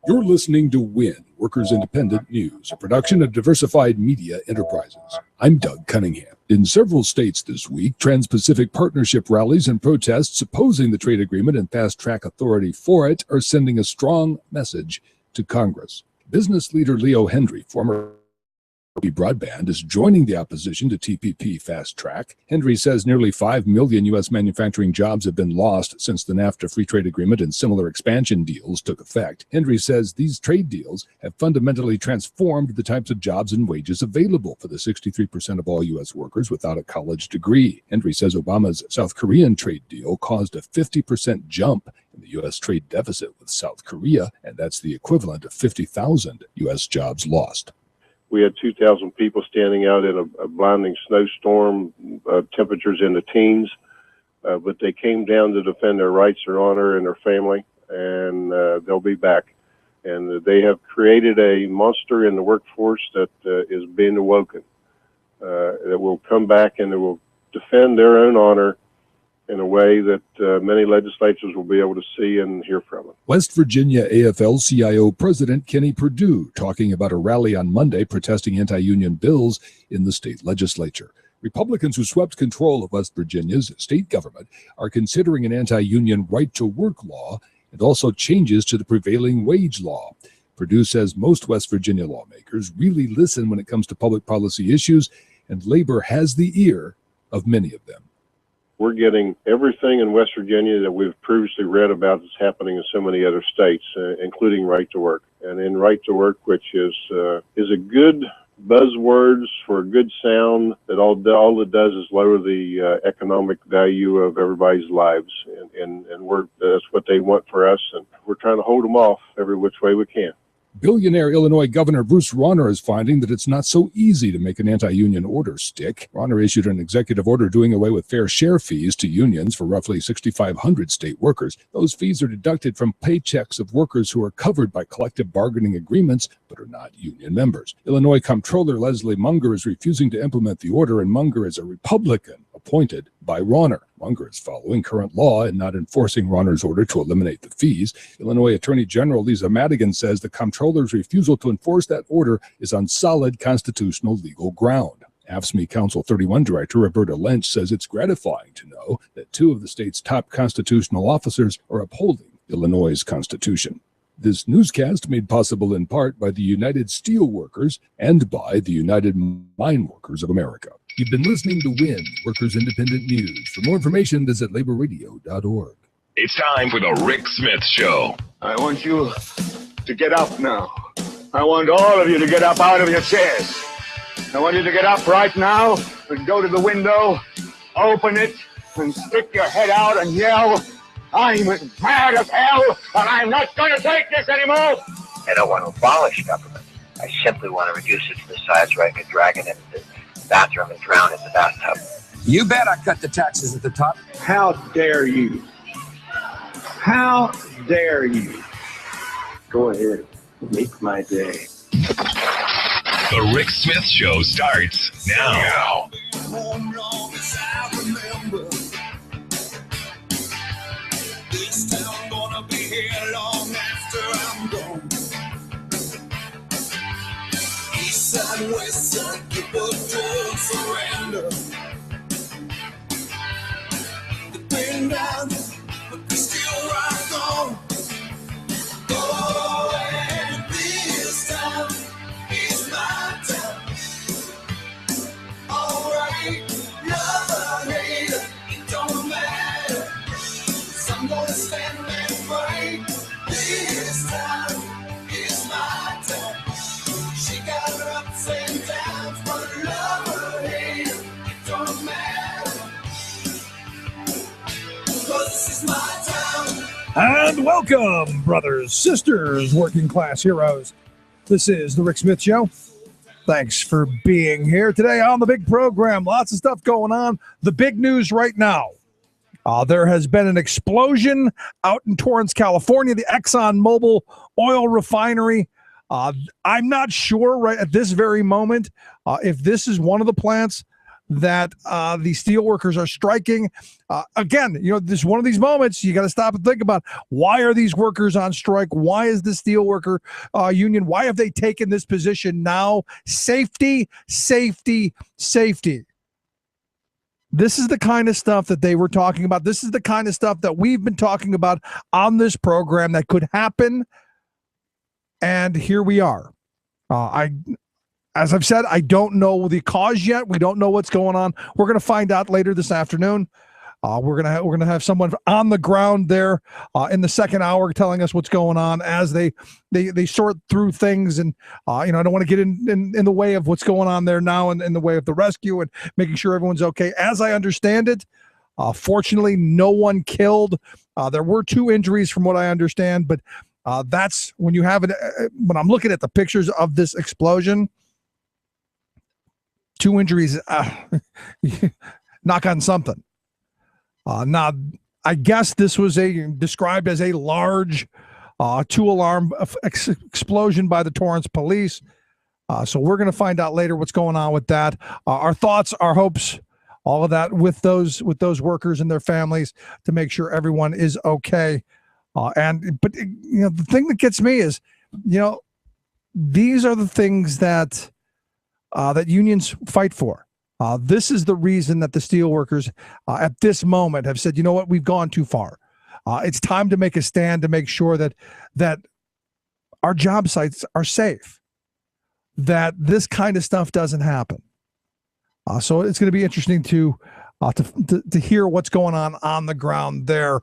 You're listening to WIN, Workers Independent News, a production of Diversified Media Enterprises. I'm Doug Cunningham. In several states this week, Trans-Pacific Partnership rallies and protests opposing the trade agreement and fast-track authority for it are sending a strong message to Congress. Business leader Leo Hendry, former Broadband, is joining the opposition to TPP Fast Track. Hendry says nearly 5 million U.S. manufacturing jobs have been lost since the NAFTA free trade agreement and similar expansion deals took effect. Hendry says these trade deals have fundamentally transformed the types of jobs and wages available for the 63% of all U.S. workers without a college degree. Hendry says Obama's South Korean trade deal caused a 50% jump in the U.S. trade deficit with South Korea, and that's the equivalent of 50,000 U.S. jobs lost. We had 2,000 people standing out in a blinding snowstorm, temperatures in the teens, but they came down to defend their rights, their honor, and their family, and they'll be back. And they have created a monster in the workforce that is being awoken, that will come back and that will defend their own honor in a way that many legislatures will be able to see and hear from it. West Virginia AFL-CIO President Kenny Perdue talking about a rally on Monday protesting anti-union bills in the state legislature. Republicans who swept control of West Virginia's state government are considering an anti-union right-to-work law and also changes to the prevailing wage law. Perdue says most West Virginia lawmakers really listen when it comes to public policy issues, and labor has the ear of many of them. We're getting everything in West Virginia that we've previously read about that's happening in so many other states, including right to work. And in right to work, which is a good buzzwords for a good sound that all it does is lower the economic value of everybody's lives. And that's what they want for us. And we're trying to hold them off every which way we can. Billionaire Illinois Governor Bruce Rauner is finding that it's not so easy to make an anti-union order stick. Rauner issued an executive order doing away with fair share fees to unions for roughly 6,500 state workers. Those fees are deducted from paychecks of workers who are covered by collective bargaining agreements but are not union members. Illinois Comptroller Leslie Munger is refusing to implement the order, and Munger is a Republican appointed by Rauner. Munger is following current law and not enforcing Rauner's order to eliminate the fees. Illinois Attorney General Lisa Madigan says the comptroller's refusal to enforce that order is on solid constitutional legal ground. AFSCME Council 31 Director Roberta Lynch says it's gratifying to know that two of the state's top constitutional officers are upholding Illinois' constitution. This newscast made possible in part by the United Steelworkers and by the United Mine Workers of America. You've been listening to WIN, Workers Independent News. For more information, visit laborradio.org. It's time for the Rick Smith Show. I want you to get up now. I want all of you to get up out of your chairs. I want you to get up right now and go to the window, open it, and stick your head out and yell, "I'm as mad as hell, and I'm not going to take this anymore!" I don't want to abolish government. I simply want to reduce it to the size where I could drag it into the bathroom and drown in the bathtub. You bet I cut the taxes at the top. How dare you? How dare you? Go ahead, make my day. The Rick Smith Show starts now. This town gonna be here long after I'm gone. East side, west side, people don't surrender. They've been down, but they still rock on. Oh, and this town is my town. All right, love or hate, it don't matter. I'm gonna stand and fight. This time is my time. She got her ups and downs, but love or hate, it don't matter. 'Cause this is my town. And welcome, brothers, sisters, working class heroes. This is the Rick Smith Show. Thanks for being here today on the big program. Lots of stuff going on. The big news right now. There has been an explosion out in Torrance, California, the ExxonMobil oil refinery. I'm not sure right at this very moment if this is one of the plants that the steelworkers are striking. Again, this is one of these moments you got to stop and think about, why are these workers on strike? Why is the steelworker union? Why have they taken this position now? Safety, safety, safety. This is the kind of stuff that they were talking about. This is the kind of stuff that we've been talking about on this program that could happen. And here we are. As I've said, I don't know the cause yet. We don't know what's going on. We're going to find out later this afternoon. We're gonna have someone on the ground there in the second hour telling us what's going on as they sort through things. And I don't want to get in the way of what's going on there now and in the way of the rescue and making sure everyone's okay. As I understand it, fortunately, no one killed. There were 2 injuries from what I understand, but that's when you have it. When I'm looking at the pictures of this explosion, 2 injuries, knock on something. Now, I guess this was described as a large 2-alarm explosion by the Torrance police. So we're going to find out later what's going on with that. Our thoughts, our hopes, all of that with those workers and their families to make sure everyone is okay. But the thing that gets me is, these are the things that unions fight for. This is the reason that the steelworkers at this moment have said, you know what, we've gone too far. It's time to make a stand to make sure that our job sites are safe, that this kind of stuff doesn't happen. So it's going to be interesting to hear what's going on the ground there.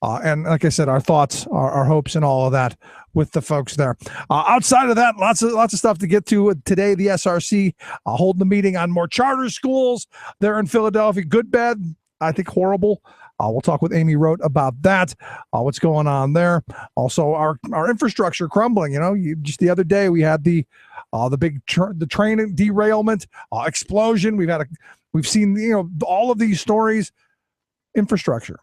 And like I said, our thoughts, our hopes, and all of that with the folks there. Outside of that, lots of stuff to get to today. The SRC holding the meeting on more charter schools there in Philadelphia. Good, bad, I think horrible. We'll talk with Amy Rote about that. What's going on there? Also, our infrastructure crumbling. Just the other day we had the big the train derailment, explosion. We've seen all of these stories. Infrastructure.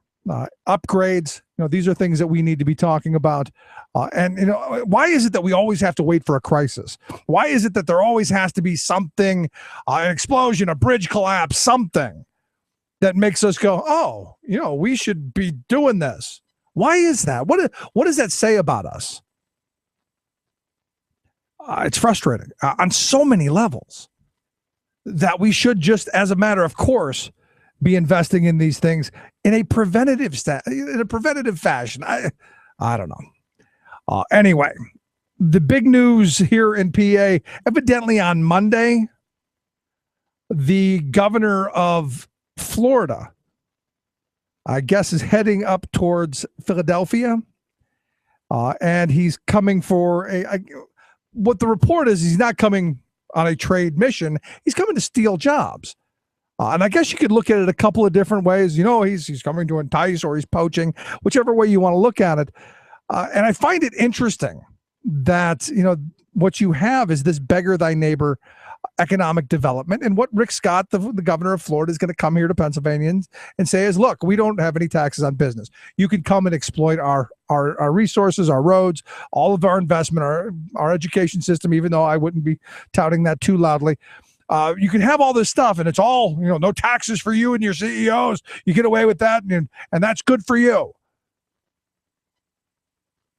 Upgrades, these are things that we need to be talking about. And why is it that we always have to wait for a crisis? Why is it that there always has to be something, an explosion, a bridge collapse, something that makes us go, oh, we should be doing this? Why is that? What does that say about us? It's frustrating on so many levels that we should just, as a matter of course, be investing in these things in a preventative fashion. I don't know. Anyway, the big news here in PA, evidently on Monday, the governor of Florida, I guess, is heading up towards Philadelphia, and he's coming for what the report is, he's not coming on a trade mission. He's coming to steal jobs. And I guess you could look at it a couple of different ways. He's coming to entice, or he's poaching, whichever way you want to look at it. And I find it interesting that, what you have is this beggar thy neighbor economic development. And what Rick Scott, the governor of Florida, is going to come here to Pennsylvania and say is, look, we don't have any taxes on business. You can come and exploit our resources, our roads, all of our investment, our education system, even though I wouldn't be touting that too loudly. You can have all this stuff, and it's all, no taxes for you and your CEOs. You get away with that, and that's good for you.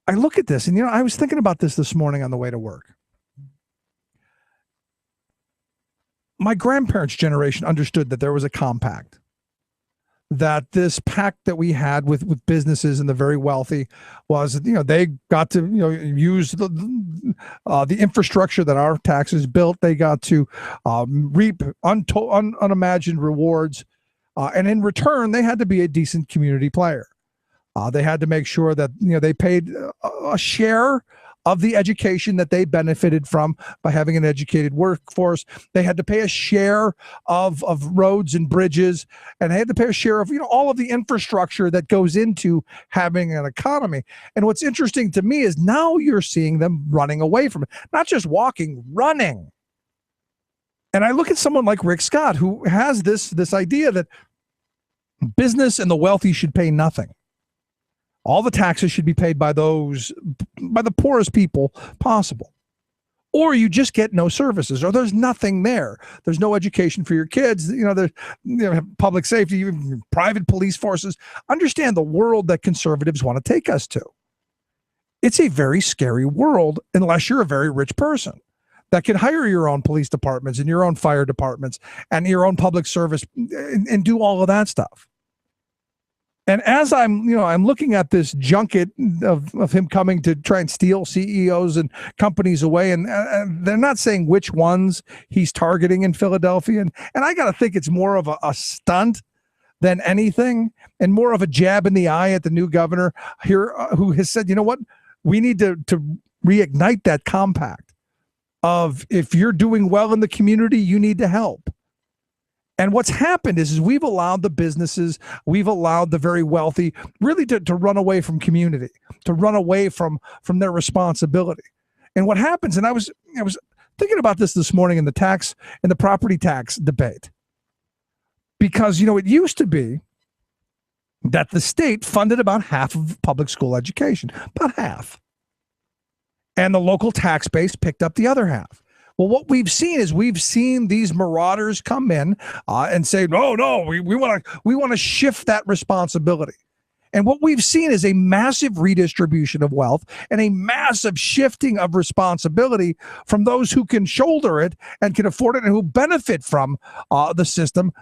I look at this, and I was thinking about this morning on the way to work. My grandparents' generation understood that there was a compact, that this pact that we had with businesses and the very wealthy was, they got to, use the infrastructure that our taxes built. They got to reap unimagined rewards. And in return, they had to be a decent community player. They had to make sure that, they paid a share of the education that they benefited from by having an educated workforce. They had to pay a share of roads and bridges, and they had to pay a share of, all of the infrastructure that goes into having an economy. And what's interesting to me is now you're seeing them running away from it, not just walking, running. And I look at someone like Rick Scott, who has this idea that business and the wealthy should pay nothing. All the taxes should be paid by the poorest people possible. or you just get no services, or there's nothing there. There's no education for your kids. There's public safety, even private police forces. Understand the world that conservatives want to take us to. It's a very scary world unless you're a very rich person that can hire your own police departments and your own fire departments and your own public service and do all of that stuff. And as I'm looking at this junket of him coming to try and steal CEOs and companies away, and they're not saying which ones he's targeting in Philadelphia. And I got to think it's more of a stunt than anything, and more of a jab in the eye at the new governor here who has said, you know what, we need to reignite that compact of if you're doing well in the community, you need to help. And what's happened is we've allowed the businesses, we've allowed the very wealthy really to run away from community, to run away from their responsibility. And what happens, and I was thinking about this morning in the property tax debate, because, it used to be that the state funded about half of public school education, about half. And the local tax base picked up the other half. Well, what we've seen is these marauders come in and say, no, we want to shift that responsibility. And what we've seen is a massive redistribution of wealth and a massive shifting of responsibility from those who can shoulder it and can afford it and who benefit from the system,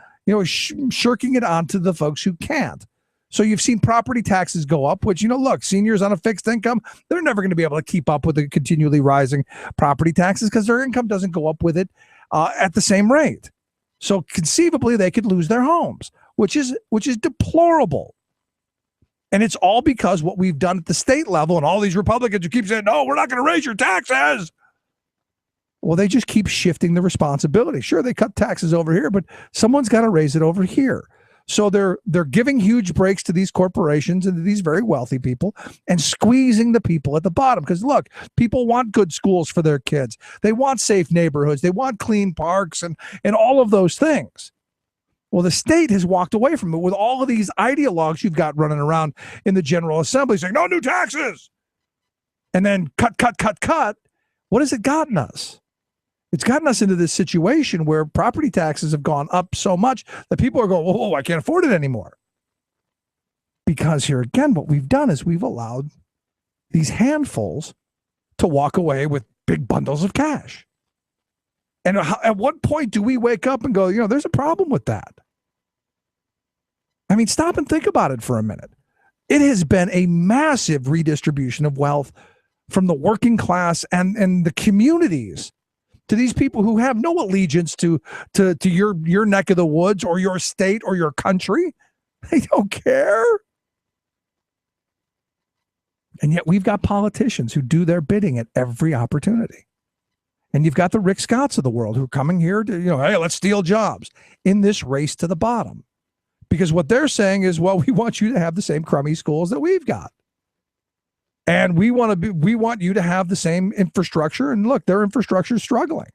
shirking it onto the folks who can't. So you've seen property taxes go up, which, look, seniors on a fixed income, they're never going to be able to keep up with the continually rising property taxes because their income doesn't go up with it at the same rate. So conceivably, they could lose their homes, which is deplorable. And it's all because what we've done at the state level, and all these Republicans who keep saying, no, we're not going to raise your taxes. Well, they just keep shifting the responsibility. Sure, they cut taxes over here, but someone's got to raise it over here. So they're giving huge breaks to these corporations and to these very wealthy people and squeezing the people at the bottom. Because look, people want good schools for their kids. They want safe neighborhoods. They want clean parks and all of those things. Well, the state has walked away from it with all of these ideologues you've got running around in the General Assembly saying, no new taxes. And then cut. What has it gotten us? It's gotten us into this situation where property taxes have gone up so much that people are going, whoa, I can't afford it anymore. Because here again, what we've done is we've allowed these handfuls to walk away with big bundles of cash. And at what point do we wake up and go, there's a problem with that? I mean, stop and think about it for a minute. It has been a massive redistribution of wealth from the working class and the communities to these people who have no allegiance to your neck of the woods or your state or your country. They don't care. And yet we've got politicians who do their bidding at every opportunity. And you've got the Rick Scotts of the world who are coming here to, hey, let's steal jobs in this race to the bottom. Because what they're saying is, well, we want you to have the same crummy schools that we've got. And we want you to have the same infrastructure. And look, their infrastructure is struggling.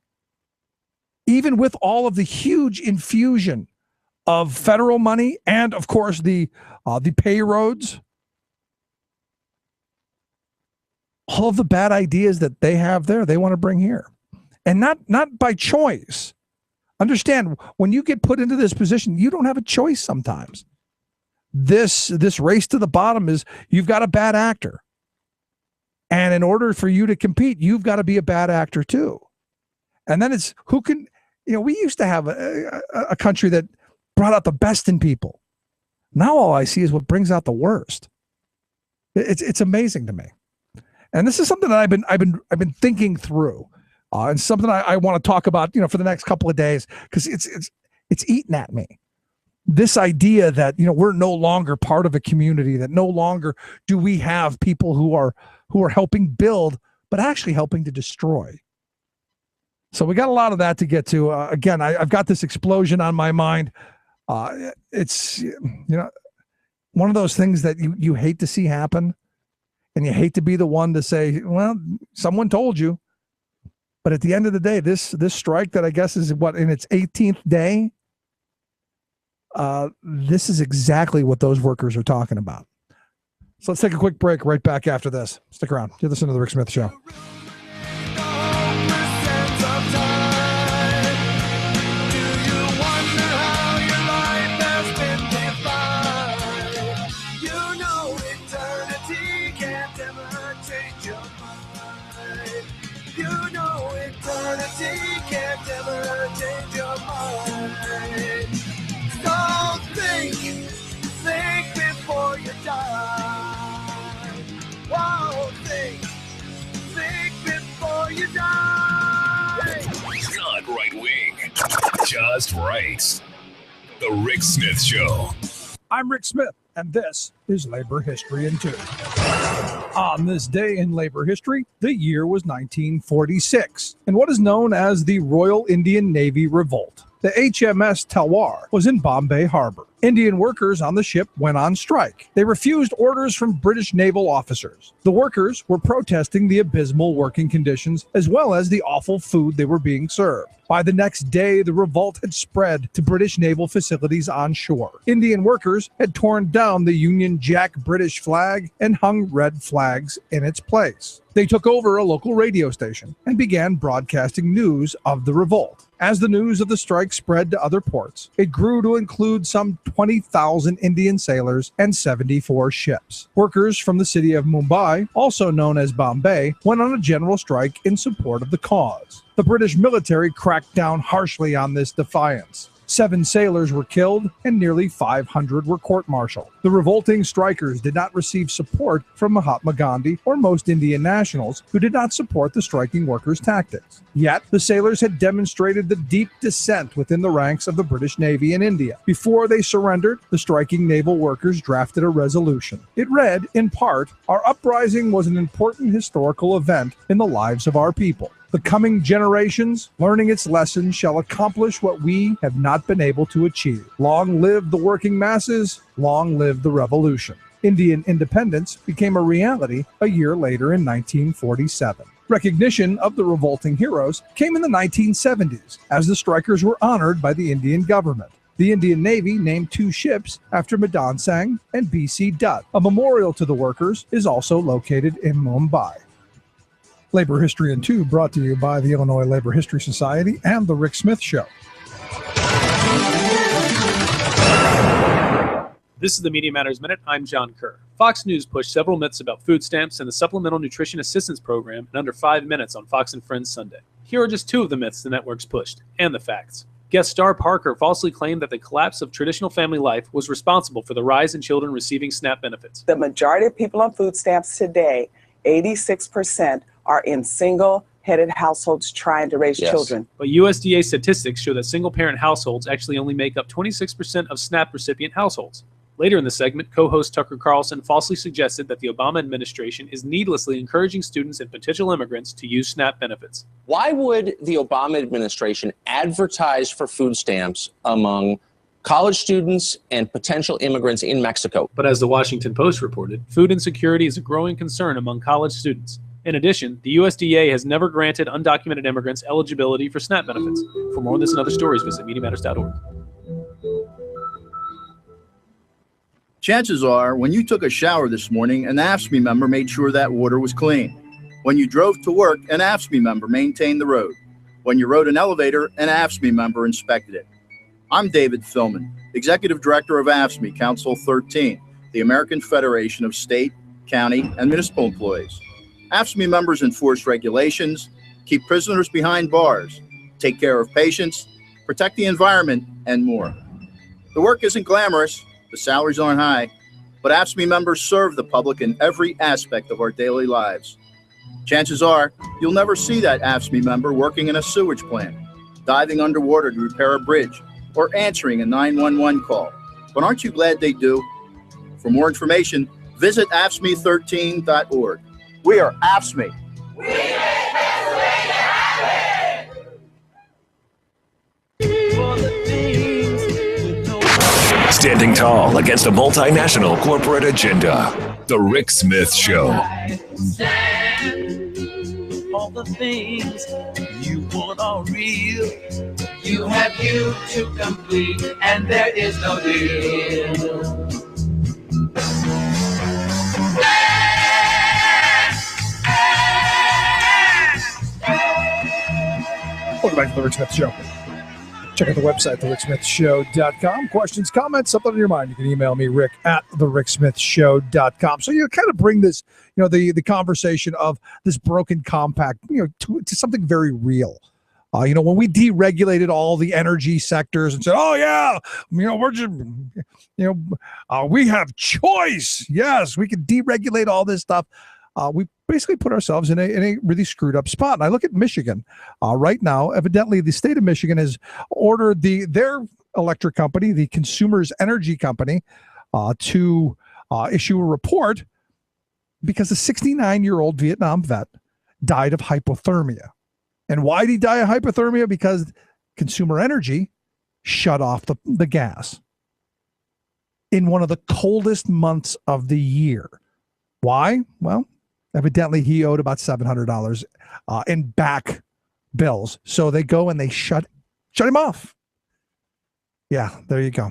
Even with all of the huge infusion of federal money and, of course, the pay roads, all of the bad ideas that they have there, they want to bring here. And not by choice. Understand, when you get put into this position, you don't have a choice sometimes. This race to the bottom is you've got a bad actor. And in order for you to compete, you've got to be a bad actor too. And then it's who can, we used to have a country that brought out the best in people. Now all I see is what brings out the worst. It's amazing to me. And this is something that I've been thinking through. And something I want to talk about, for the next couple of days, because it's eating at me. This idea that, we're no longer part of a community, that no longer do we have people who are helping build, but actually helping to destroy. So we got a lot of that to get to. Again, I've got this explosion on my mind. It's, one of those things that you hate to see happen, and you hate to be the one to say, well, someone told you. But at the end of the day, this strike that I guess is in its 18th day, this is exactly what those workers are talking about. So let's take a quick break right back after this. Stick around. You're listening to The Rick Smith Show. can't never change your mind. So think before you die. Whoa, think before you die. Not right wing, just right. The Rick Smith Show. I'm Rick Smith, and this is Labor History in 2. On this day in labor history, the year was 1946, in what is known as the Royal Indian Navy Revolt. The HMS Talwar was in Bombay Harbor. Indian workers on the ship went on strike. They refused orders from British naval officers. The workers were protesting the abysmal working conditions as well as the awful food they were being served. By the next day, the revolt had spread to British naval facilities on shore. Indian workers had torn down the Union Jack British flag and hung red flags in its place. They took over a local radio station and began broadcasting news of the revolt. As the news of the strike spread to other ports, it grew to include some 20,000 Indian sailors and 74 ships. Workers from the city of Mumbai, also known as Bombay, went on a general strike in support of the cause. The British military cracked down harshly on this defiance. 7 sailors were killed and nearly 500 were court-martialed. The revolting strikers did not receive support from Mahatma Gandhi or most Indian nationals who did not support the striking workers' tactics. Yet, the sailors had demonstrated the deep dissent within the ranks of the British Navy in India. Before they surrendered, the striking naval workers drafted a resolution. It read, in part, "Our uprising was an important historical event in the lives of our people. The coming generations, learning its lessons, shall accomplish what we have not been able to achieve. Long live the working masses, long live the revolution." Indian independence became a reality a year later in 1947. Recognition of the revolting heroes came in the 1970s as the strikers were honored by the Indian government. The Indian Navy named 2 ships after Madan Singh and B.C. Dutt. A memorial to the workers is also located in Mumbai. Labor History in 2 brought to you by the Illinois Labor History Society and The Rick Smith Show. This is the Media Matters Minute. I'm John Kerr. Fox News pushed several myths about food stamps and the Supplemental Nutrition Assistance Program in under 5 minutes on Fox and Friends Sunday. Here are just 2 of the myths the networks pushed, and the facts. Guest star Parker falsely claimed that the collapse of traditional family life was responsible for the rise in children receiving SNAP benefits. The majority of people on food stamps today, 86%, are in single-headed households trying to raise children. But USDA statistics show that single-parent households actually only make up 26% of SNAP recipient households. Later in the segment, co-host Tucker Carlson falsely suggested that the Obama administration is needlessly encouraging students and potential immigrants to use SNAP benefits. Why would the Obama administration advertise for food stamps among college students and potential immigrants in Mexico? But as the Washington Post reported, food insecurity is a growing concern among college students. In addition, the USDA has never granted undocumented immigrants eligibility for SNAP benefits. For more on this and other stories, visit MediaMatters.org. Chances are, when you took a shower this morning, an AFSCME member made sure that water was clean. When you drove to work, an AFSCME member maintained the road. When you rode an elevator, an AFSCME member inspected it. I'm David Philman, Executive Director of AFSCME Council 13, the American Federation of State, County, and Municipal Employees. AFSCME members enforce regulations, keep prisoners behind bars, take care of patients, protect the environment, and more. The work isn't glamorous, the salaries aren't high, but AFSCME members serve the public in every aspect of our daily lives. Chances are, you'll never see that AFSCME member working in a sewage plant, diving underwater to repair a bridge, or answering a 911 call. But aren't you glad they do? For more information, visit AFSCME13.org. We are AFSCME. We make Pennsylvania happen! Standing tall against a multinational corporate agenda. The Rick Smith Show. All the things you want are real. You have you to complete, and there is no deal. Welcome back to The Rick Smith Show. Check out the website, thericksmithshow.com. Questions, comments, something on your mind, you can email me, Rick, at thericksmithshow.com. So you kind of bring this, the conversation of this broken compact, to something very real. When we deregulated all the energy sectors and said, "Oh yeah, we're just, we have choice." Yes, we can deregulate all this stuff. We basically put ourselves in a really screwed up spot. And I look at Michigan right now. Evidently, the state of Michigan has ordered their electric company, the Consumers Energy Company, to issue a report because a 69-year-old Vietnam vet died of hypothermia. And why did he die of hypothermia? Because Consumer Energy shut off the gas in one of the coldest months of the year. Why? Well, evidently he owed about $700 in back bills. So they go and they shut him off. Yeah, there you go.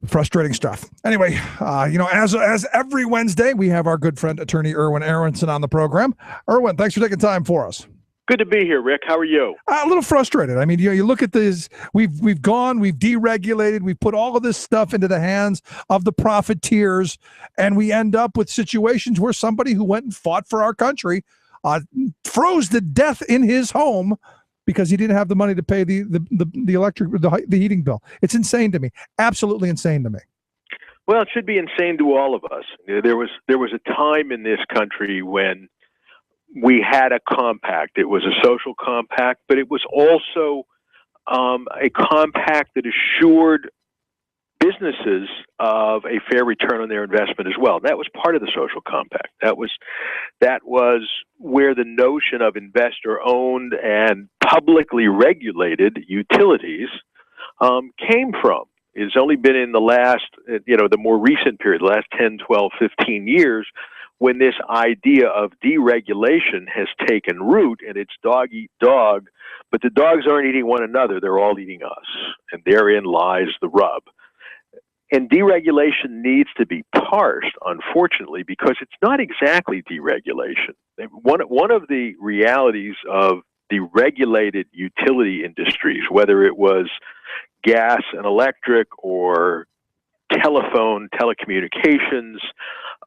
Frustrating stuff. Anyway, as every Wednesday, we have our good friend, attorney Erwin Aronson on the program. Erwin, thanks for taking time for us. Good to be here, Rick. How are you? A little frustrated. I mean, you look at this, we've deregulated, we've put all of this stuff into the hands of the profiteers, and we end up with situations where somebody who went and fought for our country froze to death in his home because he didn't have the money to pay the electric, the heating bill. It's insane to me. Absolutely insane to me. Well, it should be insane to all of us. There was a time in this country when we had a compact. It was a social compact, but it was also a compact that assured businesses of a fair return on their investment as well. That was part of the social compact. That was where the notion of investor-owned and publicly regulated utilities came from. It's only been in the last, the more recent period, the last 10, 12, 15 years, when this idea of deregulation has taken root, and it's dog eat dog, but the dogs aren't eating one another, they're all eating us, and therein lies the rub. And deregulation needs to be parsed, unfortunately, because it's not exactly deregulation. One of the realities of the regulated utility industries, whether it was gas and electric or telephone, telecommunications,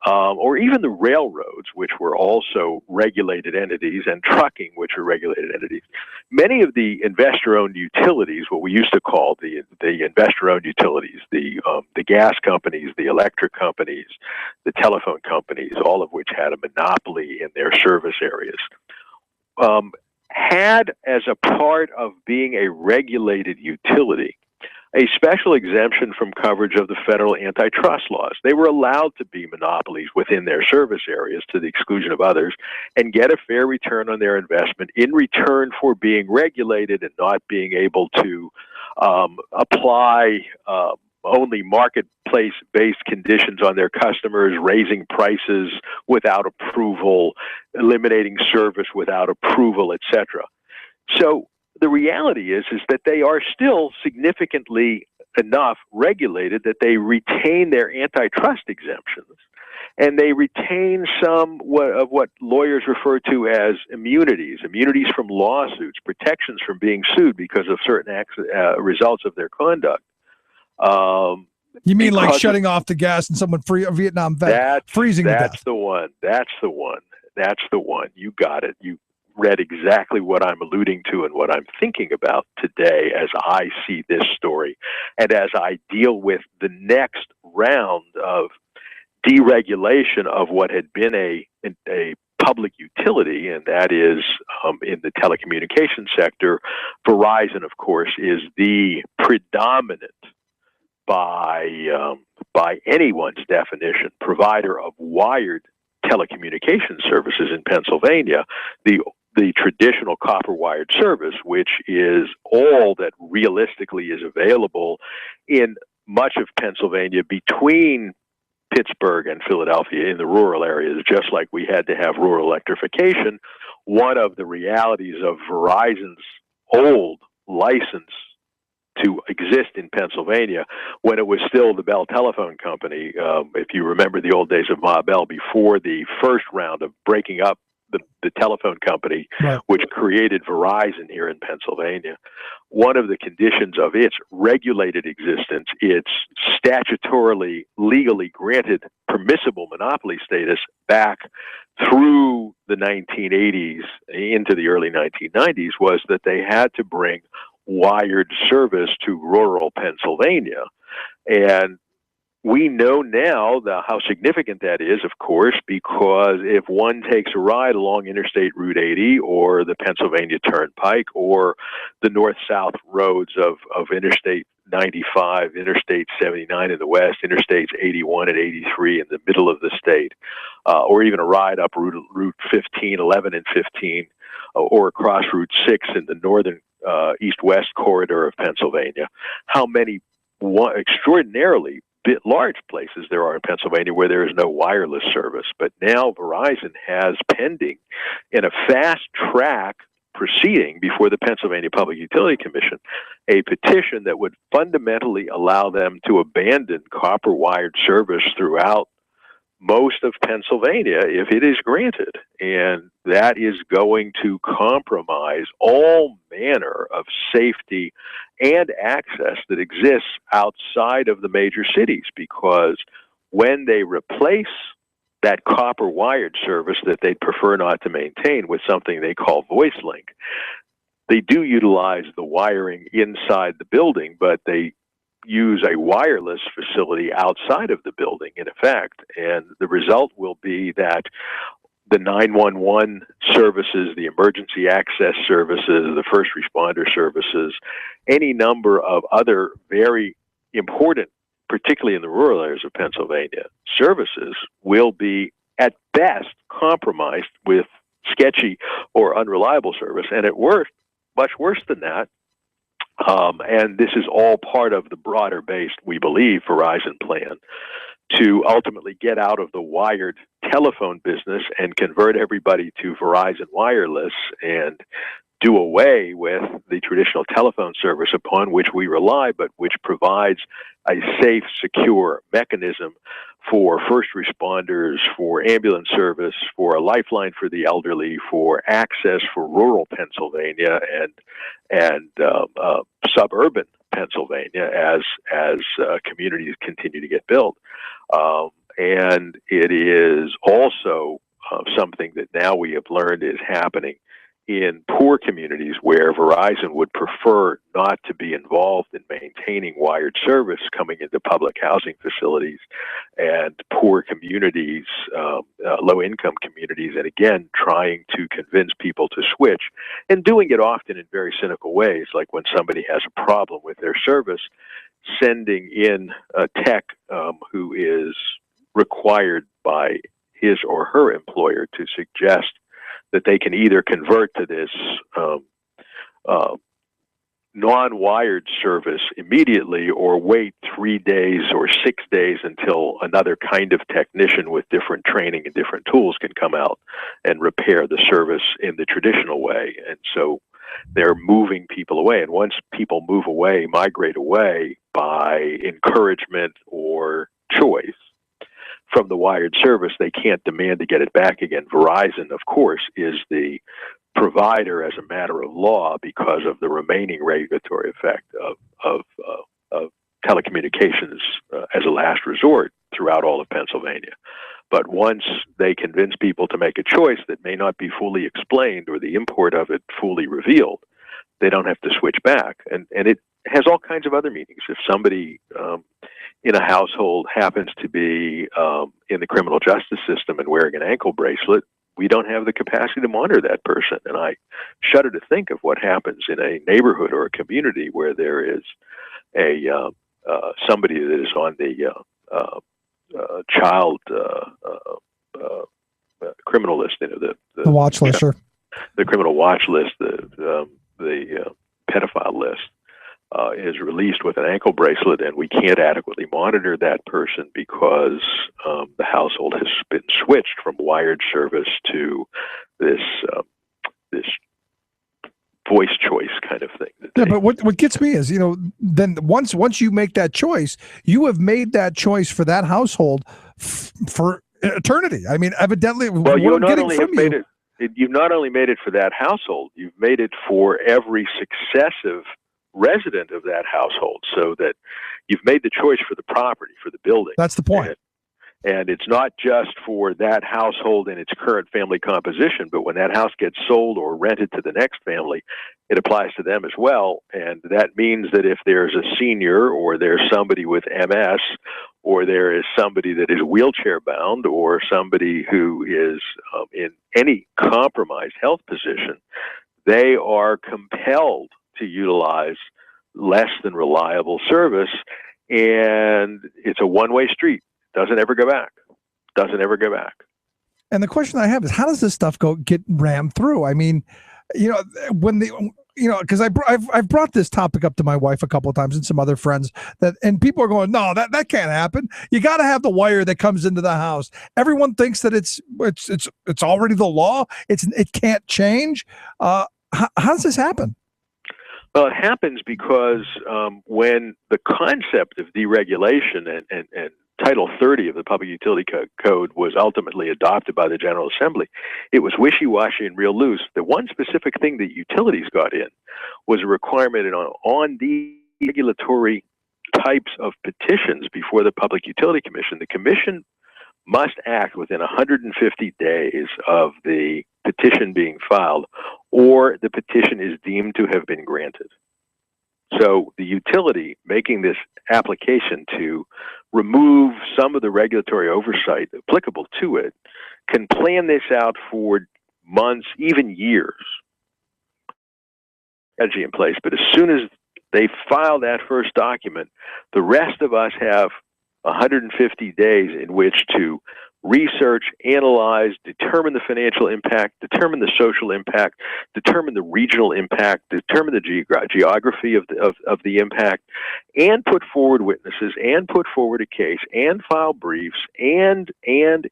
or even the railroads, which were also regulated entities, and trucking, which are regulated entities. Many of the investor-owned utilities, what we used to call the investor-owned utilities, the gas companies, the electric companies, the telephone companies, all of which had a monopoly in their service areas, had as a part of being a regulated utility a special exemption from coverage of the federal antitrust laws. They were allowed to be monopolies within their service areas to the exclusion of others and get a fair return on their investment in return for being regulated and not being able to apply only marketplace-based conditions on their customers, raising prices without approval, eliminating service without approval, etc. So the reality is that they are still significantly enough regulated that they retain their antitrust exemptions, and they retain some of what lawyers refer to as immunities from lawsuits, protections from being sued because of certain results of their conduct. You mean like shutting off the gas and someone a Vietnam vet freezing to death? That's the one. That's the one. You got it. You read exactly what I'm alluding to and what I'm thinking about today as I see this story and as I deal with the next round of deregulation of what had been a public utility, and that is in the telecommunications sector. Verizon, of course, is the predominant, by anyone's definition, provider of wired telecommunications services in Pennsylvania, the traditional copper wired service, which is all that realistically is available in much of Pennsylvania between Pittsburgh and Philadelphia in the rural areas, just like we had to have rural electrification. One of the realities of Verizon's old license to exist in Pennsylvania, when it was still the Bell Telephone Company, if you remember the old days of Ma Bell, before the first round of breaking up the telephone company, Right. which created Verizon here in Pennsylvania. One of the conditions of its regulated existence, its statutorily, legally granted permissible monopoly status back through the 1980s into the early 1990s, was that they had to bring wired service to rural Pennsylvania. And we know now how significant that is, of course, because if one takes a ride along Interstate Route 80 or the Pennsylvania Turnpike or the north-south roads of Interstate 95, Interstate 79 in the west, Interstates 81 and 83 in the middle of the state, or even a ride up Route 15, 11 and 15, or across Route 6 in the northern east-west corridor of Pennsylvania, how many extraordinarily large places there are in Pennsylvania where there is no wireless service. But now Verizon has pending in a fast-track proceeding before the Pennsylvania Public Utility Commission a petition that would fundamentally allow them to abandon copper wired service throughout most of Pennsylvania if it is granted. And that is going to compromise all manner of safety and access that exists outside of the major cities, because when they replace that copper wired service that they'd prefer not to maintain with something they call VoiceLink, they do utilize the wiring inside the building, but they use a wireless facility outside of the building, in effect. And the result will be that the 911 services, the emergency access services, the first responder services, any number of other very important, particularly in the rural areas of Pennsylvania, services will be at best compromised with sketchy or unreliable service, and at worst, much worse than that. And this is all part of the broader based, we believe, Verizon plan to ultimately get out of the wired telephone business and convert everybody to Verizon Wireless and do away with the traditional telephone service upon which we rely, but which provides a safe, secure mechanism for first responders, for ambulance service, for a lifeline for the elderly, for access for rural Pennsylvania and suburban Pennsylvania as communities continue to get built. And it is also something that now we have learned is happening in poor communities where Verizon would prefer not to be involved in maintaining wired service coming into public housing facilities, and poor communities, low-income communities, and again, trying to convince people to switch, and doing it often in very cynical ways, like when somebody has a problem with their service, sending in a tech who is required by his or her employer to suggest that they can either convert to this non-wired service immediately or wait 3 days or 6 days until another kind of technician with different training and different tools can come out and repair the service in the traditional way. And so they're moving people away. And once people move away, migrate away by encouragement or choice from the wired service, they can't demand to get it back again. Verizon, of course, is the provider as a matter of law because of the remaining regulatory effect of telecommunications as a last resort throughout all of Pennsylvania. But once they convince people to make a choice that may not be fully explained or the import of it fully revealed, they don't have to switch back. And it has all kinds of other meanings. If somebody in a household happens to be in the criminal justice system and wearing an ankle bracelet, we don't have the capacity to monitor that person. And I shudder to think of what happens in a neighborhood or a community where there is a somebody that is on the child criminal list, the watch list, sure. The criminal watch list, the pedophile list. Is released with an ankle bracelet, and we can't adequately monitor that person because the household has been switched from wired service to this voice choice kind of thing. Yeah, but what gets me is, then once you make that choice, you have made that choice for that household for eternity. I mean, evidently, well, you not only have made it. You've not only made it for that household, you've made it for every successive resident of that household, so that you've made the choice for the property, for the building. That's the point. And it's not just for that household in its current family composition, but when that house gets sold or rented to the next family, it applies to them as well. And that means that if there's a senior, or there's somebody with MS, or there is somebody that is wheelchair bound, or somebody who is in any compromised health position, they are compelled to utilize less than reliable service. And it's a one-way street. Doesn't ever go back. Doesn't ever go back. And the question I have is, how does this stuff get rammed through? I mean, because I've brought this topic up to my wife a couple of times and some other friends, and people are going, no, that can't happen. You got to have the wire that comes into the house. Everyone thinks that it's already the law. It can't change. How does this happen? Well, it happens because when the concept of deregulation and Title 30 of the Public Utility Code was ultimately adopted by the General Assembly, it was wishy-washy and real loose. The one specific thing that utilities got in was a requirement on deregulatory types of petitions before the Public Utility Commission. The Commission must act within 150 days of the petition being filed, or the petition is deemed to have been granted. So the utility making this application to remove some of the regulatory oversight applicable to it can plan this out for months, even years, strategy in place. But as soon as they file that first document, the rest of us have 150 days in which to research, analyze, determine the financial impact, determine the social impact, determine the regional impact, determine the geography of the impact, and put forward witnesses, and put forward a case, and file briefs, and the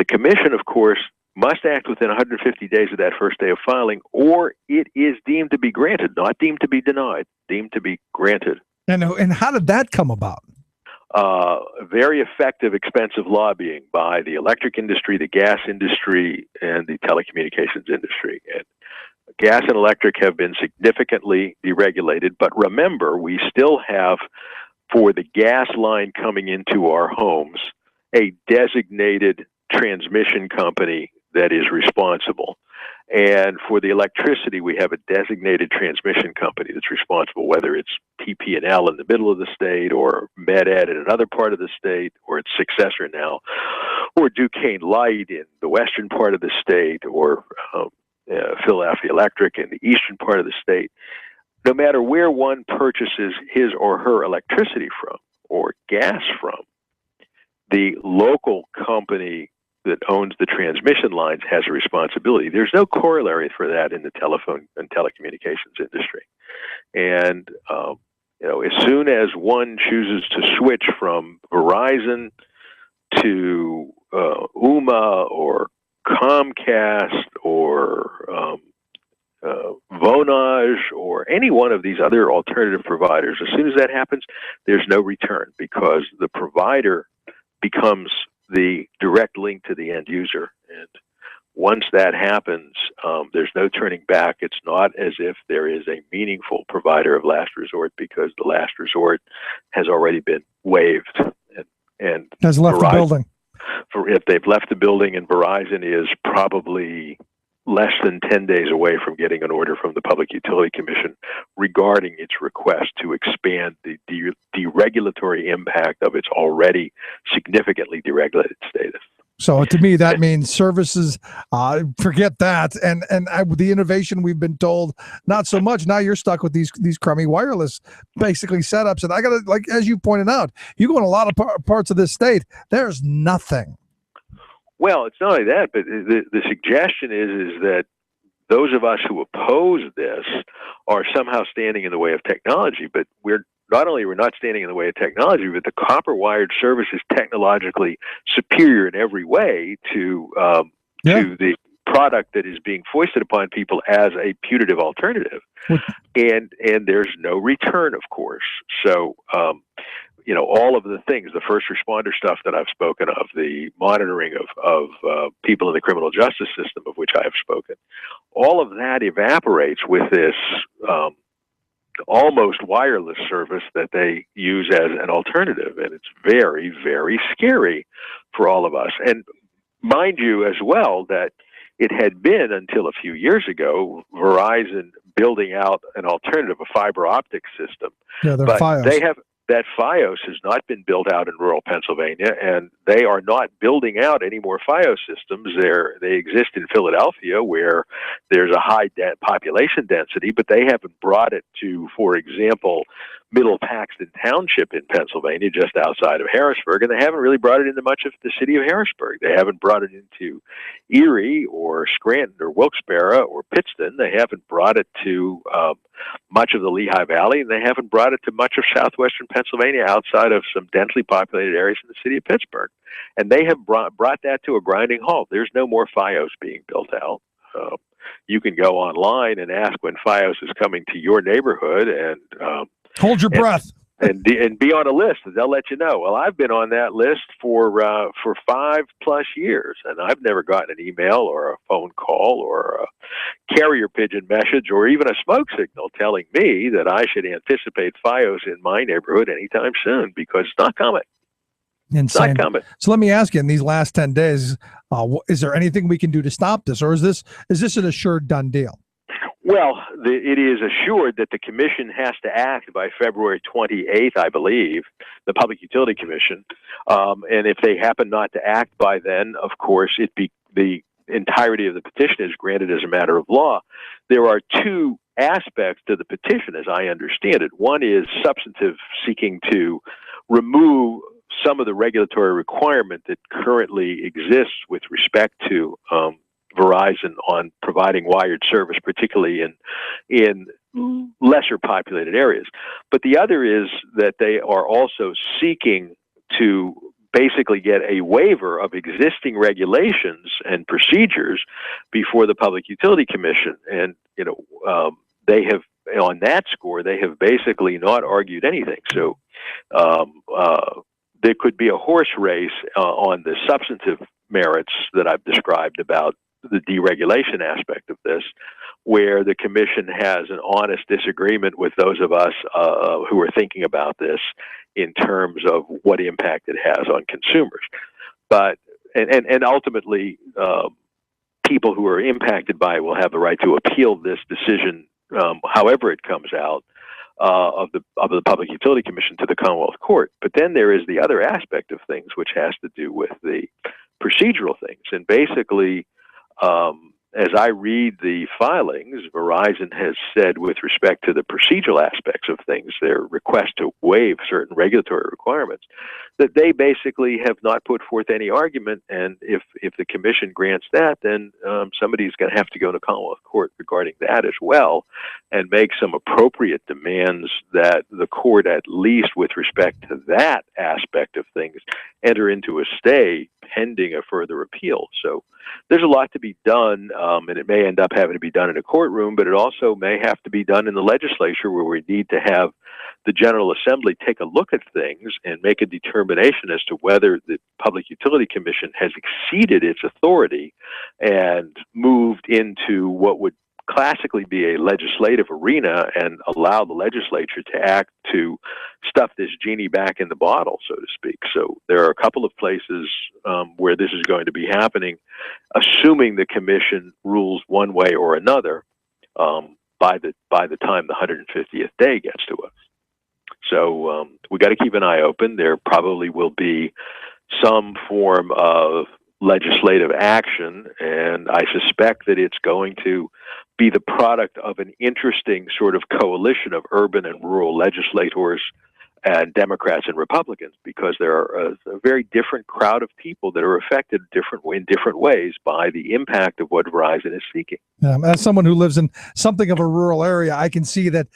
commission, of course, must act within 150 days of that first day of filing, or it is deemed to be granted, not deemed to be denied, deemed to be granted. And how did that come about? Very effective, expensive lobbying by the electric industry, the gas industry, and the telecommunications industry. And gas and electric have been significantly deregulated, but remember, we still have, for the gas line coming into our homes, a designated transmission company that is responsible. And for the electricity, we have a designated transmission company that's responsible, whether it's TP&L in the middle of the state, or Med-Ed in another part of the state, or its successor now, or Duquesne Light in the western part of the state, or Philadelphia Electric in the eastern part of the state. No matter where one purchases his or her electricity from, or gas from, the local company that owns the transmission lines has a responsibility. There's no corollary for that in the telephone and telecommunications industry. And, as soon as one chooses to switch from Verizon to UMA or Comcast or Vonage or any one of these other alternative providers, as soon as that happens, there's no return, because the provider becomes the direct link to the end user. And once that happens, there's no turning back. It's not as if there is a meaningful provider of last resort, because the last resort has already been waived and has left the building. If they've left the building, and Verizon is probably less than 10 days away from getting an order from the Public Utility Commission regarding its request to expand the deregulatory impact of its already significantly deregulated status. So to me, that means services, forget that. And the innovation, we've been told, not so much. Now you're stuck with these crummy wireless, basically, setups. And I got to, like, as you pointed out, you go in a lot of parts of this state, there's nothing. Well, it's not only that, but the suggestion is that those of us who oppose this are somehow standing in the way of technology. But we're not standing in the way of technology, but the copper wired service is technologically superior in every way to the product that is being foisted upon people as a putative alternative. And there's no return, of course. So all of the things, the first responder stuff that I've spoken of, the monitoring of people in the criminal justice system of which I have spoken, all of that evaporates with this almost wireless service that they use as an alternative. And it's very, very scary for all of us. And mind you as well that it had been until a few years ago, Verizon building out an alternative, a fiber optic system. Yeah, but Fios. That Fios has not been built out in rural Pennsylvania, and they are not building out any more Fios systems. They exist in Philadelphia, where there's a high population density, but they haven't brought it to, for example, Middle Paxton Township in Pennsylvania, just outside of Harrisburg, and they haven't really brought it into much of the city of Harrisburg. They haven't brought it into Erie or Scranton or Wilkes-Barre or Pittston. They haven't brought it to much of the Lehigh Valley, and they haven't brought it to much of southwestern Pennsylvania outside of some densely populated areas in the city of Pittsburgh. And they have brought that to a grinding halt. There's no more Fios being built out. You can go online and ask when Fios is coming to your neighborhood, and hold your breath. And be on a list, and they'll let you know. Well, I've been on that list for 5+ years, and I've never gotten an email or a phone call or a carrier pigeon message or even a smoke signal telling me that I should anticipate Fios in my neighborhood anytime soon, because it's not coming. Insane. It's not coming. So let me ask you, in these last 10 days, is there anything we can do to stop this, or is this an assured done deal? Well, it is assured that the commission has to act by February 28th, I believe, the Public Utility Commission. And if they happen not to act by then, of course, the entirety of the petition is granted as a matter of law. There are two aspects to the petition, as I understand it. One is substantive, seeking to remove some of the regulatory requirement that currently exists with respect to Verizon on providing wired service, particularly in lesser populated areas. But the other is that they are also seeking to basically get a waiver of existing regulations and procedures before the Public Utility Commission. And, they have, on that score, they have basically not argued anything. So there could be a horse race on the substantive merits that I've described about the deregulation aspect of this, where the commission has an honest disagreement with those of us who are thinking about this in terms of what impact it has on consumers. But and ultimately, people who are impacted by it will have the right to appeal this decision, however it comes out, of the Public Utility Commission to the Commonwealth Court. But then there is the other aspect of things, which has to do with the procedural things, and basically. As I read the filings, Verizon has said with respect to the procedural aspects of things, their request to waive certain regulatory requirements, that they basically have not put forth any argument. And if the commission grants that, then somebody's going to have to go to Commonwealth Court regarding that as well and make some appropriate demands that the court, at least with respect to that aspect of things, enter into a stay pending a further appeal. So there's a lot to be done, and it may end up having to be done in a courtroom, but it also may have to be done in the legislature, where we need to have the General Assembly take a look at things and make a determination as to whether the Public Utility Commission has exceeded its authority and moved into what would classically be a legislative arena and allow the legislature to act to stuff this genie back in the bottle, so to speak. So there are a couple of places where this is going to be happening, assuming the commission rules one way or another by the time the 150th day gets to us. So we got to keep an eye open. There probably will be some form of legislative action, and I suspect that it's going to be the product of an interesting sort of coalition of urban and rural legislators and Democrats and Republicans, because there are a very different crowd of people that are affected in different ways by the impact of what Verizon is seeking. As someone who lives in something of a rural area, I can see that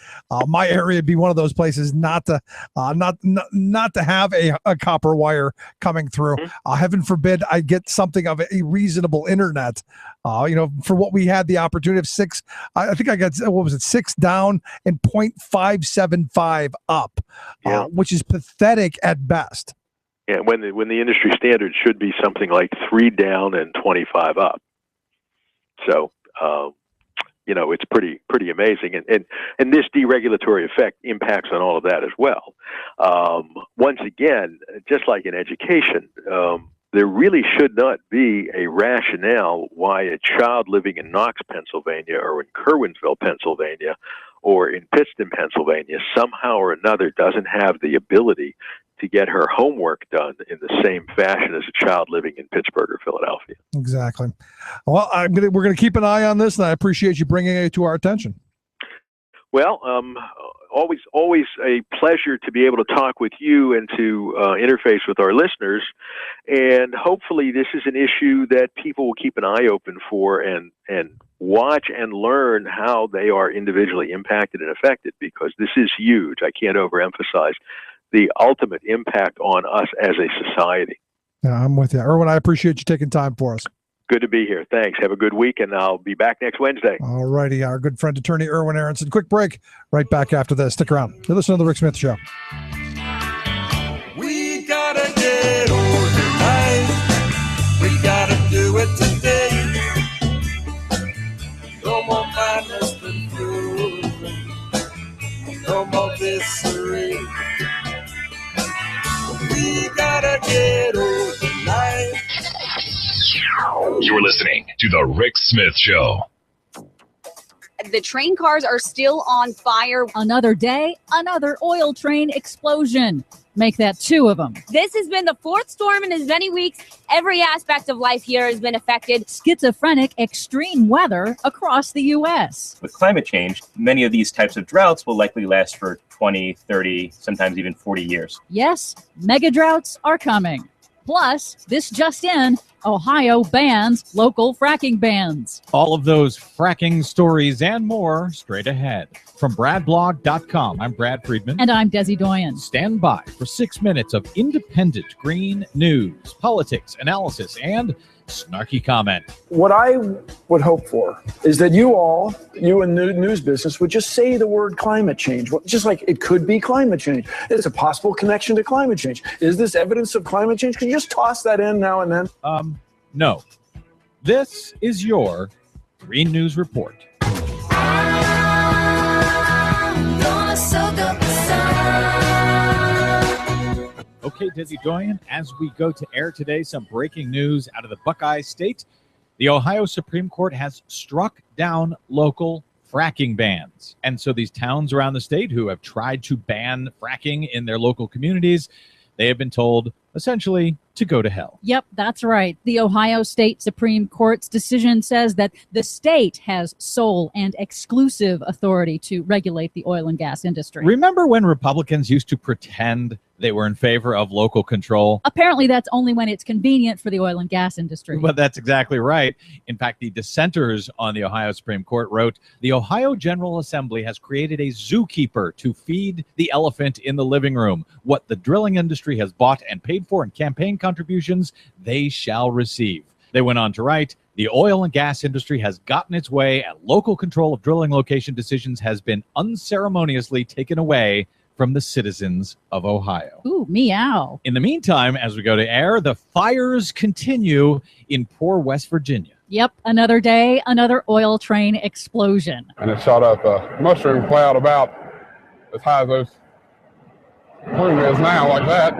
my area would be one of those places not to have a copper wire coming through. Heaven forbid I get something of a reasonable internet. For what we had the opportunity of 6, I think I got, 6 down and 0.575 up. now, which is pathetic at best. Yeah, when the industry standard should be something like 3 down and 25 up. So, it's pretty amazing, and this deregulatory effect impacts on all of that as well. Once again, just like in education, there really should not be a rationale why a child living in Knox, Pennsylvania, or in Curwensville, Pennsylvania, or in Pittston, Pennsylvania, somehow or another doesn't have the ability to get her homework done in the same fashion as a child living in Pittsburgh or Philadelphia. Exactly. Well, we're going to keep an eye on this, and I appreciate you bringing it to our attention. Well, always a pleasure to be able to talk with you and to interface with our listeners. And hopefully this is an issue that people will keep an eye open for and watch and learn how they are individually impacted and affected, because this is huge. I can't overemphasize the ultimate impact on us as a society. Yeah, I'm with you. Erwin, I appreciate you taking time for us. Good to be here. Thanks. Have a good week, and I'll be back next Wednesday. All righty. Our good friend, attorney Erwin Aronson. Quick break. Right back after this. Stick around. You're listening to The Rick Smith Show. We gotta get organized. We gotta do it today. No more madness than fury. No more misery. We gotta get organized. You're listening to The Rick Smith Show. The train cars are still on fire. Another day, another oil train explosion. Make that 2 of them. This has been the 4th storm in as many weeks. Every aspect of life here has been affected. Schizophrenic extreme weather across the U.S. With climate change, many of these types of droughts will likely last for 20, 30, sometimes even 40 years. Yes, mega droughts are coming. Plus, this just in, Ohio bans local fracking bans. All of those fracking stories and more straight ahead. From BradBlog.com, I'm Brad Friedman. And I'm Desi Doyen. Stand by for 6 minutes of independent green news, politics, analysis, and snarky comment. What I would hope for is that you in the news business, would just say the word climate change. Just like it could be climate change. It's a possible connection to climate change. Is this evidence of climate change? Can you just toss that in now and then? No. This is your Green News Report. Okay, Desi Doyen, as we go to air today, some breaking news out of the Buckeye State. The Ohio Supreme Court has struck down local fracking bans. And so these towns around the state who have tried to ban fracking in their local communities, they have been told essentially to go to hell. Yep, that's right. The Ohio State Supreme Court's decision says that the state has sole and exclusive authority to regulate the oil and gas industry. Remember when Republicans used to pretend they were in favor of local control? Apparently, that's only when it's convenient for the oil and gas industry. But that's exactly right. In fact, the dissenters on the Ohio Supreme Court wrote, the Ohio General Assembly has created a zookeeper to feed the elephant in the living room. What the drilling industry has bought and paid for in campaign contributions, they shall receive. They went on to write, the oil and gas industry has gotten its way and local control of drilling location decisions has been unceremoniously taken away from the citizens of Ohio. Ooh, meow. In the meantime, as we go to air, the fires continue in poor West Virginia. Yep, another day, another oil train explosion. And it shot up a mushroom cloud about as high as those plume is now, like that.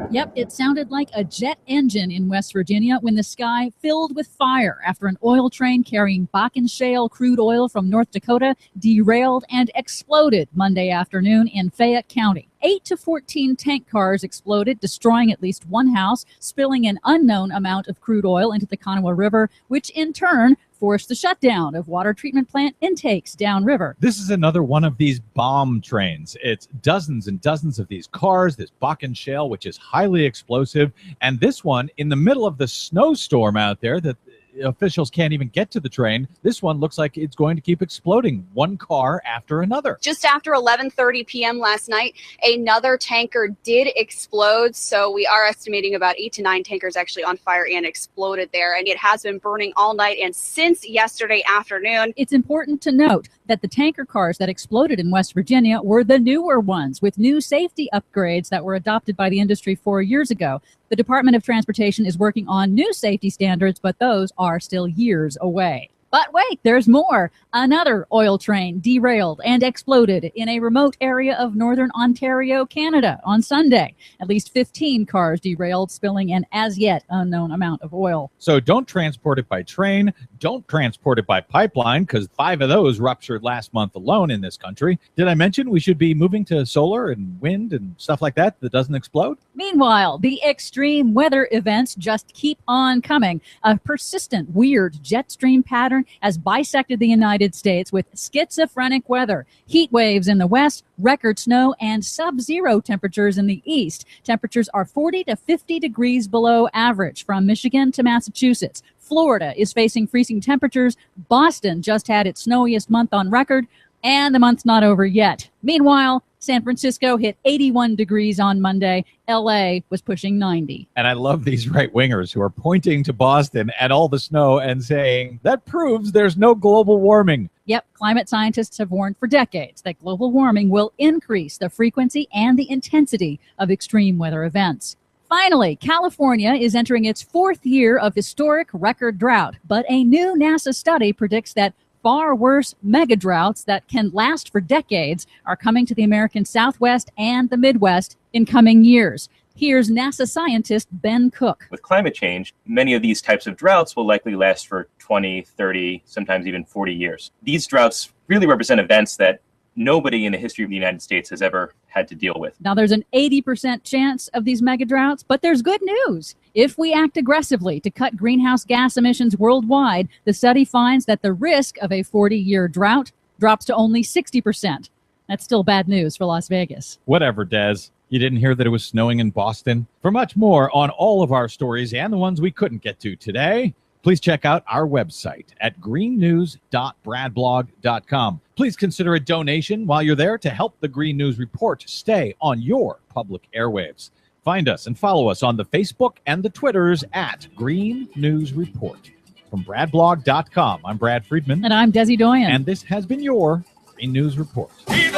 Yep, it sounded like a jet engine in West Virginia when the sky filled with fire after an oil train carrying Bakken shale crude oil from North Dakota derailed and exploded Monday afternoon in Fayette County. 8 to 14 tank cars exploded, destroying at least one house, spilling an unknown amount of crude oil into the Kanawha River, which in turn forced the shutdown of water treatment plant intakes downriver. This is another one of these bomb trains. It's dozens and dozens of these cars, this Bakken shale, which is highly explosive, and this one in the middle of the snowstorm out there that officials can't even get to the train. This one looks like it's going to keep exploding, one car after another. Just after 11:30 p.m. last night, another tanker did explode. So we are estimating about 8 to 9 tankers actually on fire and exploded there. And it has been burning all night and since yesterday afternoon. It's important to note that the tanker cars that exploded in West Virginia were the newer ones with new safety upgrades that were adopted by the industry 4 years ago. The Department of Transportation is working on new safety standards, but those are still years away. But wait, there's more. Another oil train derailed and exploded in a remote area of northern Ontario, Canada on Sunday. At least 15 cars derailed, spilling an as yet unknown amount of oil. So don't transport it by train. Don't transport it by pipeline, because 5 of those ruptured last month alone in this country. Did I mention we should be moving to solar and wind and stuff like that doesn't explode? Meanwhile, the extreme weather events just keep on coming. A persistent, weird jet stream pattern has bisected the United States with schizophrenic weather, heat waves in the west, record snow, and sub-zero temperatures in the east. Temperatures are 40 to 50 degrees below average from Michigan to Massachusetts. Florida is facing freezing temperatures. Boston just had its snowiest month on record, and the month's not over yet. Meanwhile, San Francisco hit 81 degrees on Monday. LA was pushing 90. And I love these right-wingers who are pointing to Boston and all the snow and saying, that proves there's no global warming. Yep, climate scientists have warned for decades that global warming will increase the frequency and the intensity of extreme weather events. Finally, California is entering its 4th year of historic record drought, but a new NASA study predicts that far worse mega droughts that can last for decades are coming to the American Southwest and the Midwest in coming years. Here's NASA scientist Ben Cook. With climate change, many of these types of droughts will likely last for 20, 30, sometimes even 40 years. These droughts really represent events that nobody in the history of the United States has ever had to deal with. Now, there's an 80% chance of these mega droughts, but there's good news. If we act aggressively to cut greenhouse gas emissions worldwide, the study finds that the risk of a 40-year drought drops to only 60%. That's still bad news for Las Vegas. Whatever, Des. You didn't hear that it was snowing in Boston? For much more on all of our stories and the ones we couldn't get to today, please check out our website at greennews.bradblog.com. Please consider a donation while you're there to help the Green News Report stay on your public airwaves. Find us and follow us on the Facebook and the Twitters at Green News Report. From bradblog.com, I'm Brad Friedman. And I'm Desi Doyen. And this has been your Green News Report. Viva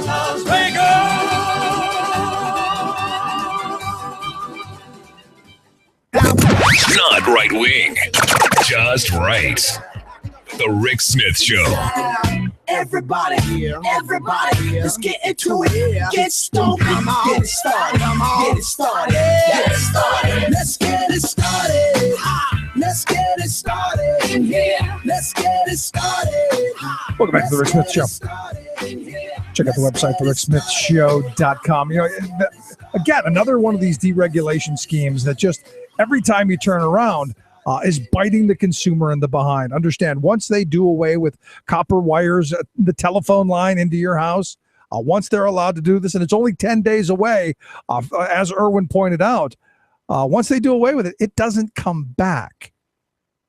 Las Vegas! Not right wing, just right. The Rick Smith Show. Everybody, let's get into it. Get stoked, get it started, get it started, get it started. Let's get it started. Let's get it started in here. Let's get it started. Welcome back to the Rick Smith Show. Check out the website, thericksmithshow.com. You know, again, another one of these deregulation schemes that just every time you turn around is biting the consumer in the behind. Understand, once they do away with copper wires, the telephone line into your house, once they're allowed to do this, and it's only 10 days away, as Irwin pointed out, once they do away with it, it doesn't come back.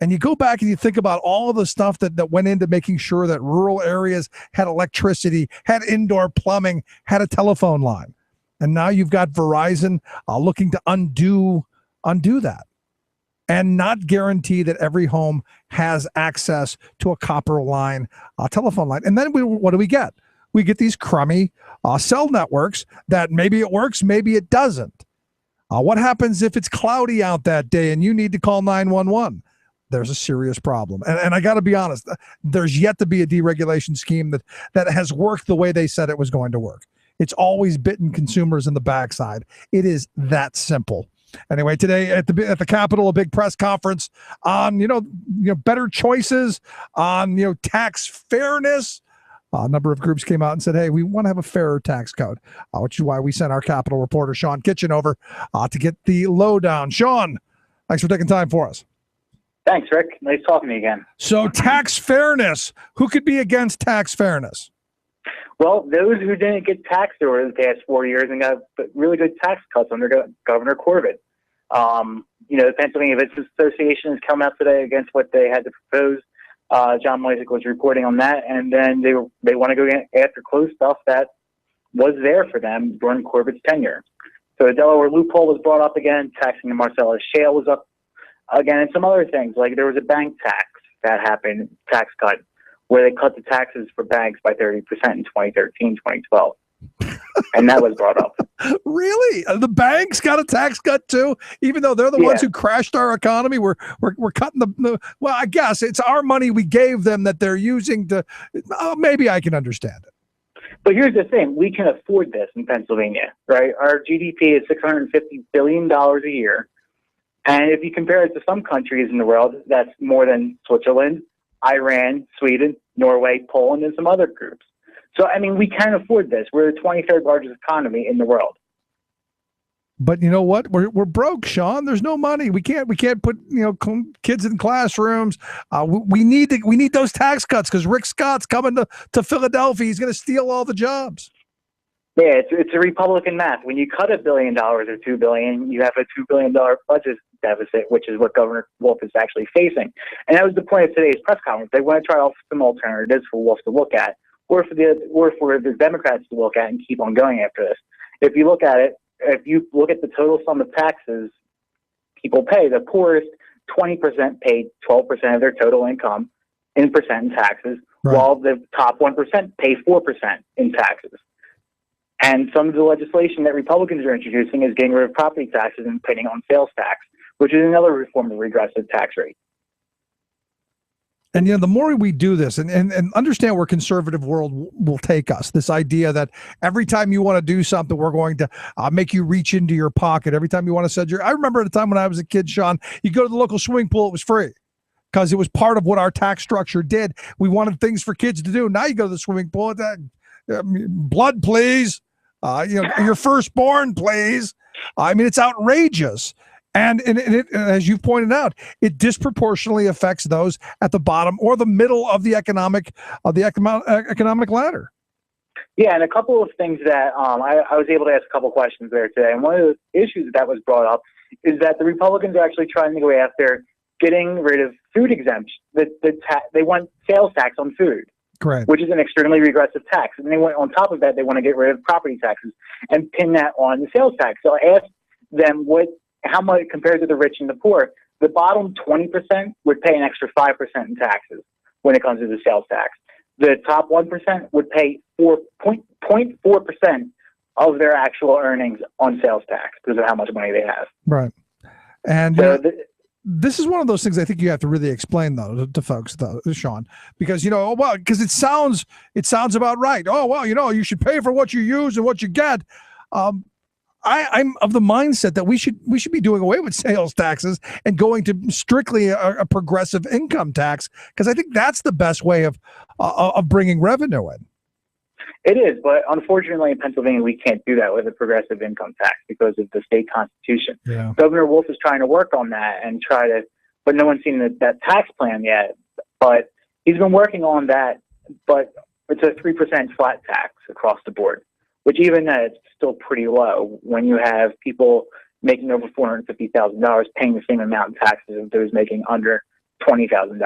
And you go back and you think about all of the stuff that went into making sure that rural areas had electricity, had indoor plumbing, had a telephone line. And now you've got Verizon looking to undo that and not guarantee that every home has access to a copper line, a telephone line. And then what do we get? We get these crummy cell networks that maybe it works, maybe it doesn't. What happens if it's cloudy out that day and you need to call 911? There's a serious problem. And I got to be honest, there's yet to be a deregulation scheme that has worked the way they said it was going to work. It's always bitten consumers in the backside. It is that simple. Anyway, today at the Capitol, a big press conference on better choices, on tax fairness. A number of groups came out and said, hey, we want to have a fairer tax code, which is why we sent our Capitol reporter, Sean Kitchen, over to get the lowdown. Sean, thanks for taking time for us. Thanks, Rick. Nice talking to you again. So tax fairness, who could be against tax fairness? Well, those who didn't get taxed over the past 4 years and got really good tax cuts under Governor Corbett. The Pennsylvania Business Association has come out today against what they had to propose. John Moisek was reporting on that, and then they want to go after closed stuff that was there for them during Corbett's tenure. So the Delaware loophole was brought up again, taxing the Marcellus Shale was up again, and some other things, like there was a bank tax that happened, tax cut, where they cut the taxes for banks by 30% in 2013, 2012. And that was brought up. Really? The banks got a tax cut too, even though they're the ones who crashed our economy. We're cutting the well, I guess it's our money we gave them that they're using to. Maybe I can understand it. But here's the thing: we can afford this in Pennsylvania, right? Our GDP is $650 billion a year, and if you compare it to some countries in the world, that's more than Switzerland, Iran, Sweden, Norway, Poland, and some other groups. So, I mean, we can afford this. We're the 23rd largest economy in the world. But you know what? We're broke, Sean. There's no money. We can't put kids in classrooms. We need those tax cuts because Rick Scott's coming to Philadelphia. He's going to steal all the jobs. Yeah, it's a Republican math. When you cut $1 billion or $2 billion, you have a $2 billion budget deficit, which is what Governor Wolf is actually facing. And that was the point of today's press conference. They want to try off some alternatives for Wolf to look at, or for the Democrats to look at and keep on going after this. If you look at the total sum of taxes people pay, the poorest 20% paid 12% of their total income in taxes, while the top 1% pay 4% in taxes. And some of the legislation that Republicans are introducing is getting rid of property taxes and putting on sales tax, which is another reform of regressive tax rate. And the more we do this and understand where conservative world will take us, this idea that every time you want to do something, we're going to make you reach into your pocket. Every time you want to set I remember at a time when I was a kid, Sean, you go to the local swimming pool, it was free because it was part of what our tax structure did. We wanted things for kids to do. Now you go to the swimming pool, blood, please. Your firstborn, please. I mean, it's outrageous. And it, as you pointed out, it disproportionately affects those at the bottom or the middle of the economic ladder. Yeah, and a couple of things that I was able to ask a couple questions there today. And one of the issues that was brought up is that the Republicans are actually trying to go after getting rid of food exemption. They want sales tax on food. Correct. Which is an extremely regressive tax. And they want, on top of that, they want to get rid of property taxes and pin that on the sales tax. So I asked them how much compared to the rich and the poor. The bottom 20% would pay an extra 5% in taxes when it comes to the sales tax. The top 1% would pay 0.4% of their actual earnings on sales tax because of how much money they have. Right. And so this is one of those things I think you have to really explain though to folks though, Sean, because because it sounds about right. Oh, well, you should pay for what you use and what you get. I'm of the mindset that we should be doing away with sales taxes and going to strictly a progressive income tax, because I think that's the best way of bringing revenue in. It is, but unfortunately in Pennsylvania we can't do that with a progressive income tax because of the state constitution. Yeah. Governor Wolf is trying to work on that and but no one's seen that tax plan yet. But he's been working on that, but it's a 3% flat tax across the board, which even it's still pretty low when you have people making over $450,000 paying the same amount in taxes as those making under $20,000.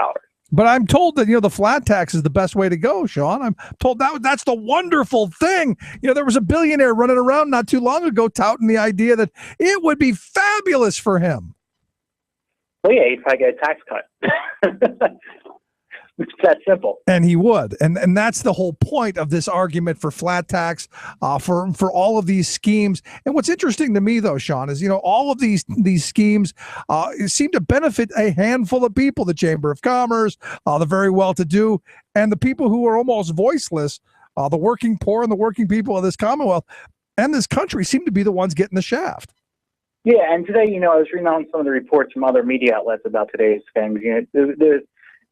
But I'm told that the flat tax is the best way to go, Sean. I'm told that's the wonderful thing. There was a billionaire running around not too long ago touting the idea that it would be fabulous for him. Well, yeah, he'd probably get a tax cut. It's that simple. And he would. And that's the whole point of this argument for flat tax, for all of these schemes. And what's interesting to me, though, Sean, is, all of these schemes seem to benefit a handful of people, the Chamber of Commerce, the very well-to-do, and the people who are almost voiceless, the working poor and the working people of this Commonwealth and this country seem to be the ones getting the shaft. Yeah, and today, I was reading on some of the reports from other media outlets about today's things.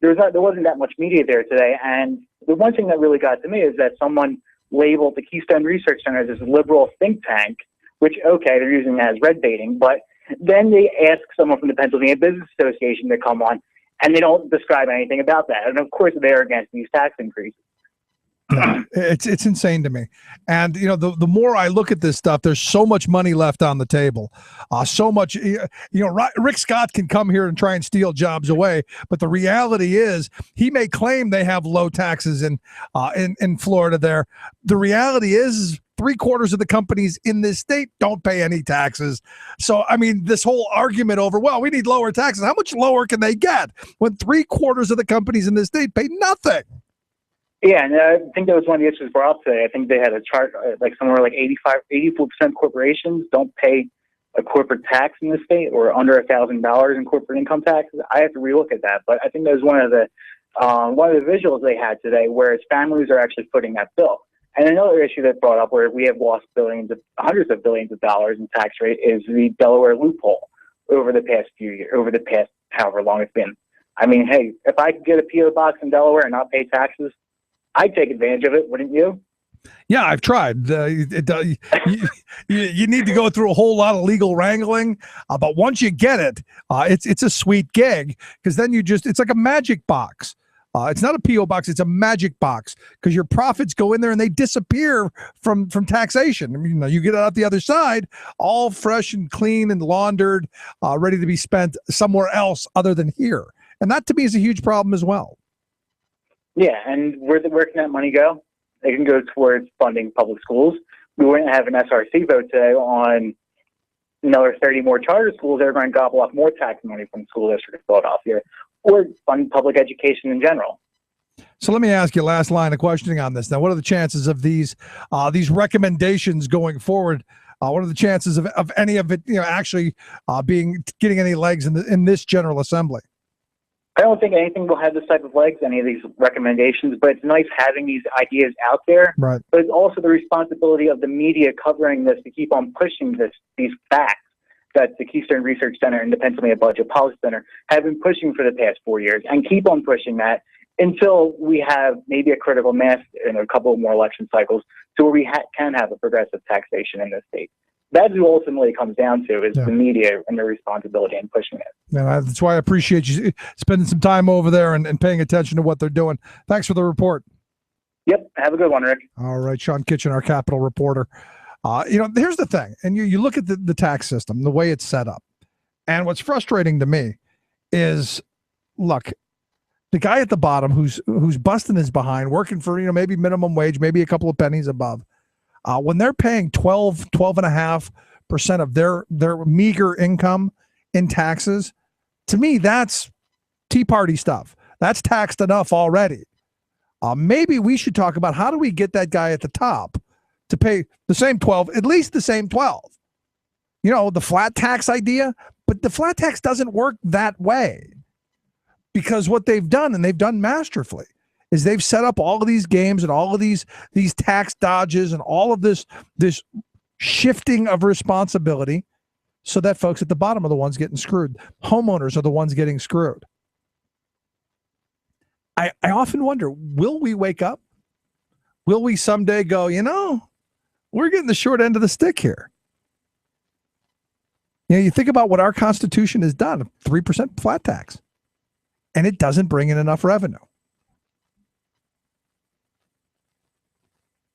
There wasn't that much media there today, and the one thing that really got to me is that someone labeled the Keystone Research Center as this liberal think tank, which, okay, they're using that as red baiting, but then they ask someone from the Pennsylvania Business Association to come on, and they don't describe anything about that. And of course, they're against these tax increases. It's insane to me. And, the more I look at this stuff, there's so much money left on the table. So much, Rick Scott can come here and try and steal jobs away. But the reality is he may claim they have low taxes in Florida there. The reality is 3/4 of the companies in this state don't pay any taxes. So, I mean, this whole argument over, well, we need lower taxes. How much lower can they get when 3/4 of the companies in this state pay nothing? Yeah, and I think that was one of the issues brought up today. I think they had a chart, like somewhere like 84% corporations don't pay a corporate tax in the state, or under $1,000 in corporate income taxes. I have to relook at that, but I think that was one of the visuals they had today, whereas families are actually footing that bill. And another issue that brought up, where we have lost hundreds of billions of dollars in tax rate, is the Delaware loophole over the past few years, over the past however long it's been. I mean, hey, if I could get a PO box in Delaware and not pay taxes, I'd take advantage of it, wouldn't you? Yeah, I've tried. You need to go through a whole lot of legal wrangling, but once you get it, it's a sweet gig, because then it's like a magic box. It's not a P.O. box, it's a magic box, because your profits go in there and they disappear from taxation. I mean, you get it out the other side, all fresh and clean and laundered, ready to be spent somewhere else other than here. And that, to me, is a huge problem as well. Yeah, and where can that money go? It can go towards funding public schools. We wouldn't have an SRC vote today on another 30 more charter schools that are going to gobble up more tax money from the school district of Philadelphia, or fund public education in general. So let me ask you, last line of questioning on this. Now, what are the chances of these recommendations going forward? What are the chances of any of it, actually getting any legs in this General Assembly? I don't think anything will have this type of legs, any of these recommendations, but it's nice having these ideas out there. Right. But it's also the responsibility of the media covering this to keep on pushing these facts that the Keystone Research Center and the Pennsylvania Budget Policy Center have been pushing for the past 4 years, and keep on pushing that until we have maybe a critical mass in a couple of more election cycles to where we can have a progressive taxation in this state. That's what ultimately it comes down to, is the media and their responsibility in pushing it. And that's why I appreciate you spending some time over there and paying attention to what they're doing. Thanks for the report. Yep. Have a good one, Rick. All right. Sean Kitchen, our Capitol reporter. Here's the thing. And you look at the tax system, the way it's set up. And what's frustrating to me is, look, the guy at the bottom who's busting his behind, working for, maybe minimum wage, maybe a couple of pennies above, when they're paying 12.5% of their meager income in taxes, to me, that's Tea Party stuff. That's taxed enough already. Maybe we should talk about, how do we get that guy at the top to pay the same 12, at least the same 12? The flat tax idea, but the flat tax doesn't work that way, because what they've done, and they've done masterfully, is they've set up all of these games and all of these tax dodges and all of this shifting of responsibility, so that folks at the bottom are the ones getting screwed. Homeowners are the ones getting screwed. I often wonder, will we wake up? Will we someday go, we're getting the short end of the stick here? You think about what our Constitution has done, 3% flat tax, and it doesn't bring in enough revenue.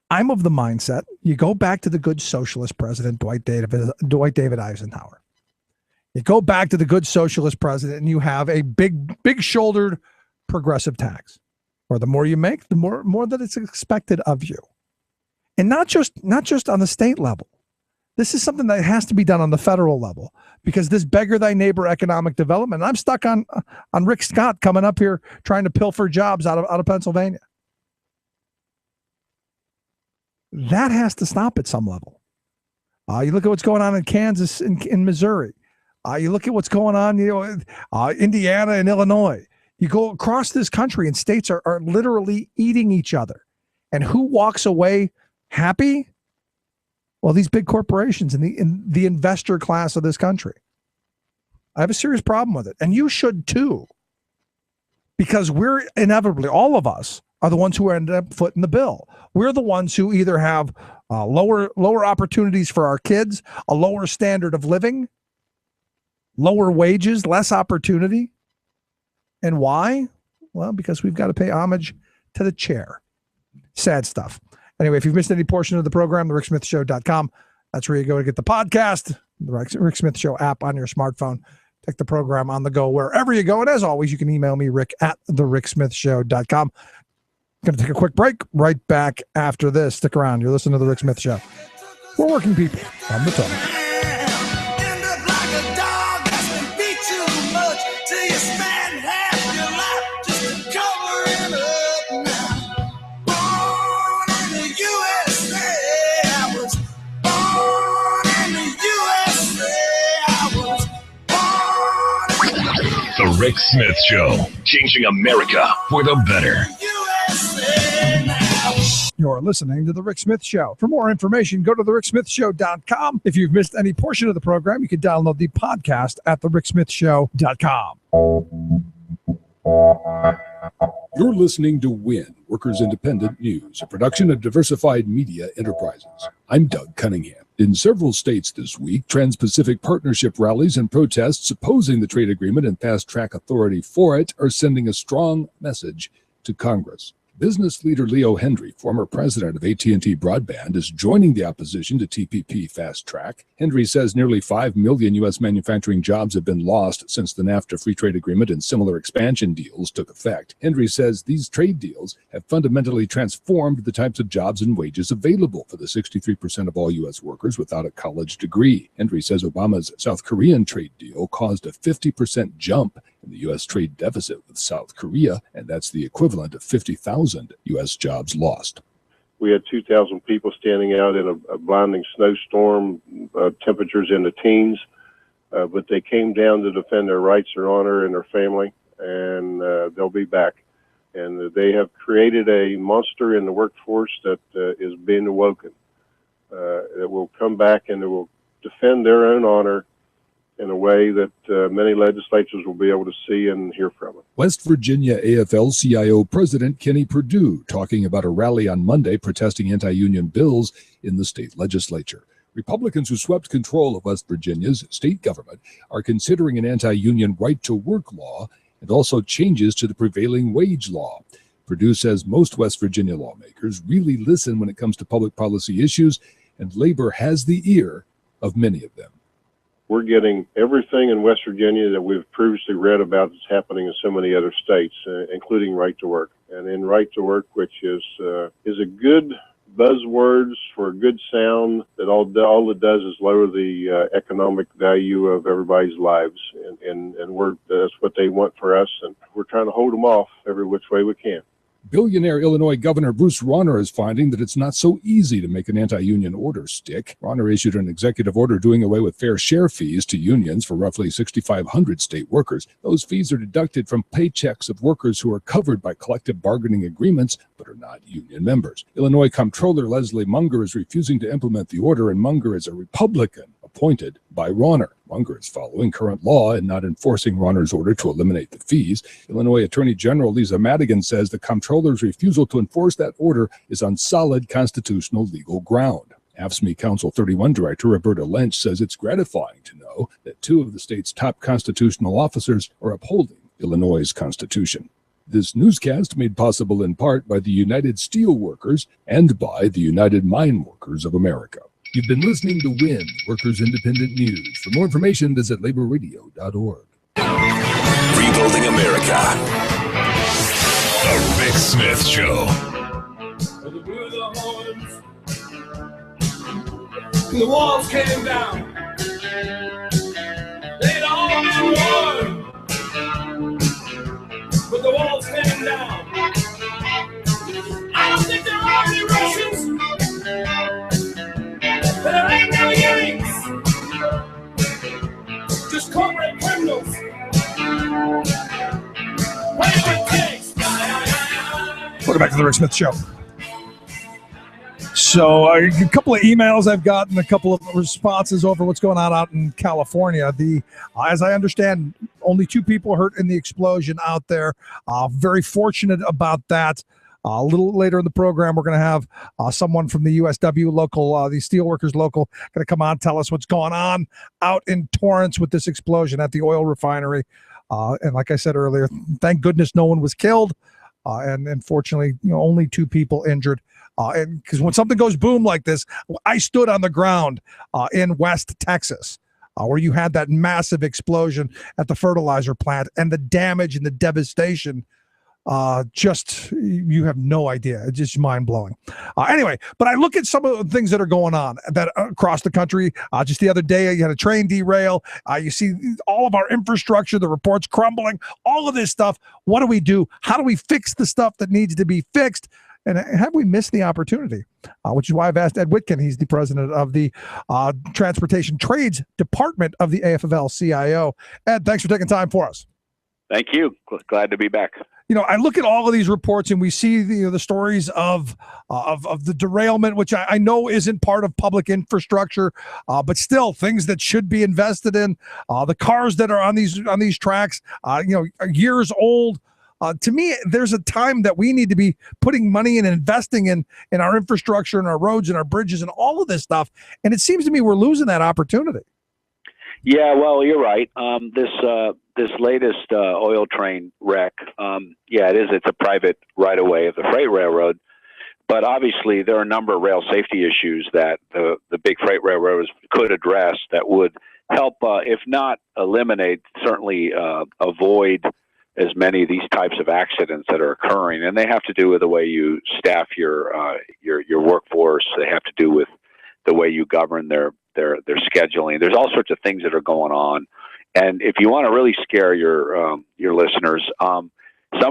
I'm of the mindset, you go back to the good socialist president, Dwight David Eisenhower. You go back to the good socialist president, and you have a big-shouldered progressive tax, or the more you make, the more that it's expected of you. And not just on the state level. This is something that has to be done on the federal level, because this beggar thy neighbor economic development, I'm stuck on Rick Scott coming up here trying to pilfer jobs out of Pennsylvania. That has to stop at some level. You look at what's going on in Kansas and in Missouri. You look at what's going on, Indiana and Illinois. You go across this country, and states are literally eating each other. And who walks away happy? Well, these big corporations and the investor class of this country. I have a serious problem with it. And you should too. Because we're inevitably, all of us are the ones who end up footing the bill. We're the ones who either have lower opportunities for our kids, a lower standard of living, lower wages, less opportunity. And why? Well, because we've got to pay homage to the chair. Sad stuff. Anyway, if you've missed any portion of the program, thericksmithshow.com. That's where you go to get the podcast, the Rick Smith Show app on your smartphone. Take the program on the go wherever you go. And as always, you can email me, rick@thericksmithshow.com. Going to take a quick break. Right back after this. Stick around. You're listening to The Rick Smith Show. We're working people on the top. The Rick Smith Show, changing America for the better. You're listening to The Rick Smith Show. For more information, go to thericksmithshow.com. If you've missed any portion of the program, you can download the podcast at thericksmithshow.com. You're listening to WIN, Workers Independent News, a production of Diversified Media Enterprises. I'm Doug Cunningham. In several states this week, Trans-Pacific Partnership rallies and protests opposing the trade agreement and fast-track authority for it are sending a strong message to Congress. Business leader Leo Hendry, former president of AT&T Broadband, is joining the opposition to TPP Fast Track. Hendry says nearly 5 million U.S. manufacturing jobs have been lost since the NAFTA free trade agreement and similar expansion deals took effect. Hendry says these trade deals have fundamentally transformed the types of jobs and wages available for the 63% of all U.S. workers without a college degree. Hendry says Obama's South Korean trade deal caused a 50% jump in the U.S. trade deficit with South Korea, and that's the equivalent of 50,000 U.S. jobs lost. We had 2,000 people standing out in a blinding snowstorm, temperatures in the teens, but they came down to defend their rights, their honor, and their family, and they'll be back. And they have created a monster in the workforce that is being awoken. It will come back and it will defend their own honor in a way that many legislatures will be able to see and hear from it. West Virginia AFL-CIO President Kenny Perdue talking about a rally on Monday protesting anti-union bills in the state legislature. Republicans who swept control of West Virginia's state government are considering an anti-union right-to-work law and also changes to the prevailing wage law. Perdue says most West Virginia lawmakers really listen when it comes to public policy issues, and labor has the ear of many of them. We're getting everything in West Virginia that we've previously read about that's happening in so many other states, including right to work. And in right to work, which is a good buzzwords for a good sound that all it does is lower the economic value of everybody's lives. And that's what they want for us. And we're trying to hold them off every which way we can. Billionaire Illinois Governor Bruce Rauner is finding that it's not so easy to make an anti-union order stick. Rauner issued an executive order doing away with fair share fees to unions for roughly 6,500 state workers. Those fees are deducted from paychecks of workers who are covered by collective bargaining agreements but are not union members. Illinois Comptroller Leslie Munger is refusing to implement the order, and Munger is a Republican appointed by Rauner. Munger is following current law and not enforcing Rauner's order to eliminate the fees. Illinois Attorney General Lisa Madigan says the comptroller's refusal to enforce that order is on solid constitutional legal ground. AFSCME Council 31 Director Roberta Lynch says it's gratifying to know that two of the state's top constitutional officers are upholding Illinois' Constitution. This newscast made possible in part by the United Steelworkers and by the United Mine Workers of America. You've been listening to WIN, Workers Independent News. For more information, visit laborradio.org. Rebuilding America. The Rick Smith Show. The walls came down. They'd all been won. But the walls came down. I don't think there are any Russians. But there ain't no Yanks. Just corporate criminals. Welcome back to the Rick Smith Show. So a couple of emails I've gotten, a couple of responses over what's going on out in California. As I understand, only 2 people hurt in the explosion out there. Very fortunate about that. A little later in the program, we're going to have someone from the USW local, the Steelworkers local, going to come on and tell us what's going on out in Torrance with this explosion at the oil refinery. And like I said earlier, thank goodness no one was killed. and unfortunately, only 2 people injured. And because when something goes boom like this, I stood on the ground in West Texas, where you had that massive explosion at the fertilizer plant, and the damage and the devastation. You have no idea. It's just mind blowing. Anyway, but I look at some of the things that are going on that across the country. Just the other day, you had a train derail. You see all of our infrastructure, the reports crumbling, all of this stuff. What do we do? How do we fix the stuff that needs to be fixed? And have we missed the opportunity? Which is why I've asked Ed Whitkin. He's the president of the Transportation Trades Department of the AFL-CIO. Ed, thanks for taking time for us. Thank you. Glad to be back. I look at all of these reports and we see the stories of the derailment, which I know isn't part of public infrastructure, but still things that should be invested in. The cars that are on these tracks, are years old. To me, there's a time that we need to be putting money and investing in our infrastructure and our roads and our bridges and all of this stuff. And it seems to me we're losing that opportunity. Yeah, well, you're right. This latest oil train wreck, it is. It's a private right-of-way of the freight railroad. But obviously, there are a number of rail safety issues that the big freight railroads could address that would help, if not eliminate, certainly avoid as many of these types of accidents that are occurring. And they have to do with the way you staff your workforce. They have to do with the way you govern their scheduling. There's all sorts of things that are going on. And if you want to really scare your listeners, some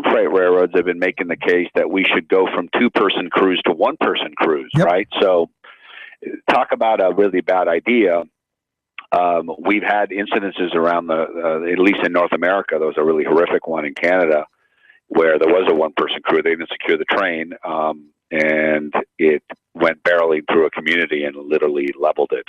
freight railroads have been making the case that we should go from 2-person crews to 1-person crews, right? So talk about a really bad idea. We've had incidences around at least in North America. There was a really horrific one in Canada where there was a 1-person crew. They didn't secure the train, and it went barreling through a community and literally leveled it.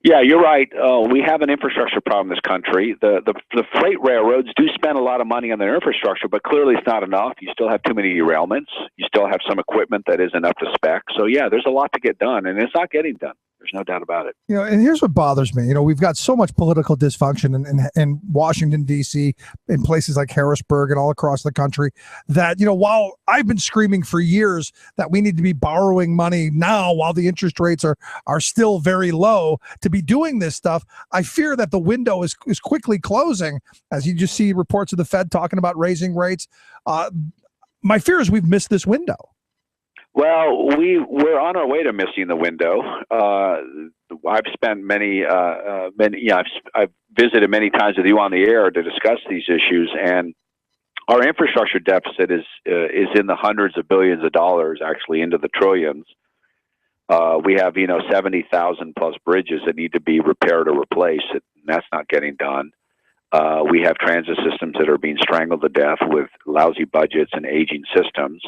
Yeah, you're right. We have an infrastructure problem in this country. The freight railroads do spend a lot of money on their infrastructure, but clearly it's not enough. You still have too many derailments. You still have some equipment that isn't up to spec. So yeah, there's a lot to get done, and it's not getting done. There's no doubt about it. And here's what bothers me. We've got so much political dysfunction in Washington, D.C., in places like Harrisburg and all across the country that, while I've been screaming for years that we need to be borrowing money now while the interest rates are still very low to be doing this stuff, I fear that the window is quickly closing as you just see reports of the Fed talking about raising rates. My fear is we've missed this window. Well, we're on our way to missing the window. I've spent I've visited many times with you on the air to discuss these issues, and our infrastructure deficit is in the hundreds of billions of dollars, actually into the trillions. We have 70,000 plus bridges that need to be repaired or replaced, and that's not getting done. We have transit systems that are being strangled to death with lousy budgets and aging systems.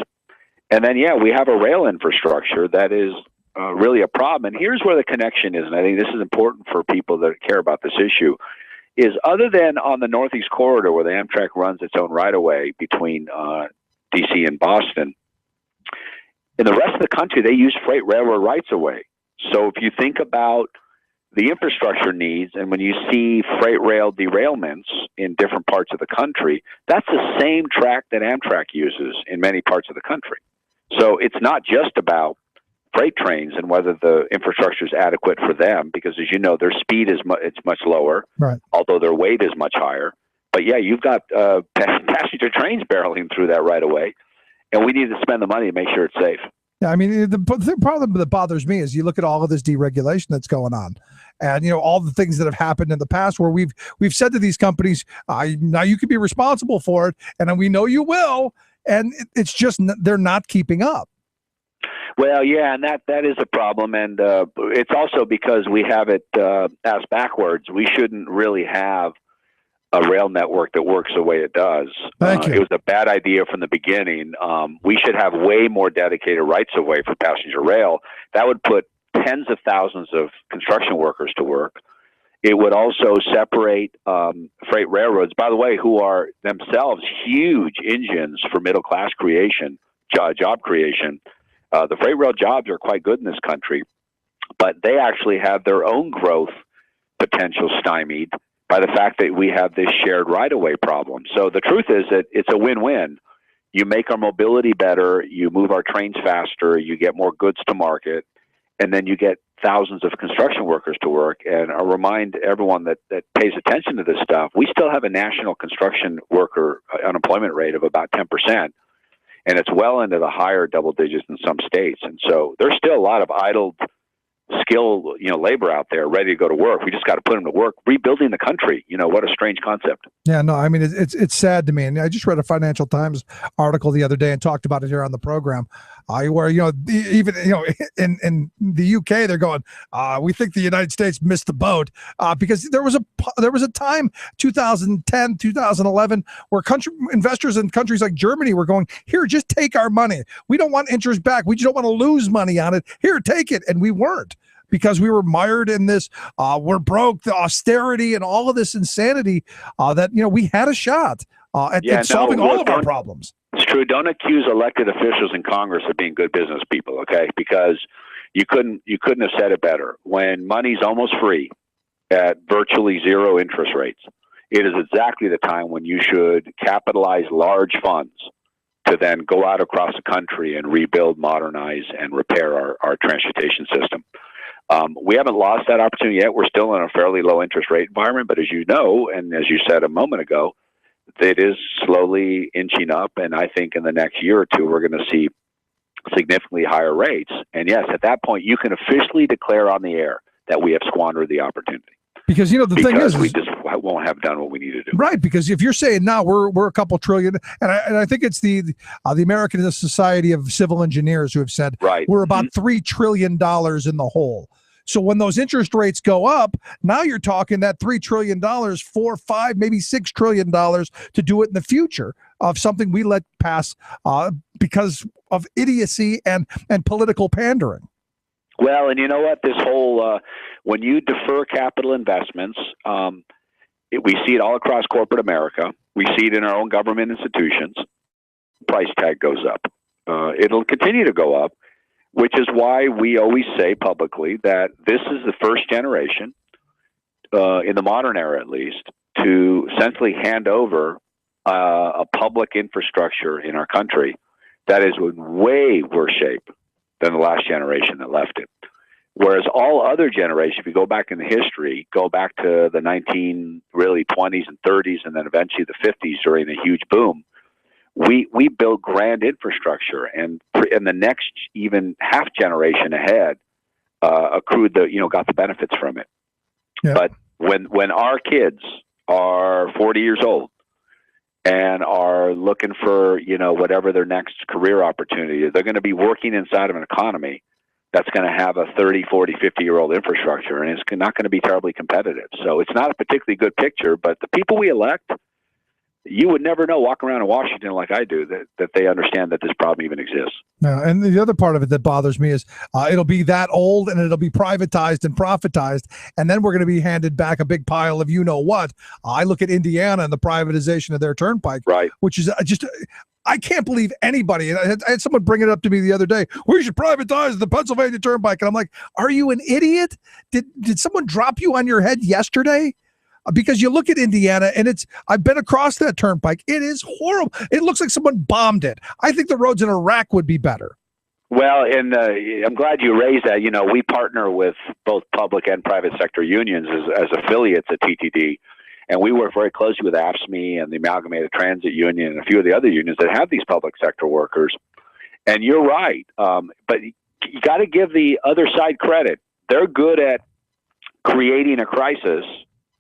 And then, we have a rail infrastructure that is really a problem. And here's where the connection is, and I think this is important for people that care about this issue, is other than on the Northeast Corridor where the Amtrak runs its own right-of-way between D.C. and Boston, in the rest of the country, they use freight railroad rights-of-way. So if you think about the infrastructure needs, and when you see freight rail derailments in different parts of the country, that's the same track that Amtrak uses in many parts of the country. So it's not just about freight trains and whether the infrastructure is adequate for them, because as you know, their speed is it's much lower, right, although their weight is much higher. But yeah, you've got passenger trains barreling through that right away, and we need to spend the money to make sure it's safe. Yeah, I mean, the problem that bothers me is you look at all of this deregulation that's going on, and all the things that have happened in the past where we've said to these companies, now you can be responsible for it, and we know you will, and it's just they're not keeping up. Well, yeah, and that is a problem, and it's also because we have it asked backwards. We shouldn't really have a rail network that works the way it does. Thank you. It was a bad idea from the beginning. We should have way more dedicated rights-of-way for passenger rail. That would put tens of thousands of construction workers to work. It would also separate freight railroads, by the way, who are themselves huge engines for middle-class creation, job creation. The freight rail jobs are quite good in this country, but they actually have their own growth potential stymied by by the fact that we have this shared right-of-way problem. So the truth is that it's a win-win. You make our mobility better, you move our trains faster, you get more goods to market, and then you get thousands of construction workers to work. And I'll remind everyone that pays attention to this stuff, we still have a national construction worker unemployment rate of about 10%, and it's well into the higher double digits in some states. And so there's still a lot of idle skilled, labor out there ready to go to work. We just got to put them to work rebuilding the country. What a strange concept. Yeah, no, I mean, it's sad to me. And I just read a Financial Times article the other day and talked about it here on the program, where, even, in the UK, they're going, we think the United States missed the boat because there was a time, 2010, 2011, where investors in countries like Germany were going, here, just take our money. We don't want interest back. We just don't want to lose money on it. Here, take it. And we weren't, because we were mired in this, we're broke, the austerity and all of this insanity that, we had a shot at solving all of our problems. It's true. Don't accuse elected officials in Congress of being good business people, okay? Because you couldn't have said it better. When money's almost free at virtually zero interest rates, it is exactly the time when you should capitalize large funds to then go out across the country and rebuild, modernize, and repair our transportation system. We haven't lost that opportunity yet. We're still in a fairly low interest rate environment, but as you know, and as you said a moment ago, it is slowly inching up, and I think in the next year or two, we're going to see significantly higher rates. And yes, at that point, you can officially declare on the air that we have squandered the opportunity. Because the thing is, we just won't have done what we need to do. Right, because if you're saying now we're a couple trillion, and I think it's the American Society of Civil Engineers who have said we're about $3 trillion in the hole. So when those interest rates go up, now you're talking that $3 trillion, 4, 5, maybe $6 trillion to do it in the future of something we let pass because of idiocy and political pandering. Well, and you know what? This whole when you defer capital investments, we see it all across corporate America. We see it in our own government institutions. Price tag goes up. It'll continue to go up, which is why we always say publicly that this is the first generation, in the modern era at least, to essentially hand over a public infrastructure in our country that is in way worse shape than the last generation that left it. Whereas all other generations, if you go back in the history, go back to the 20s and 30s, and then eventually the 50s during the huge boom, we built grand infrastructure, and the next even half generation ahead accrued got the benefits from it. Yeah. But when our kids are 40 years old and are looking for whatever their next career opportunity is, they're going to be working inside of an economy that's going to have a 30, 40, 50-year-old infrastructure, and it's not going to be terribly competitive. So it's not a particularly good picture, but the people we elect, you would never know walking around in Washington like I do that they understand that this problem even exists. No, and the other part of it that bothers me is it'll be that old and it'll be privatized and profitized, and then we're going to be handed back a big pile of what. I look at Indiana and the privatization of their turnpike, right, which is just I can't believe anybody. And I had someone bring it up to me the other day. We should privatize the Pennsylvania Turnpike, and I'm like, are you an idiot? Did someone drop you on your head yesterday? Because you look at Indiana and I've been across that turnpike. It is horrible. It looks like someone bombed it. I think the roads in Iraq would be better. Well, and I'm glad you raised that. We partner with both public and private sector unions as affiliates at TTD. And we work very closely with AFSCME and the Amalgamated Transit Union and a few of the other unions that have these public sector workers. And you're right. But you got to give the other side credit. They're good at creating a crisis.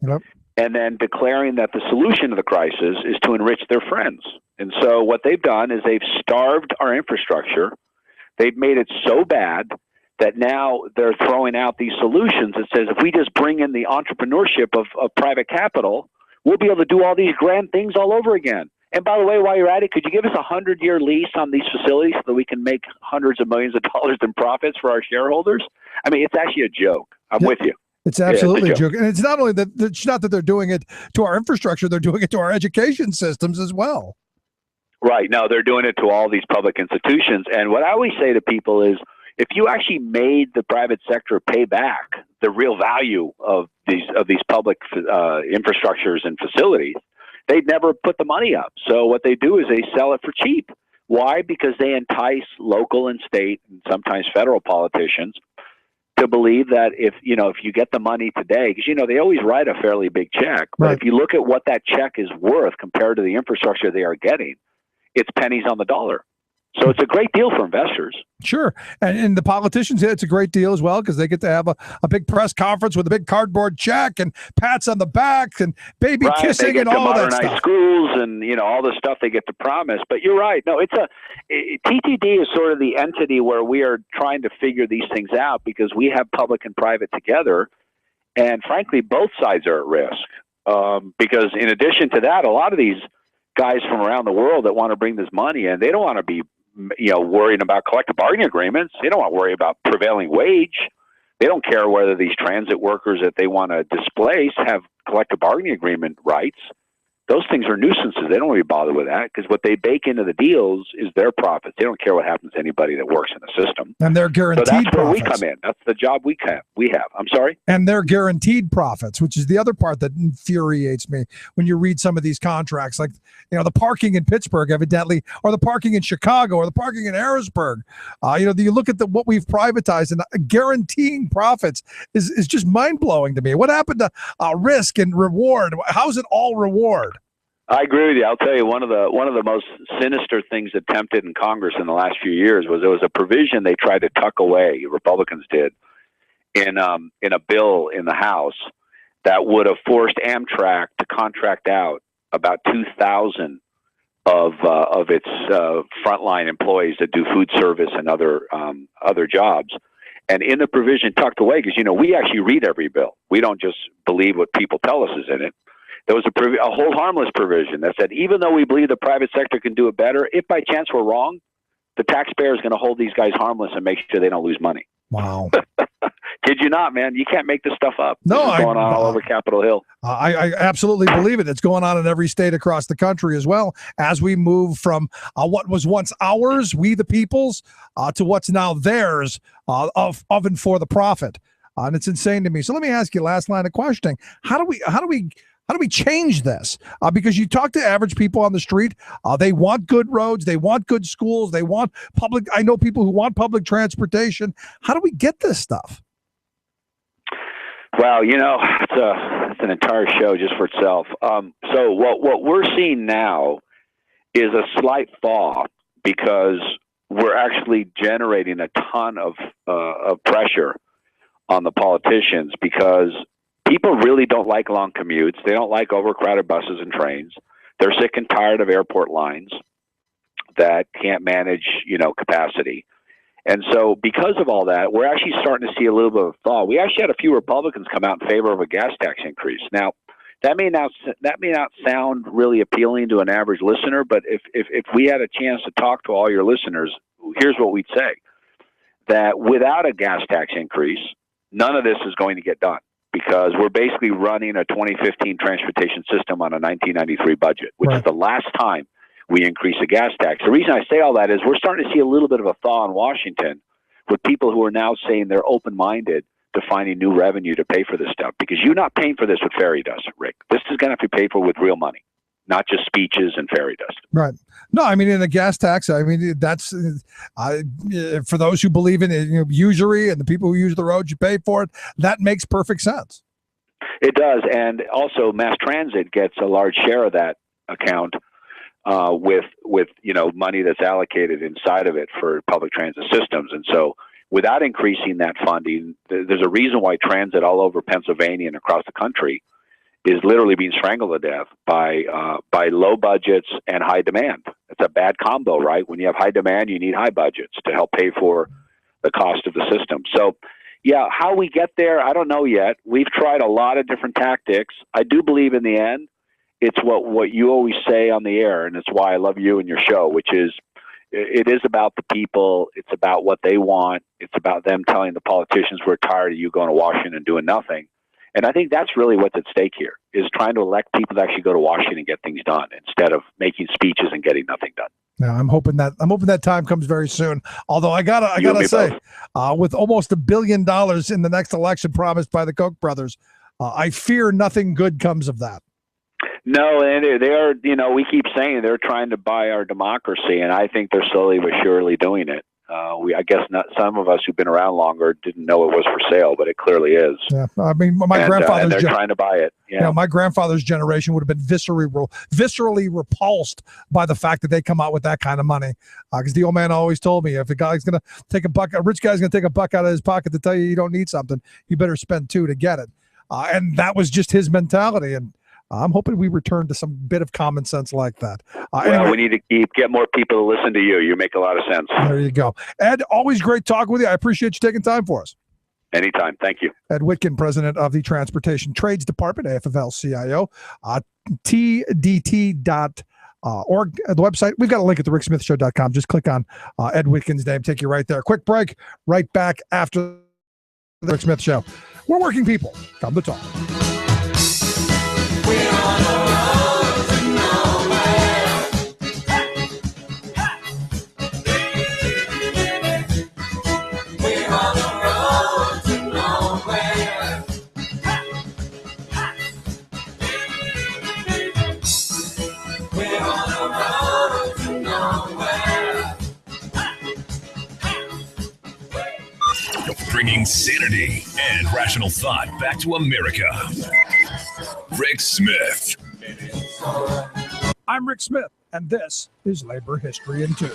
Yep. And then declaring that the solution to the crisis is to enrich their friends. And so what they've done is they've starved our infrastructure. They've made it so bad that now they're throwing out these solutions that says if we just bring in the entrepreneurship of private capital, we'll be able to do all these grand things all over again. And by the way, while you're at it, could you give us a 100-year lease on these facilities so that we can make hundreds of millions of dollars in profits for our shareholders? I mean, it's actually a joke. I'm with you. It's absolutely a joke. And it's not only that it's not that they're doing it to our infrastructure, they're doing it to our education systems as well. Right. No, they're doing it to all these public institutions. And what I always say to people is, if you actually made the private sector pay back the real value of these public infrastructures and facilities, they'd never put the money up. So what they do is they sell it for cheap. Why? Because they entice local and state and sometimes federal politicians to believe that if you get the money today, because they always write a fairly big check, but if you look at what that check is worth compared to the infrastructure they are getting, it's pennies on the dollar. So it's a great deal for investors. Sure. And the politicians, it's a great deal as well because they get to have a big press conference with a big cardboard check and pats on the back and baby kissing and all that stuff. Schools and, all the stuff they get to promise. But you're right. No, TTD is sort of the entity where we are trying to figure these things out because we have public and private together. And frankly, both sides are at risk because in addition to that, a lot of these guys from around the world that want to bring this money in, they don't want to be worrying about collective bargaining agreements. They don't want to worry about prevailing wage. They don't care whether these transit workers that they want to displace have collective bargaining agreement rights. Those things are nuisances. They don't really bother with that because what they bake into the deals is their profits. They don't care what happens to anybody that works in the system. And they're guaranteed So that's where profits. we come in. That's the job we have. I'm sorry? And they're guaranteed profits, which is the other part that infuriates me when you read some of these contracts, like the parking in Pittsburgh, evidently, or the parking in Chicago, or the parking in Harrisburg. You look at what we've privatized, and guaranteeing profits is just mind blowing to me. What happened to risk and reward? How's it all reward? I agree with you. I'll tell you one of the most sinister things attempted in Congress in the last few years was there was a provision they tried to tuck away. Republicans did in a bill in the House that would have forced Amtrak to contract out about 2,000 of its frontline employees that do food service and other jobs. And in the provision tucked away, because we actually read every bill. We don't just believe what people tell us is in it. There was a hold harmless provision that said, even though we believe the private sector can do it better, if by chance we're wrong, the taxpayer is going to hold these guys harmless and make sure they don't lose money. Wow. Kid you not, man. You can't make this stuff up. No, this is going on all over Capitol Hill. I absolutely believe it. It's going on in every state across the country as well as we move from what was once ours, we the people's, to what's now theirs, of and for the profit. And it's insane to me. So let me ask you, last line of questioning: How do we change this? Because you talk to average people on the street, they want good roads, they want good schools, they want public. I know people who want public transportation. How do we get this stuff? Well, it's an entire show just for itself. So what we're seeing now is a slight thaw because we're actually generating a ton of pressure on the politicians because people really don't like long commutes. They don't like overcrowded buses and trains. They're sick and tired of airport lines that can't manage, capacity. And so because of all that, we're actually starting to see a little bit of a thaw. We actually had a few Republicans come out in favor of a gas tax increase. Now, that may not sound really appealing to an average listener, but if we had a chance to talk to all your listeners, here's what we'd say. That without a gas tax increase, none of this is going to get done, because we're basically running a 2015 transportation system on a 1993 budget, which is the last time we increase a gas tax. The reason I say all that is we're starting to see a little bit of a thaw in Washington with people who are now saying they're open-minded to finding new revenue to pay for this stuff, because you're not paying for this with fairy dust, Rick. This is going to have to be paid for with real money, not just speeches and fairy dust. Right. No, I mean, in a gas tax, I mean, that's for those who believe in it, usury and the people who use the road, you pay for it. That makes perfect sense. It does. And also mass transit gets a large share of that account with money that's allocated inside of it for public transit systems. And so without increasing that funding, there's a reason why transit all over Pennsylvania and across the country is literally being strangled to death by low budgets and high demand. It's a bad combo, right? When you have high demand, you need high budgets to help pay for the cost of the system. So, yeah, how we get there, I don't know yet. We've tried a lot of different tactics. I do believe in the end, it's what you always say on the air, and it's why I love you and your show, which is it is about the people. It's about what they want. It's about them telling the politicians we're tired of you going to Washington and doing nothing. And I think that's really what's at stake here, is trying to elect people to actually go to Washington and get things done instead of making speeches and getting nothing done. Now I'm hoping that time comes very soon. Although I gotta say, with almost $1 billion in the next election promised by the Koch brothers, I fear nothing good comes of that. No, and they are, we keep saying they're trying to buy our democracy, and I think they're slowly but surely doing it. I guess not. Some of us who've been around longer didn't know it was for sale, but it clearly is. Yeah, I mean, my grandfather's and they're trying to buy it. Yeah. My grandfather's generation would have been viscerally repulsed by the fact that they come out with that kind of money. Because the old man always told me, if a guy's going to take a rich guy's going to take a buck out of his pocket to tell you don't need something, you better spend $2 to get it. And that was just his mentality. And I'm hoping we return to some bit of common sense like that. Anyway, we need to get more people to listen to you. You make a lot of sense. There you go. Ed, always great talking with you. I appreciate you taking time for us. Anytime. Thank you. Ed Whitkin, president of the Transportation Trades Department, AFL-CIO, TDT.org, the website. We've got a link at thericksmithshow.com. Just click on Ed Whitkin's name. Take you right there. Quick break. Right back after the Rick Smith Show. We're working people. Come to talk. We're on the road to nowhere. We're on the road to nowhere. We're on the road to nowhere. Bringing sanity and rational thought back to America. Rick Smith. I'm Rick Smith, and this is Labor History in 2.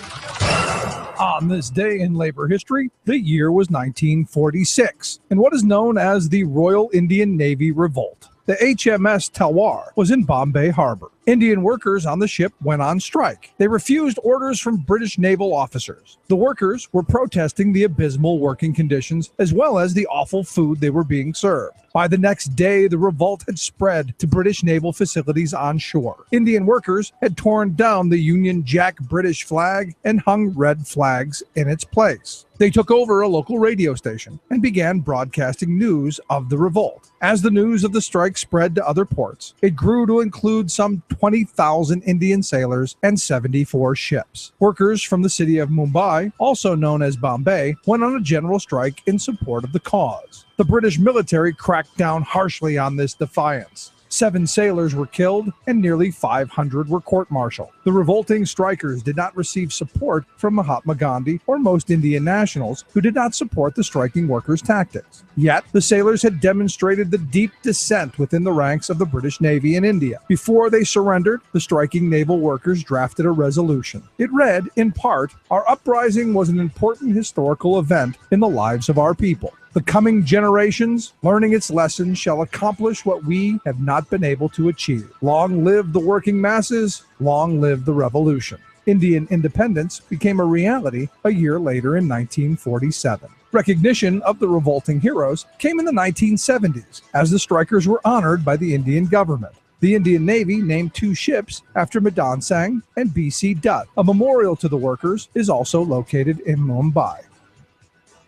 On this day in labor history, the year was 1946, in what is known as the Royal Indian Navy Revolt. The HMS Talwar was in Bombay Harbor. Indian workers on the ship went on strike. They refused orders from British naval officers. The workers were protesting the abysmal working conditions as well as the awful food they were being served. By the next day, the revolt had spread to British naval facilities on shore. Indian workers had torn down the Union Jack British flag and hung red flags in its place. They took over a local radio station and began broadcasting news of the revolt. As the news of the strike spread to other ports, it grew to include some 20,000 Indian sailors and 74 ships. Workers from the city of Mumbai, also known as Bombay, went on a general strike in support of the cause. The British military cracked down harshly on this defiance. 7 sailors were killed and nearly 500 were court-martialed. The revolting strikers did not receive support from Mahatma Gandhi or most Indian nationals who did not support the striking workers' tactics. Yet, the sailors had demonstrated the deep dissent within the ranks of the British Navy in India. Before they surrendered, the striking naval workers drafted a resolution. It read, in part, "Our uprising was an important historical event in the lives of our people. The coming generations, learning its lessons, shall accomplish what we have not been able to achieve. Long live the working masses, long live the revolution." Indian independence became a reality a year later in 1947. Recognition of the revolting heroes came in the 1970s, as the strikers were honored by the Indian government. The Indian Navy named 2 ships after Madan Singh and B.C. Dutt. A memorial to the workers is also located in Mumbai.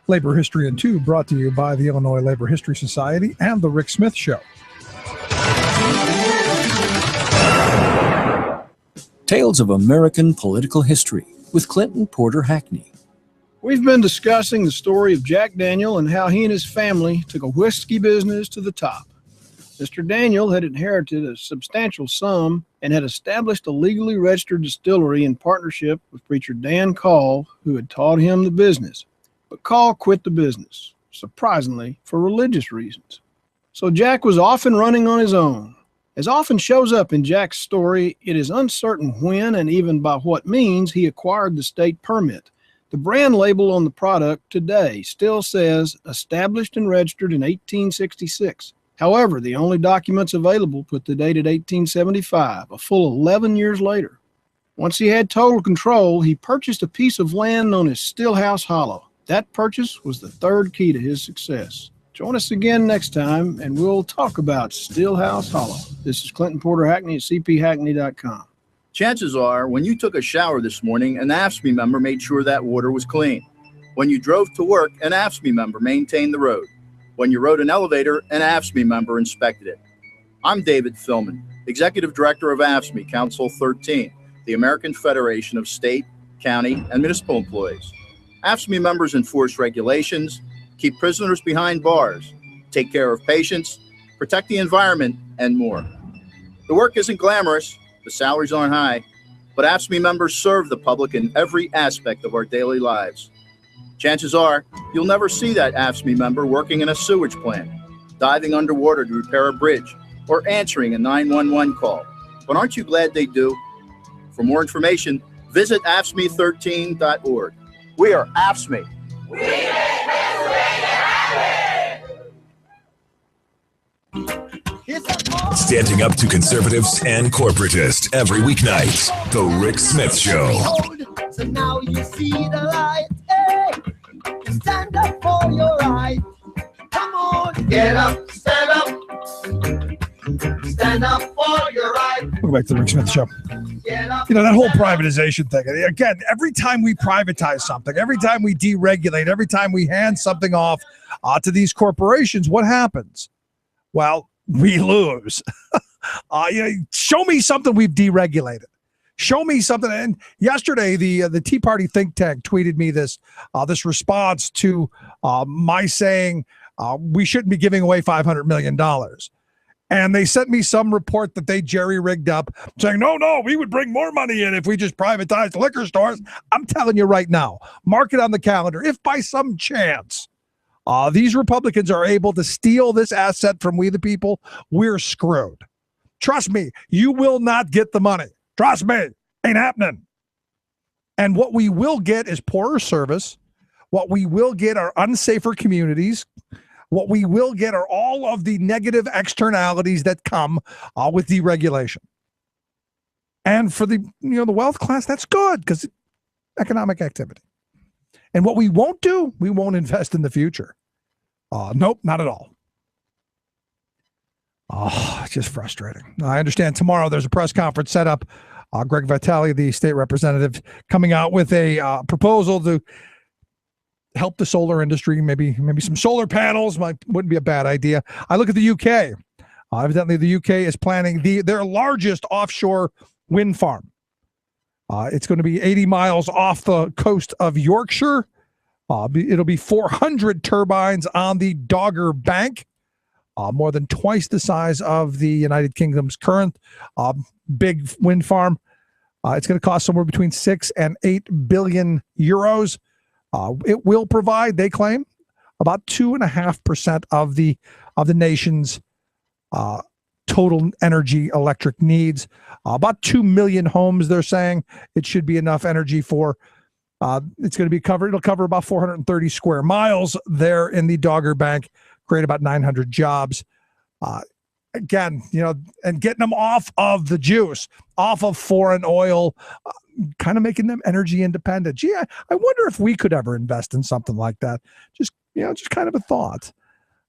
Labor History in 2 brought to you by the Illinois Labor History Society and The Rick Smith Show. Tales of American Political History with Clinton Porter Hackney. We've been discussing the story of Jack Daniel and how he and his family took a whiskey business to the top. Mr. Daniel had inherited a substantial sum and had established a legally registered distillery in partnership with preacher Dan Call, who had taught him the business. But Call quit the business, surprisingly, for religious reasons. So Jack was off and running on his own. As often shows up in Jack's story, it is uncertain when and even by what means he acquired the state permit. The brand label on the product today still says established and registered in 1866. However, the only documents available put the date at 1875, a full 11 years later. Once he had total control, he purchased a piece of land known as Stillhouse Hollow. That purchase was the third key to his success. Join us again next time, and we'll talk about Stillhouse Hollow. This is Clinton Porter Hackney at cphackney.com. Chances are, when you took a shower this morning, an AFSCME member made sure that water was clean. When you drove to work, an AFSCME member maintained the road. When you rode an elevator, an AFSCME member inspected it. I'm David Philman, Executive Director of AFSCME Council 13, the American Federation of State, County, and Municipal Employees. AFSCME members enforce regulations, keep prisoners behind bars, take care of patients, protect the environment, and more. The work isn't glamorous, the salaries aren't high, but AFSCME members serve the public in every aspect of our daily lives. Chances are, you'll never see that AFSCME member working in a sewage plant, diving underwater to repair a bridge, or answering a 911 call. But aren't you glad they do? For more information, visit AFSCME13.org. We are AFSCME. Standing up to conservatives and corporatists every weeknight. The Rick Smith Show. So now you see the light. Hey, stand up for your right. Come on, get up, stand up. Stand up for your right. Welcome back to the Rick Smith Show. Get up. You know, that whole privatization thing. Again, every time we privatize something, every time we deregulate, every time we hand something off to these corporations, what happens? Well, we lose. Show me something we've deregulated. Show me something. And yesterday, the Tea Party think tank tweeted me this response to my saying we shouldn't be giving away $500 million. And they sent me some report that they jerry-rigged up saying, no, we would bring more money in if we just privatized liquor stores. I'm telling you right now, mark it on the calendar. If by some chance these Republicans are able to steal this asset from we the people, we're screwed. Trust me, you will not get the money. Trust me, ain't happening. And what we will get is poorer service. What we will get are unsafer communities. What we will get are all of the negative externalities that come with deregulation. And for the wealth class, that's good because economic activity. And what we won't do, we won't invest in the future. Nope, not at all. Oh, it's just frustrating. I understand tomorrow there's a press conference set up. Greg Vitale, the state representative, coming out with a proposal to help the solar industry. Maybe some solar panels wouldn't be a bad idea. I look at the UK. Evidently, the UK is planning their largest offshore wind farm. It's going to be 80 miles off the coast of Yorkshire. It'll be 400 turbines on the Dogger Bank, more than twice the size of the United Kingdom's current big wind farm. It's going to cost somewhere between 6 and 8 billion euros. It will provide, they claim, about 2.5% of the nation's total energy electric needs. About 2 million homes, they're saying it should be enough energy for. It's going to be covered. It'll cover about 430 square miles there in the Dogger Bank, create about 900 jobs. Again, and getting them off of the juice, off of foreign oil, kind of making them energy independent. Gee, I wonder if we could ever invest in something like that. Just kind of a thought.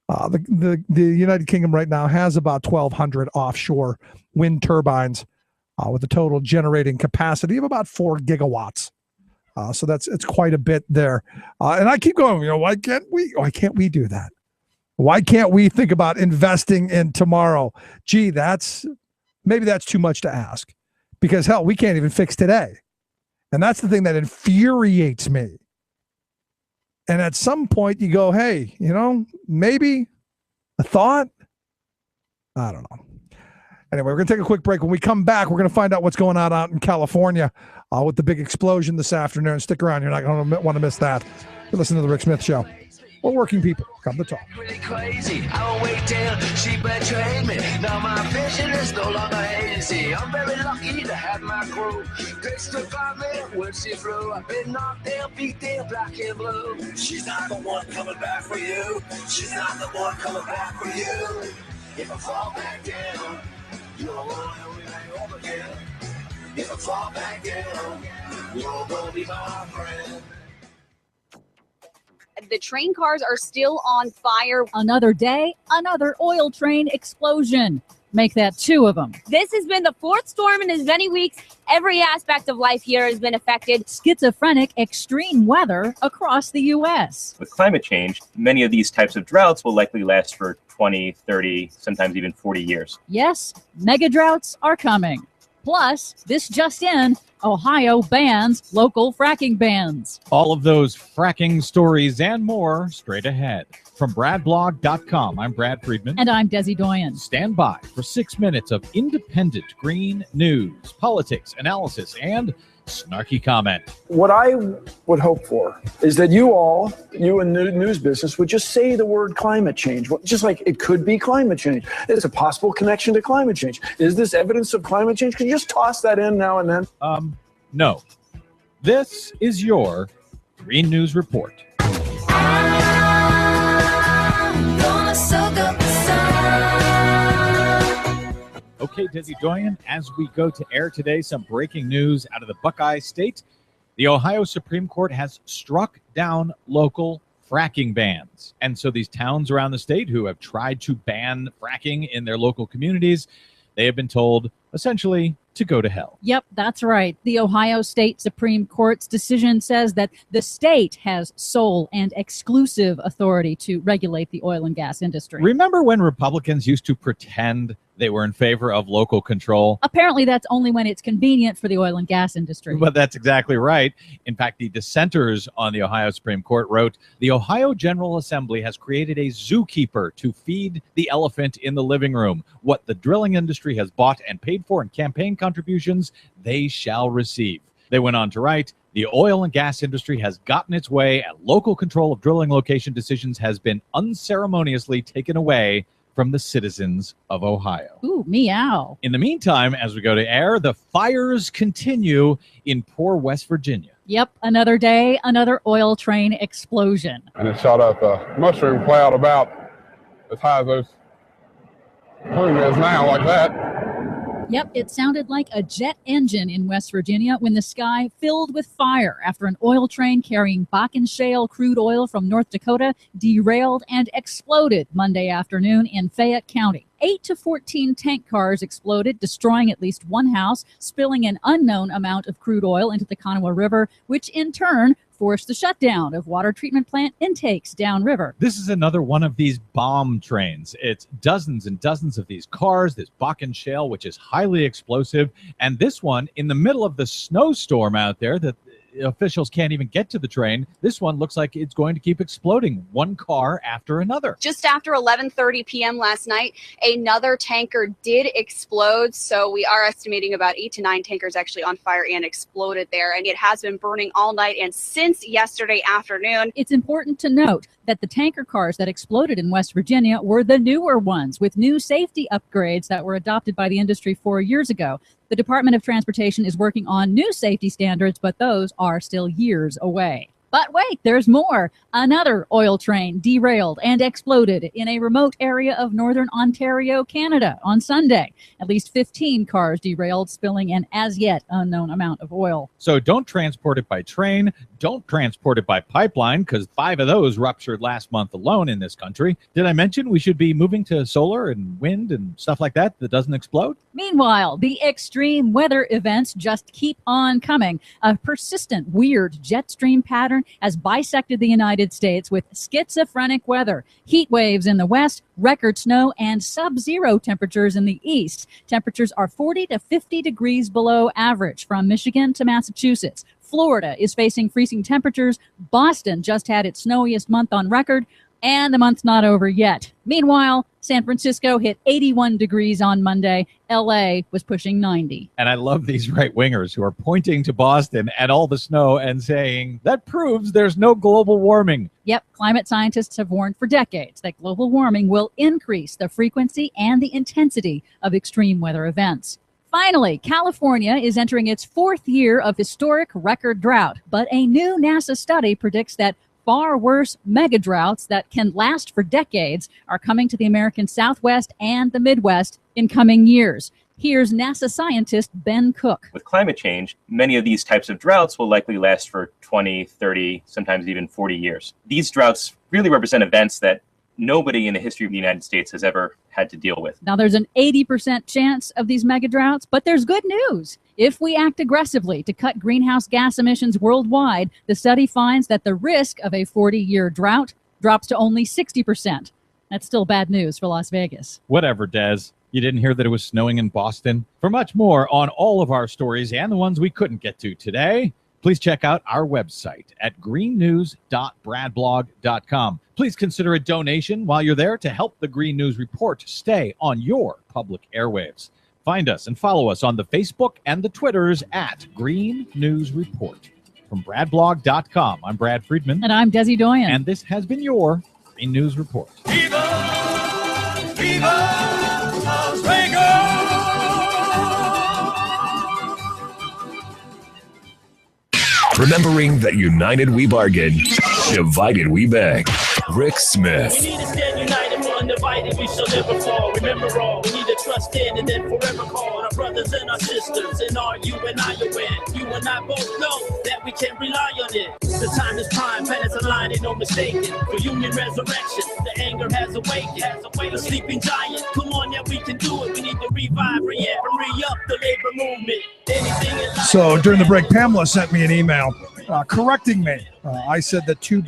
The United Kingdom right now has about 1,200 offshore wind turbines with a total generating capacity of about 4 gigawatts. So it's quite a bit there. And I keep going, why can't we do that? Why can't we think about investing in tomorrow? Gee, maybe that's too much to ask, because hell, we can't even fix today. And that's the thing that infuriates me. And at some point you go, hey, maybe a thought. I don't know. Anyway, we're going to take a quick break. When we come back, we're going to find out what's going on out in California with the big explosion this afternoon. Stick around. You're not going to want to miss that. You're listening to The Rick Smith Show. We're working people. Come to talk. Really crazy. I won't wait till she betrayed me. Now my vision is no longer hazy. I'm very lucky to have my crew. They stood by me when she flew. I've been knocked down, beat down, black and blue. She's not the one coming back for you. She's not the one coming back for you. If I fall back down, you're the one who may over again. If I fall back down, you're gonna be my friend. The train cars are still on fire. Another day, another oil train explosion. Make that 2 of them. This has been the 4th storm in as many weeks. Every aspect of life here has been affected. Schizophrenic extreme weather across the U.S. With climate change, many of these types of droughts will likely last for 20, 30, sometimes even 40 years. Yes, mega droughts are coming. Plus, this just in, Ohio bans local fracking bans. All of those fracking stories and more straight ahead. From BradBlog.com, I'm Brad Friedman. And I'm Desi Doyen. Stand by for 6 minutes of independent green news, politics, analysis, and snarky comment. What I would hope for is that you in the news business, would just say the word climate change. Just like it could be climate change. It's a possible connection to climate change. Is this evidence of climate change? Could you just toss that in now and then? No. This is your Green News Report. Okay, Desi Doyen, as we go to air today, some breaking news out of the Buckeye State. The Ohio Supreme Court has struck down local fracking bans. And so these towns around the state who have tried to ban fracking in their local communities, they have been told essentially to go to hell. Yep, that's right. The Ohio State Supreme Court's decision says that the state has sole and exclusive authority to regulate the oil and gas industry. Remember when Republicans used to pretend they were in favor of local control? Apparently, that's only when it's convenient for the oil and gas industry. But that's exactly right. In fact, the dissenters on the Ohio Supreme Court wrote, the Ohio General Assembly has created a zookeeper to feed the elephant in the living room. What the drilling industry has bought and paid for in campaign contributions, they shall receive. They went on to write, the oil and gas industry has gotten its way, and local control of drilling location decisions has been unceremoniously taken away from the citizens of Ohio. Ooh, meow. In the meantime, as we go to air, the fires continue in poor West Virginia. Yep, another day, another oil train explosion. And it shot up a mushroom cloud about as high as those plume is now, like that. Yep, it sounded like a jet engine in West Virginia when the sky filled with fire after an oil train carrying Bakken shale crude oil from North Dakota derailed and exploded Monday afternoon in Fayette County. 8 to 14 tank cars exploded, destroying at least one house, spilling an unknown amount of crude oil into the Kanawha River, which in turn forced the shutdown of water treatment plant intakes downriver. This is another one of these bomb trains. It's dozens and dozens of these cars, this Bakken shale, which is highly explosive, and this one in the middle of the snowstorm out there that officials can't even get to the train. This one looks like it's going to keep exploding, one car after another. Just after 11:30 p.m. last night, another tanker did explode. So we are estimating about 8 to 9 tankers actually on fire and exploded there. And it has been burning all night and since yesterday afternoon. It's important to note that the tanker cars that exploded in West Virginia were the newer ones with new safety upgrades that were adopted by the industry 4 years ago. The Department of Transportation is working on new safety standards, but those are still years away. But wait, there's more. Another oil train derailed and exploded in a remote area of northern Ontario, Canada on Sunday. At least 15 cars derailed, spilling an as yet unknown amount of oil. So don't transport it by train. Don't transport it by pipeline, because 5 of those ruptured last month alone in this country. Did I mention we should be moving to solar and wind and stuff like that doesn't explode? Meanwhile, the extreme weather events just keep on coming. A persistent, weird jet stream pattern has bisected the United States with schizophrenic weather, heat waves in the west, record snow, and sub-zero temperatures in the east. Temperatures are 40 to 50 degrees below average from Michigan to Massachusetts. Florida is facing freezing temperatures. Boston just had its snowiest month on record, and the month's not over yet. Meanwhile, San Francisco hit 81 degrees on Monday. LA was pushing 90. And I love these right-wingers who are pointing to Boston and all the snow and saying, that proves there's no global warming. Yep, climate scientists have warned for decades that global warming will increase the frequency and the intensity of extreme weather events. Finally, California is entering its 4th year of historic record drought, but a new NASA study predicts that far worse mega droughts that can last for decades are coming to the American Southwest and the Midwest in coming years. Here's NASA scientist Ben Cook. With climate change, many of these types of droughts will likely last for 20, 30, sometimes even 40 years. These droughts really represent events that nobody in the history of the United States has ever had to deal with. Now, there's an 80% chance of these mega droughts, but there's good news. If we act aggressively to cut greenhouse gas emissions worldwide, the study finds that the risk of a 40-year drought drops to only 60%. That's still bad news for Las Vegas. Whatever, Des. You didn't hear that it was snowing in Boston? For much more on all of our stories and the ones we couldn't get to today, please check out our website at greennews.bradblog.com. Please consider a donation while you're there to help the Green News Report stay on your public airwaves. Find us and follow us on the Facebook and the Twitters at Green News Report. From bradblog.com, I'm Brad Friedman. And I'm Desi Doyen. And this has been your Green News Report. Remembering that united we bargain, divided we beg. Rick Smith. We need to stand united, for undivided we shall never fall. Remember all, we need to trust in and then forever call our brothers and our sisters. And all you and I are in. You and I both know that we can rely on it. The time is prime, planets aligned, ain't no mistaking. For union resurrection, the anger has awakened. The sleeping giant, come on, yeah, we can do it. We need to revive, re-amp, and re-up the labor movement. Anything in life. So during the break, Pamela sent me an email correcting me. I said that two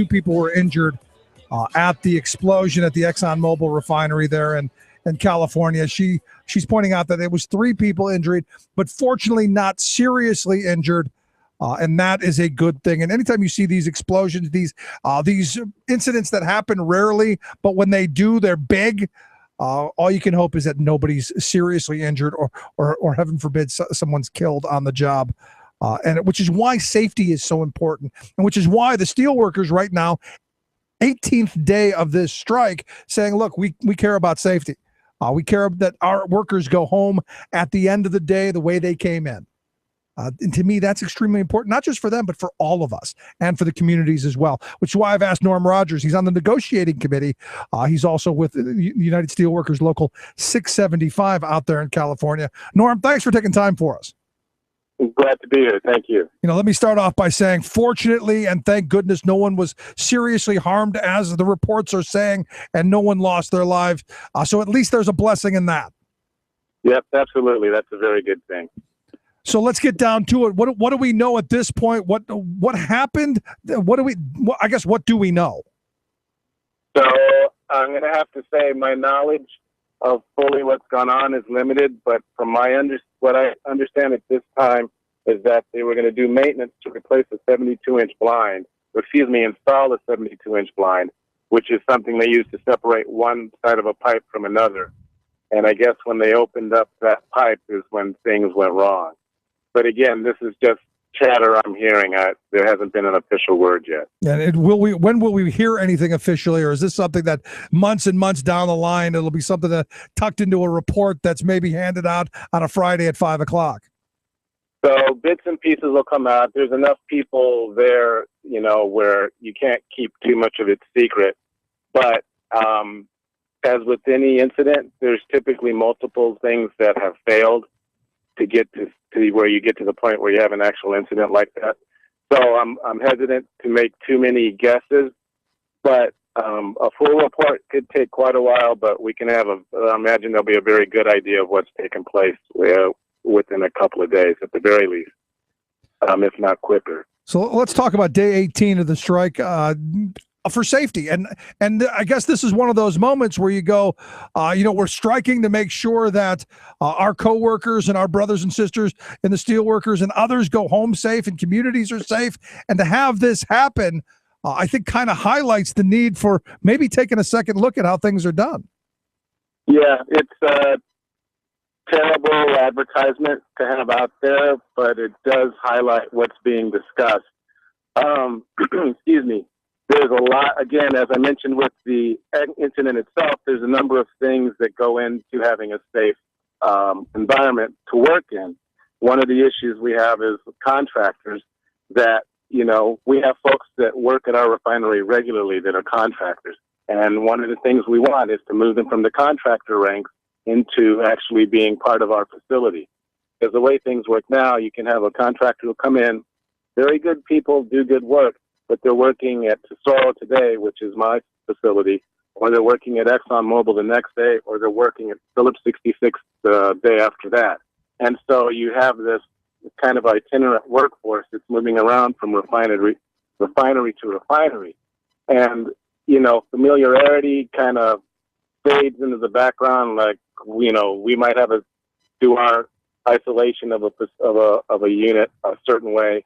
people were injured at the explosion at the ExxonMobil refinery there in California. She's pointing out that it was 3 people injured, but fortunately not seriously injured. And that is a good thing. And anytime you see these explosions, these incidents that happen rarely, but when they do, they're big. All you can hope is that nobody's seriously injured or heaven forbid, someone's killed on the job. And which is why safety is so important, and which is why the steelworkers right now, 18th day of this strike, saying, look, we care about safety. We care that our workers go home at the end of the day the way they came in. And to me, that's extremely important, not just for them, but for all of us and for the communities as well, which is why I've asked Norm Rogers. He's on the negotiating committee. He's also with the United Steelworkers Local 675 out there in California. Norm, thanks for taking time for us. Glad to be here. Thank you. Let me start off by saying, fortunately, and thank goodness, no one was seriously harmed, as the reports are saying, and no one lost their lives. So at least there's a blessing in that. Yep, absolutely. That's a very good thing. So let's get down to it. What do we know at this point? What happened? What do we know? So I'm going to have to say my knowledge of fully what's gone on is limited, but from what I understand at this time is that they were going to do maintenance to replace a 72-inch blind, install a 72-inch blind, which is something they use to separate one side of a pipe from another. And I guess when they opened up that pipe is when things went wrong. But again, this is just chatter I'm hearing. There hasn't been an official word yet. And when will we hear anything officially, or is this something that months and months down the line, it'll be something that tucked into a report that's maybe handed out on a Friday at 5:00? So bits and pieces will come out. There's enough people there, where you can't keep too much of it secret. But as with any incident, there's typically multiple things that have failed to get to where you get to the point where you have an actual incident like that. So I'm hesitant to make too many guesses, but a full report could take quite a while, but we can I imagine there'll be a very good idea of what's taken place within a couple of days at the very least, if not quicker. So let's talk about day 18 of the strike. For safety. And I guess this is one of those moments where you go, we're striking to make sure that our coworkers and our brothers and sisters in the steelworkers and others go home safe and communities are safe. And to have this happen, I think kind of highlights the need for maybe taking a second look at how things are done. Yeah, it's a terrible advertisement to have out there, but it does highlight what's being discussed. Excuse me. There's a lot, again, as I mentioned with the incident itself, there's a number of things that go into having a safe environment to work in. One of the issues we have is contractors that, we have folks that work at our refinery regularly that are contractors. And one of the things we want is to move them from the contractor ranks into actually being part of our facility. Because the way things work now, you can have a contractor who come in, very good people, do good work, but they're working at Tesoro today, which is my facility, or they're working at ExxonMobil the next day, or they're working at Phillips 66 the day after that. And so you have this kind of itinerant workforce that's moving around from refinery to refinery. And, familiarity kind of fades into the background like we might have to do our isolation of a unit a certain way.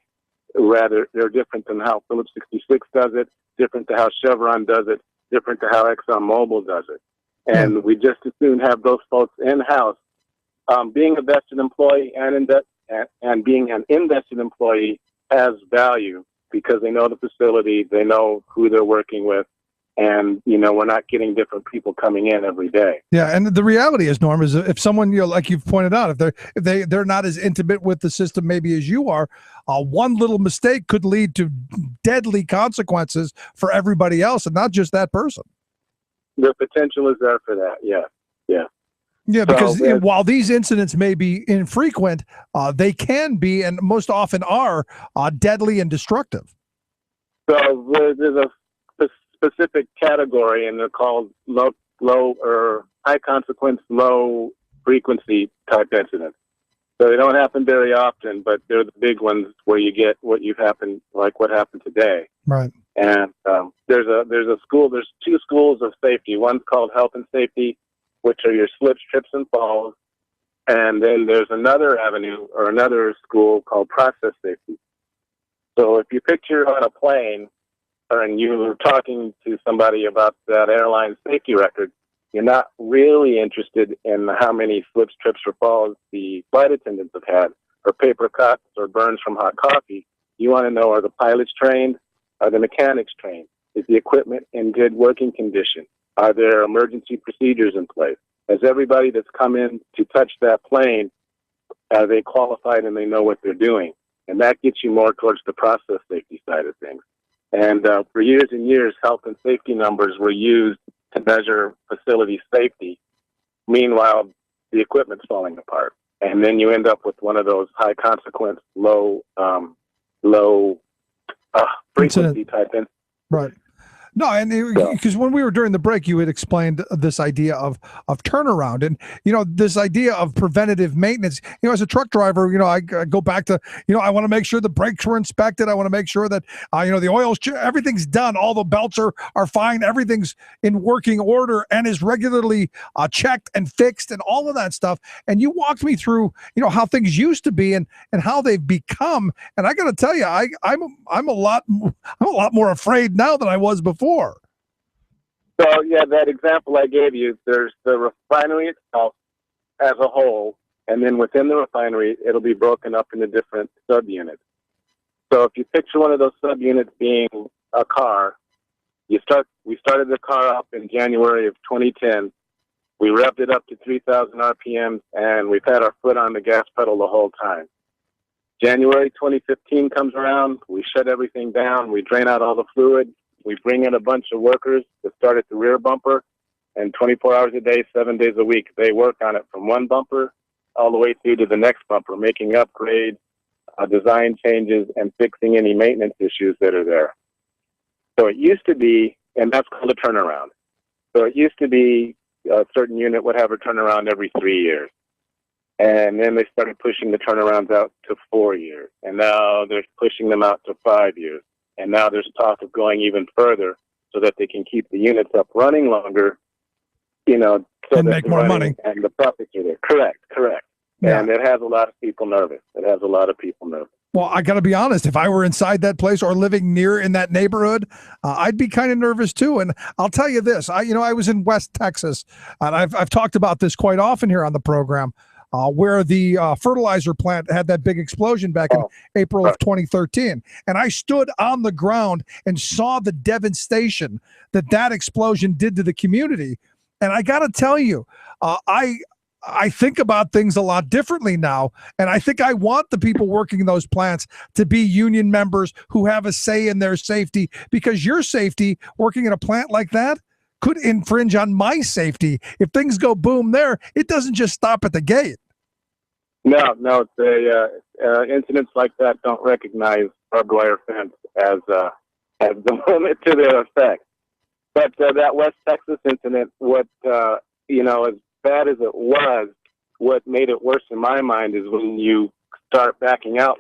Rather, they're different than how Phillips 66 does it, different to how Chevron does it, different to how ExxonMobil does it. And we just as soon have those folks in-house. Being a vested employee and being an invested employee has value because they know the facility, they know who they're working with, and we're not getting different people coming in every day. Yeah, and the reality is, Norm, is if someone, like you've pointed out, if they're not as intimate with the system maybe as you are, one little mistake could lead to deadly consequences for everybody else, and not just that person. The potential is there for that. Yeah. Yeah, because So, while these incidents may be infrequent, they can be, and most often are, deadly and destructive. So there's a specific category, and they're called low or high consequence, low frequency type incidents. So they don't happen very often, but they're the big ones where you get what happened today. Right. And there's two schools of safety. One's called health and safety, which are your slips, trips, and falls. And then there's another avenue or another school called process safety. So if you picture on a plane, and you were talking to somebody about that airline safety record, you're not really interested in how many slips, trips, or falls the flight attendants have had, or paper cuts, or burns from hot coffee. You want to know, are the pilots trained? Are the mechanics trained? Is the equipment in good working condition? Are there emergency procedures in place? Has everybody that's come in to touch that plane, are they qualified and they know what they're doing? And that gets you more towards the process safety side of things. And for years and years, health and safety numbers were used to measure facility safety. Meanwhile, the equipment's falling apart. And then you end up with one of those high consequence, low frequency type incidents. Right. No, and because when we were during the break, you had explained this idea of turnaround, and this idea of preventative maintenance. As a truck driver, I go back to I want to make sure the brakes were inspected. I want to make sure that the oil's everything's done, all the belts are fine, everything's in working order and is regularly checked and fixed, and all of that stuff. And you walked me through how things used to be and how they've become. And I got to tell you, I'm a lot more afraid now than I was before. So, yeah, that example I gave you, there's the refinery itself as a whole, and then within the refinery, it'll be broken up into different subunits. So if you picture one of those subunits being a car, we started the car up in January of 2010. We revved it up to 3,000 RPMs, and we've had our foot on the gas pedal the whole time. January 2015 comes around, we shut everything down, we drain out all the fluid, we bring in a bunch of workers to start at the rear bumper, and 24 hours a day, 7 days a week, they work on it from one bumper all the way through to the next bumper, making upgrades, design changes, and fixing any maintenance issues that are there. So it used to be, and that's called a turnaround. So it used to be a certain unit would have a turnaround every 3 years. And then they started pushing the turnarounds out to 4 years. And now they're pushing them out to 5 years. And now there's talk of going even further so that they can keep the units up running longer, so and make more money. And the profits are there. Correct. Yeah. And it has a lot of people nervous. Well, I got to be honest. If I were inside that place or living near in that neighborhood, I'd be kind of nervous too. And I'll tell you this: I was in West Texas, and I've talked about this quite often here on the program, where the fertilizer plant had that big explosion back in April of 2013, and I stood on the ground and saw the devastation that explosion did to the community. And I got to tell you, I think about things a lot differently now. And I think I want the people working in those plants to be union members who have a say in their safety, because your safety working in a plant like that could infringe on my safety. If things go boom there, it doesn't just stop at the gate. No, the incidents like that don't recognize barbed wire fence as the limit to their effect. But that West Texas incident, as bad as it was, what made it worse in my mind is when you start backing out,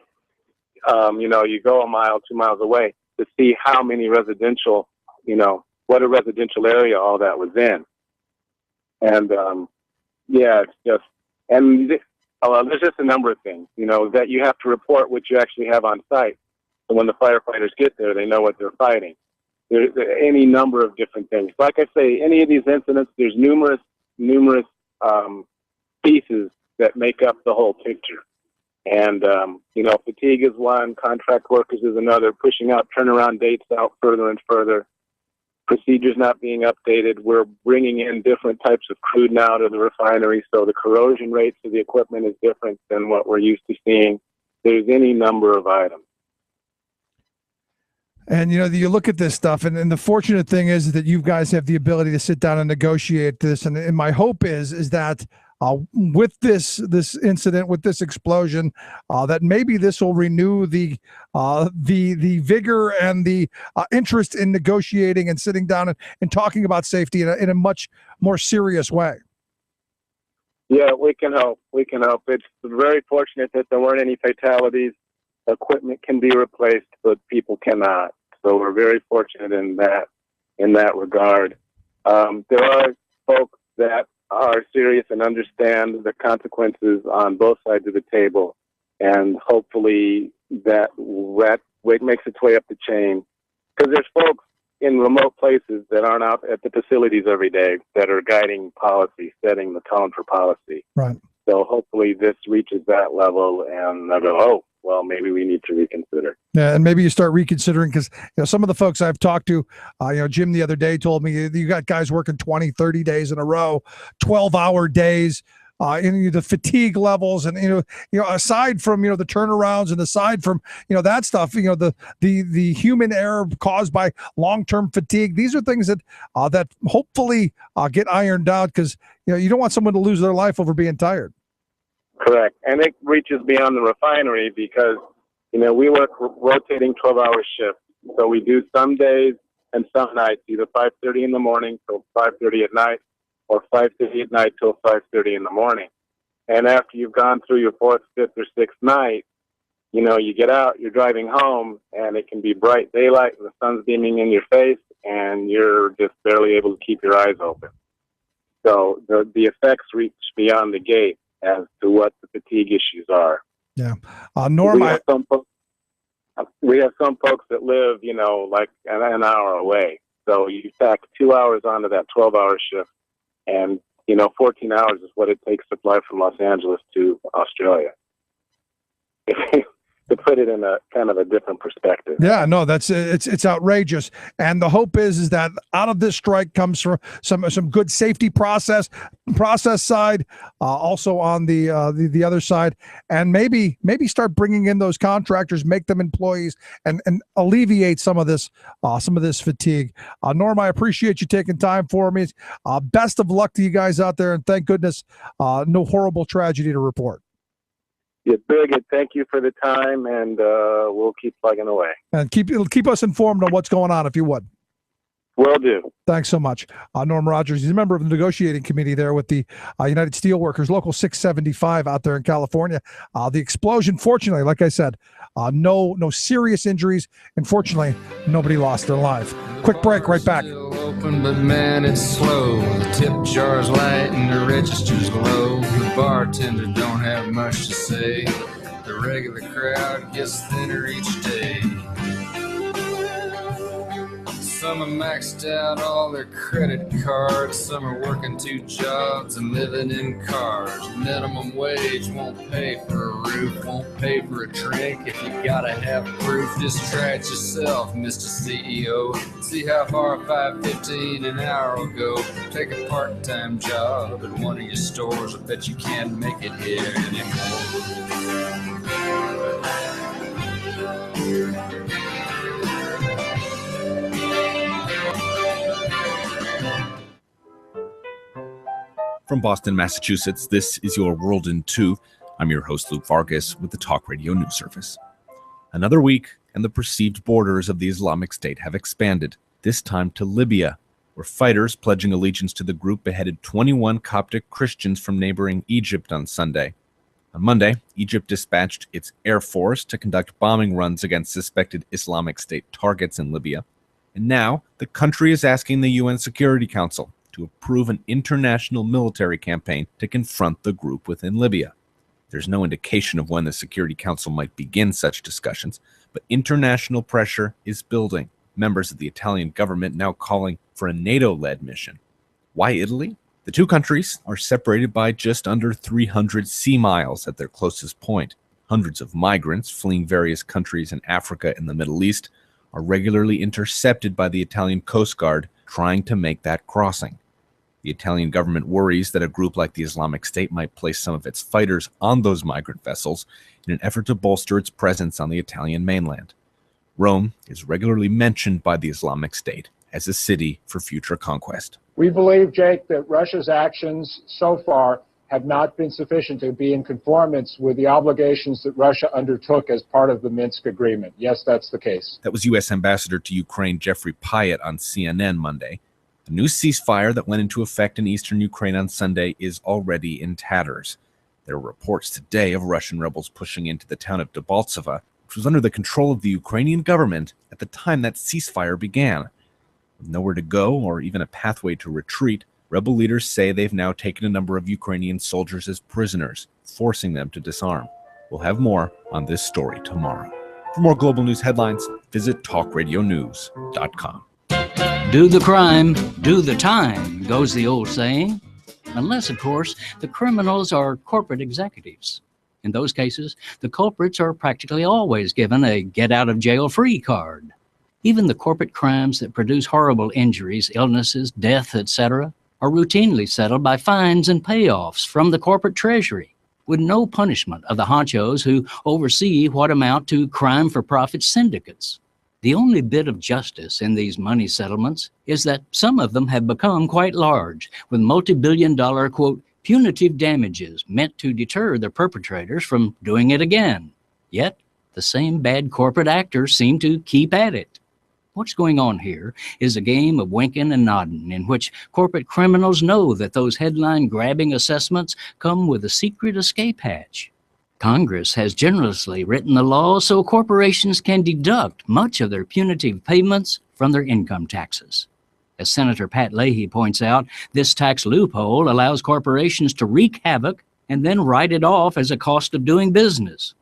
you go a mile, 2 miles away to see how many residential, what a residential area all that was in. And Yeah, it's just, and there's just a number of things, that you have to report what you actually have on site. So when the firefighters get there, they know what they're fighting. There's any number of different things. Like I say, any of these incidents, there's numerous pieces that make up the whole picture. And, fatigue is one, contract workers is another, pushing out turnaround dates out further and further, procedures not being updated. We're bringing in different types of crude now to the refinery, so the corrosion rates of the equipment is different than what we're used to seeing. There's any number of items. And, you look at this stuff, and the fortunate thing is that you guys have the ability to sit down and negotiate this. And my hope is that with this incident, with this explosion, that maybe this will renew the vigor and the interest in negotiating and sitting down and talking about safety in a much more serious way. Yeah, we can hope. It's very fortunate that there weren't any fatalities. Equipment can be replaced, but people cannot. So we're very fortunate in that regard. There are folks that are serious and understand the consequences on both sides of the table, and hopefully that makes its way up the chain. Because there's folks in remote places that aren't out at the facilities every day that are guiding policy, setting the tone for policy. Right. So hopefully this reaches that level, and they'll go, oh, well, maybe we need to reconsider. Yeah, and maybe you start reconsidering, because some of the folks I've talked to, Jim the other day told me you got guys working 20, 30 days in a row, 12-hour days, in the fatigue levels, and aside from the turnarounds, and aside from that stuff, the human error caused by long-term fatigue. These are things that hopefully get ironed out, because you don't want someone to lose their life over being tired. Correct. And it reaches beyond the refinery, because, we work rotating 12-hour shifts. So we do some days and some nights, either 5:30 in the morning till 5:30 at night, or 5:30 at night till 5:30 in the morning. And after you've gone through your fourth, fifth, or sixth night, you get out, you're driving home, and it can be bright daylight, and the sun's beaming in your face, and you're just barely able to keep your eyes open. So the effects reach beyond the gate as to what the fatigue issues are. Yeah. Norm, we have some folks that live, like an hour away. So you tack 2 hours onto that 12-hour shift, and 14 hours is what it takes to fly from Los Angeles to Australia. To put it in a kind of a different perspective. Yeah, no, it's outrageous. And the hope is that out of this strike comes from some good safety process side, also on the other side, and maybe start bringing in those contractors, make them employees, and alleviate some of this fatigue. Norm, I appreciate you taking time for me. Best of luck to you guys out there, and thank goodness no horrible tragedy to report. Yeah, very good. Thank you for the time, and we'll keep plugging away. And keep us informed on what's going on, if you would. Will do. Thanks so much. Norm Rogers, he's a member of the negotiating committee there with the United Steelworkers, Local 675 out there in California. The explosion, fortunately, like I said, no serious injuries, and fortunately, nobody lost their life. Quick break, right back. Open, but man, it's slow. The tip jar's light and the register's low. The bartender don't have much to say. The regular crowd gets thinner each day. Some are maxed out all their credit cards. Some are working 2 jobs and living in cars. Minimum wage won't pay for a roof, won't pay for a drink. If you gotta have proof, just try it yourself, Mr. CEO. See how far 5.15 an hour will go. Take a part-time job at one of your stores. I bet you can't make it here anymore. From Boston, Massachusetts, this is your World in 2. I'm your host, Luke Vargas, with the Talk Radio News Service. Another week, and the perceived borders of the Islamic State have expanded, this time to Libya, where fighters pledging allegiance to the group beheaded 21 Coptic Christians from neighboring Egypt on Sunday. On Monday, Egypt dispatched its air force to conduct bombing runs against suspected Islamic State targets in Libya. And now, the country is asking the UN Security Council to approve an international military campaign to confront the group within Libya. There's no indication of when the Security Council might begin such discussions, but international pressure is building. Members of the Italian government now calling for a NATO-led mission. Why Italy? The two countries are separated by just under 300 sea miles at their closest point. Hundreds of migrants fleeing various countries in Africa and the Middle East are regularly intercepted by the Italian Coast Guard trying to make that crossing. The Italian government worries that a group like the Islamic State might place some of its fighters on those migrant vessels in an effort to bolster its presence on the Italian mainland. Rome is regularly mentioned by the Islamic State as a city for future conquest. We believe, Jake, that Russia's actions so far have not been sufficient to be in conformance with the obligations that Russia undertook as part of the Minsk agreement. Yes, that's the case. That was U.S. Ambassador to Ukraine Jeffrey Pyatt on CNN Monday. The new ceasefire that went into effect in eastern Ukraine on Sunday is already in tatters. There are reports today of Russian rebels pushing into the town of Debaltseve, which was under the control of the Ukrainian government at the time that ceasefire began. With nowhere to go or even a pathway to retreat, rebel leaders say they've now taken a number of Ukrainian soldiers as prisoners, forcing them to disarm. We'll have more on this story tomorrow. For more global news headlines, visit talkradionews.com. Do the crime, do the time, goes the old saying. Unless, of course, the criminals are corporate executives. In those cases, the culprits are practically always given a get-out-of-jail-free card. Even the corporate crimes that produce horrible injuries, illnesses, death, etc., are routinely settled by fines and payoffs from the corporate treasury, with no punishment of the honchos who oversee what amount to crime-for-profit syndicates. The only bit of justice in these money settlements is that some of them have become quite large, with multi-billion-dollar, quote, punitive damages meant to deter the perpetrators from doing it again. Yet, the same bad corporate actors seem to keep at it. What's going on here is a game of winking and nodding in which corporate criminals know that those headline-grabbing assessments come with a secret escape hatch. Congress has generously written the law so corporations can deduct much of their punitive payments from their income taxes. As Senator Pat Leahy points out, this tax loophole allows corporations to wreak havoc and then write it off as a cost of doing business.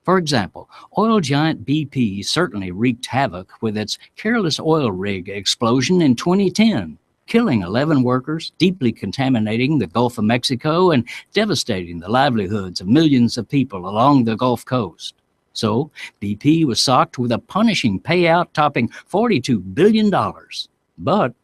For example, oil giant BP certainly wreaked havoc with its careless oil rig explosion in 2010, killing 11 workers, deeply contaminating the Gulf of Mexico, and devastating the livelihoods of millions of people along the Gulf Coast. So, BP was socked with a punishing payout topping $42 billion. But,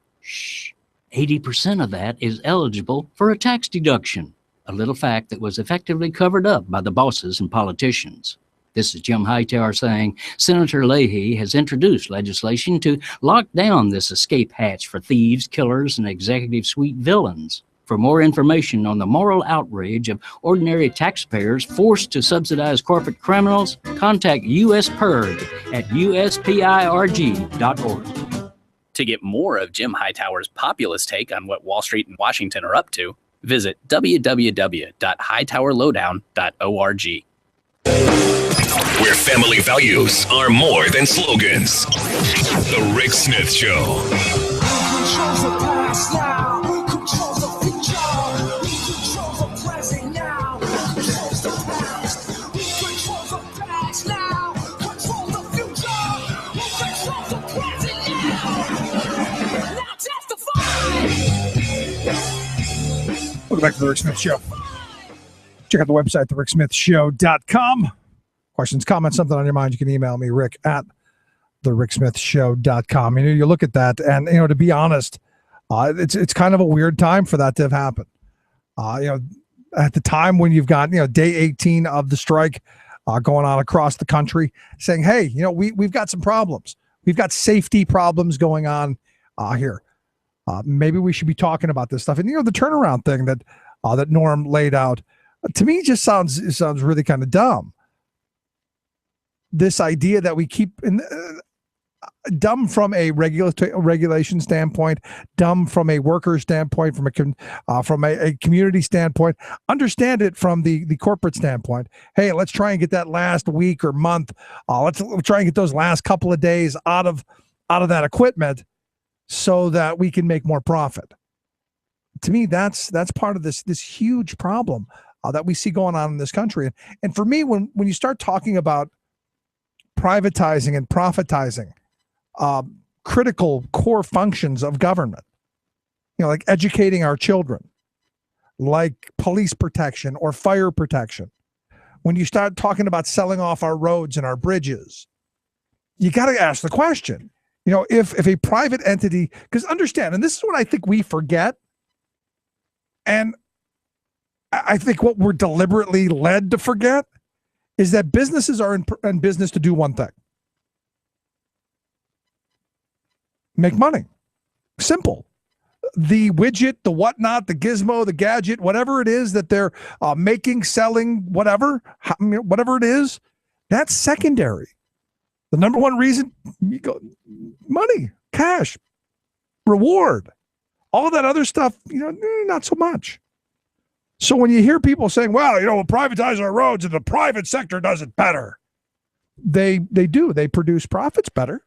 80% of that is eligible for a tax deduction, a little fact that was effectively covered up by the bosses and politicians. This is Jim Hightower saying Senator Leahy has introduced legislation to lock down this escape hatch for thieves, killers, and executive suite villains. For more information on the moral outrage of ordinary taxpayers forced to subsidize corporate criminals, contact USPIRG at uspirg.org. To get more of Jim Hightower's populist take on what Wall Street and Washington are up to, visit www.hightowerlowdown.org. Where family values are more than slogans. The Rick Smith Show. Welcome back to the Rick Smith Show. Check out the website, thericksmithshow.com. Questions, comments, something on your mind, you can email me, Rick at thericksmithshow.com. You look at that, and to be honest, it's kind of a weird time for that to have happened. At the time when you've got day 18 of the strike going on across the country, saying, hey, we've got some problems. We've got safety problems going on here. Maybe we should be talking about this stuff. And the turnaround thing that Norm laid out, to me, just sounds really kind of dumb. This idea that we keep dumb from a regulation standpoint, dumb from a worker standpoint, from a community standpoint. Understand it from the corporate standpoint. Hey, let's try and get that last week or month. Let's try and get those last couple of days out of that equipment, so that we can make more profit. To me, that's part of this huge problem that we see going on in this country. And for me, when you start talking about privatizing and profitizing critical core functions of government, like educating our children, like police protection or fire protection, when you start talking about selling off our roads and our bridges, you got to ask the question, if a private entity, because understand, and this is what I think we forget, and I think what we're deliberately led to forget is that businesses are in business to do one thing: make money. Simple. The widget, the whatnot, the gizmo, the gadget, whatever it is that they're making, selling, whatever it is, that's secondary. The number one reason, you go, money, cash, reward, all that other stuff, not so much. So when you hear people saying, well, we'll privatize our roads and the private sector does it better, they do. They produce profits better.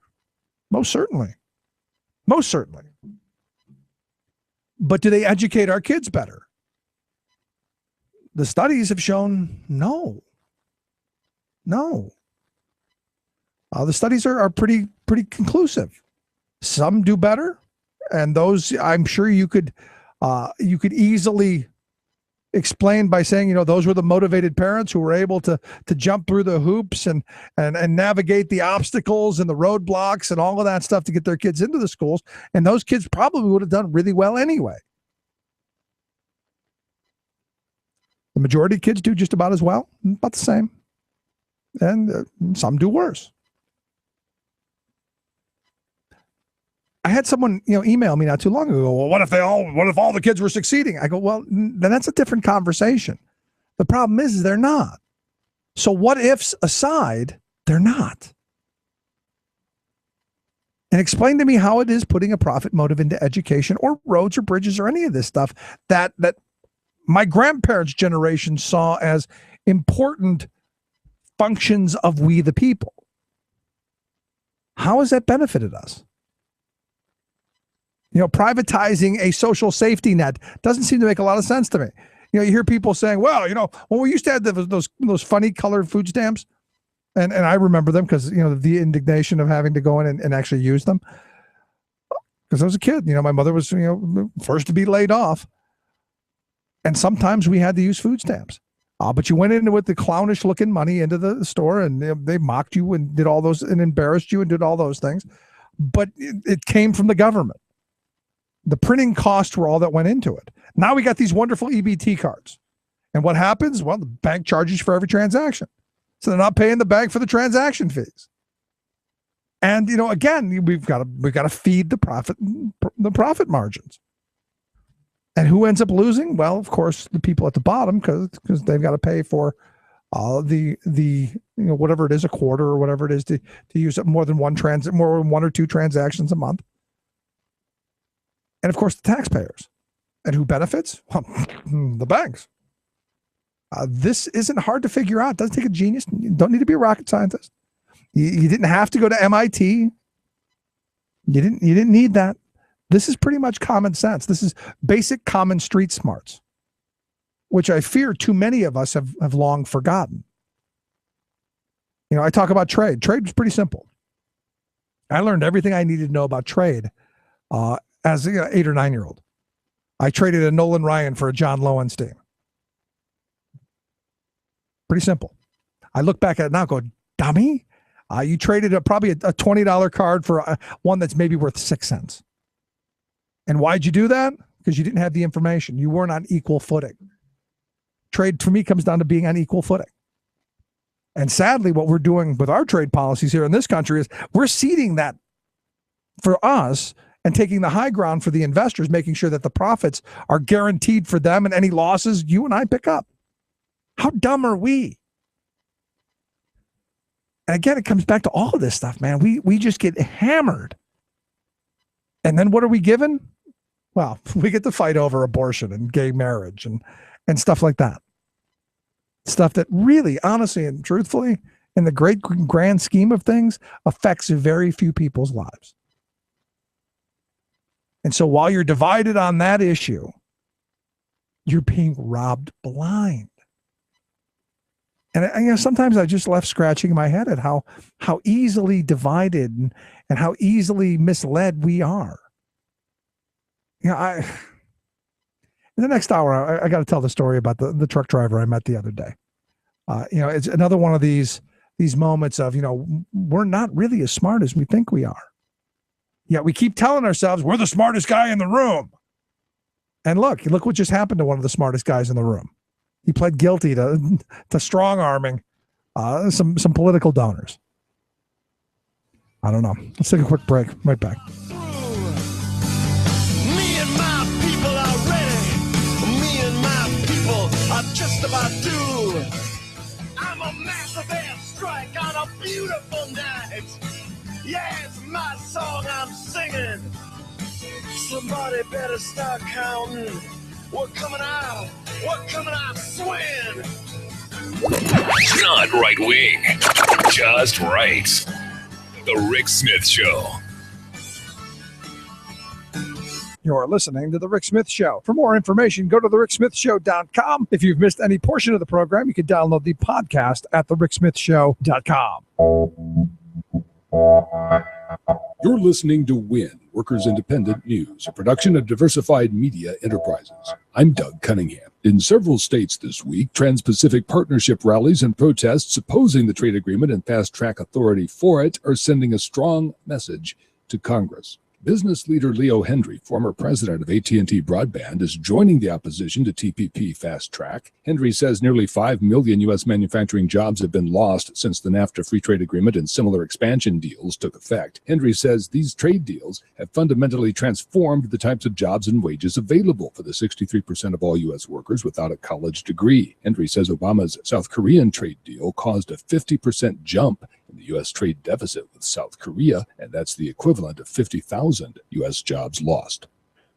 Most certainly. But do they educate our kids better? The studies have shown no. The studies are pretty conclusive. Some do better, and those I'm sure you could easily explain by saying, those were the motivated parents who were able to jump through the hoops and navigate the obstacles and the roadblocks and all of that stuff to get their kids into the schools. And those kids probably would have done really well anyway. The majority of kids do just about as well, about the same. And some do worse. I had someone, email me not too long ago. Well, what if all the kids were succeeding? I go, well, then that's a different conversation. The problem is they're not. So what ifs aside, they're not. And explain to me how it is putting a profit motive into education or roads or bridges or any of this stuff that my grandparents' generation saw as important functions of we the people. How has that benefited us? Privatizing a social safety net doesn't seem to make a lot of sense to me. You hear people saying, well, when we used to have those funny colored food stamps, and I remember them because, the indignation of having to go in and actually use them. Because I was a kid, my mother was, first to be laid off. And sometimes we had to use food stamps. But you went in with the clownish looking money into the store and they mocked you and did all those and embarrassed you and did all those things. But it came from the government. The printing costs were all that went into it. Now we got these wonderful EBT cards. And what happens? Well, the bank charges you for every transaction. So they're not paying the bank for the transaction fees. And, again, we've got to feed the profit margins. And who ends up losing? Well, of course, the people at the bottom, because they've got to pay for the whatever it is, a quarter or whatever it is to use up more than one or two transactions a month. And of course, the taxpayers. And who benefits? Well, the banks. This isn't hard to figure out. It doesn't take a genius. You don't need to be a rocket scientist. You didn't have to go to MIT. You didn't need that. This is pretty much common sense. This is basic common street smarts, which I fear too many of us have long forgotten. I talk about trade. Trade was pretty simple. I learned everything I needed to know about trade as an 8 or 9 year old. I traded a Nolan Ryan for a John Lowenstein. Pretty simple. I look back at it now and go, dummy, you traded probably a $20 card for one that's maybe worth 6 cents. And why'd you do that? Because you didn't have the information. You weren't on equal footing. Trade, for me, comes down to being on equal footing. And sadly, what we're doing with our trade policies here in this country is we're ceding that for us and taking the high ground for the investors, making sure that the profits are guaranteed for them and any losses you and I pick up. How dumb are we? And again, it comes back to all of this stuff, man. We just get hammered. And then what are we given? Well, we get to fight over abortion and gay marriage and stuff like that. Stuff that really, honestly, and truthfully, in the great grand scheme of things, affects very few people's lives. And so while you're divided on that issue, you're being robbed blind. And sometimes I just left scratching my head at how easily divided and how easily misled we are. In the next hour, I got to tell the story about the truck driver I met the other day. It's another one of these moments of, we're not really as smart as we think we are. Yeah, we keep telling ourselves we're the smartest guy in the room. And look what just happened to one of the smartest guys in the room. He pled guilty to strong-arming some political donors. I don't know. Let's take a quick break. Right back. Me and my people are ready. Me and my people are just about due. I'm a massive airstrike on a beautiful night. Yeah, it's my song I'm singing. Somebody better start counting. We're coming out swinging. Not right wing, just right. The Rick Smith Show. You're listening to The Rick Smith Show. For more information, go to thericksmithshow.com. If you've missed any portion of the program, you can download the podcast at thericksmithshow.com. You're listening to WIN, Workers Independent News, a production of Diversified Media Enterprises. I'm Doug Cunningham. In several states this week, Trans-Pacific Partnership rallies and protests opposing the trade agreement and fast-track authority for it are sending a strong message to Congress. Business leader Leo Hendry, former president of AT&T Broadband, is joining the opposition to TPP Fast Track. Hendry says nearly 5 million U.S. manufacturing jobs have been lost since the NAFTA free trade agreement and similar expansion deals took effect. Hendry says these trade deals have fundamentally transformed the types of jobs and wages available for the 63% of all U.S. workers without a college degree. Hendry says Obama's South Korean trade deal caused a 50% jump in the U.S. trade deficit with South Korea, and that's the equivalent of 50,000 U.S. jobs lost.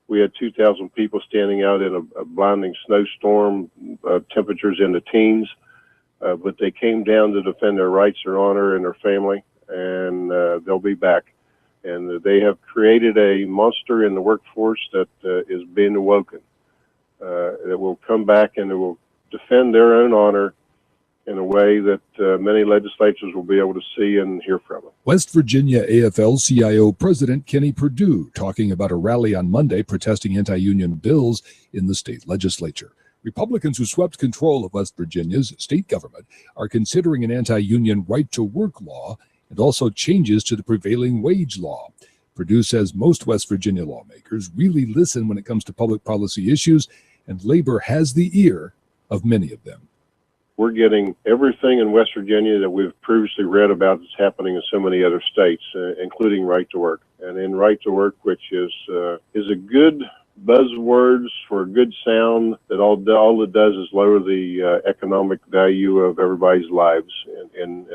We had 2,000 people standing out in a blinding snowstorm, temperatures in the teens, but they came down to defend their rights, their honor, and their family, and they'll be back. And they have created a monster in the workforce that is being awoken, that will come back and it will defend their own honor in a way that many legislatures will be able to see and hear from it. West Virginia AFL-CIO President Kenny Perdue talking about a rally on Monday protesting anti-union bills in the state legislature. Republicans who swept control of West Virginia's state government are considering an anti-union right-to-work law and also changes to the prevailing wage law. Perdue says most West Virginia lawmakers really listen when it comes to public policy issues, and labor has the ear of many of them. We're getting everything in West Virginia that we've previously read about that's happening in so many other states, including right to work. And in right to work, which is a good buzzwords for a good sound that all it does is lower the economic value of everybody's lives. And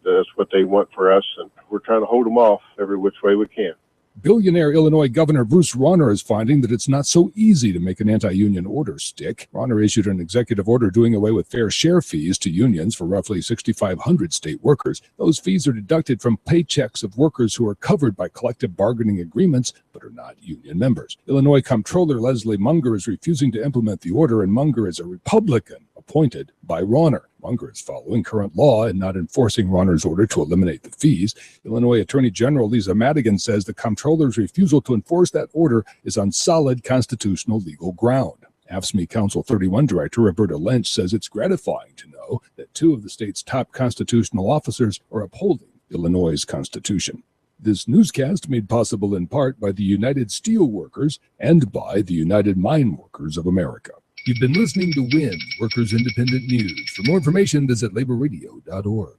that's what they want for us. And we're trying to hold them off every which way we can. Billionaire Illinois Governor Bruce Rauner is finding that it's not so easy to make an anti-union order stick. Rauner issued an executive order doing away with fair share fees to unions for roughly 6,500 state workers. Those fees are deducted from paychecks of workers who are covered by collective bargaining agreements but are not union members. Illinois Comptroller Leslie Munger is refusing to implement the order, and Munger is a Republican appointed by Rauner. Munger is following current law and not enforcing Rauner's order to eliminate the fees. Illinois Attorney General Lisa Madigan says the comptroller's refusal to enforce that order is on solid constitutional legal ground. AFSCME Council 31 Director Roberta Lynch says it's gratifying to know that two of the state's top constitutional officers are upholding Illinois' Constitution. This newscast made possible in part by the United Steelworkers and by the United Mine Workers of America. You've been listening to WIN, Workers Independent News. For more information, visit laborradio.org.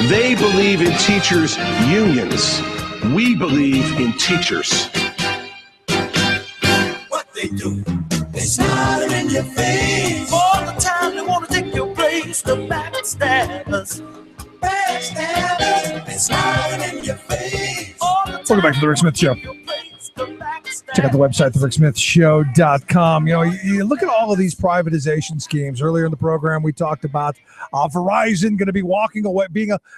They believe in teachers' unions. We believe in teachers. What they do, they smile in your face. All the time they want to take your place. The backstabbers, they smiling in your face. Welcome back to the Rick Smith Show. Check out the website, thericksmithshow.com. You look at all of these privatization schemes. Earlier in the program, we talked about Verizon going to be walking away,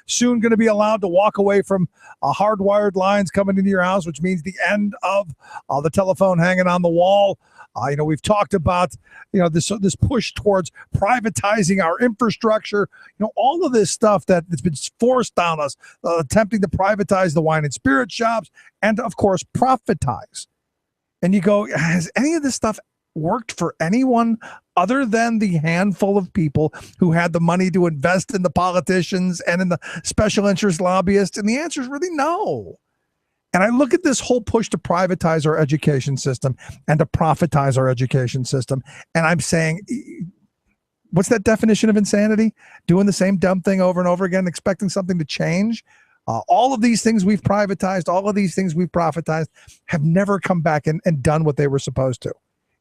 soon going to be allowed to walk away from hardwired lines coming into your house, which means the end of the telephone hanging on the wall. We've talked about, this push towards privatizing our infrastructure, all of this stuff that's been forced down us, attempting to privatize the wine and spirit shops and, of course, profitize. And you go, has any of this stuff worked for anyone other than the handful of people who had the money to invest in the politicians and in the special interest lobbyists? And the answer is really no. And I look at this whole push to privatize our education system and to profitize our education system, and I'm saying, what's that definition of insanity? Doing the same dumb thing over and over again, expecting something to change? All of these things we've privatized, all of these things we've profitized have never come back and done what they were supposed to.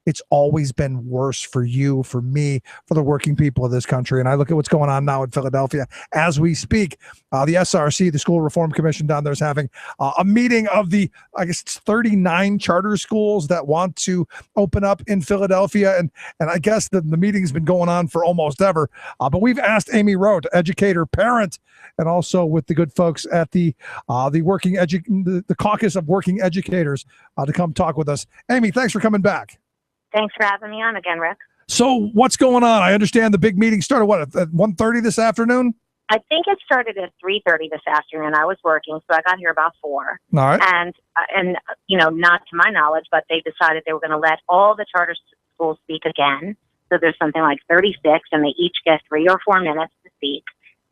It's always been worse for you, for me, for the working people of this country. And I look at what's going on now in Philadelphia as we speak. The SRC, the School Reform Commission down there, is having a meeting of the, I guess it's 39 charter schools that want to open up in Philadelphia. And I guess the meeting's been going on for almost ever. But we've asked Amy Rote, educator, parent, and also with the good folks at the Caucus of Working Educators to come talk with us. Amy, thanks for coming back. Thanks for having me on again, Rick. So what's going on? I understand the big meeting started, at 1:30 this afternoon? I think it started at 3:30 this afternoon. I was working, so I got here about 4. All right. And not to my knowledge, but they decided they were going to let all the charter schools speak again. So there's something like 36, and they each get 3 or 4 minutes to speak.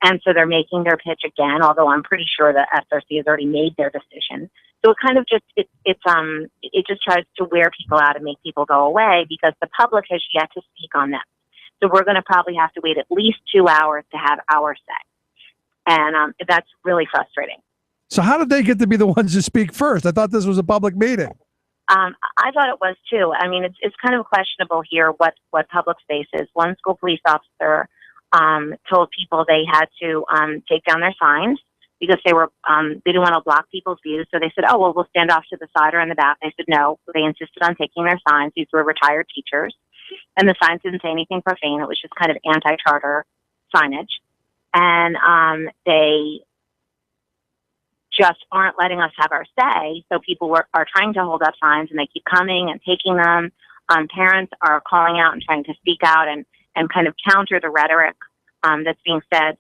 And so they're making their pitch again, although I'm pretty sure the SRC has already made their decision. So it kind of just it just tries to wear people out and make people go away because the public has yet to speak on them. So we're going to probably have to wait at least 2 hours to have our say, and that's really frustrating. So how did they get to be the ones to speak first? I thought this was a public meeting. I thought it was too. I mean, it's kind of questionable here what public space is. One school police officer told people they had to take down their signs because they didn't want to block people's views. So they said, oh, well, we'll stand off to the side or in the back. They said no. They insisted on taking their signs. These were retired teachers. And the signs didn't say anything profane. It was just kind of anti-charter signage. And they just aren't letting us have our say. So people are trying to hold up signs, and they keep coming and taking them. Parents are calling out and trying to speak out and kind of counter the rhetoric that's being said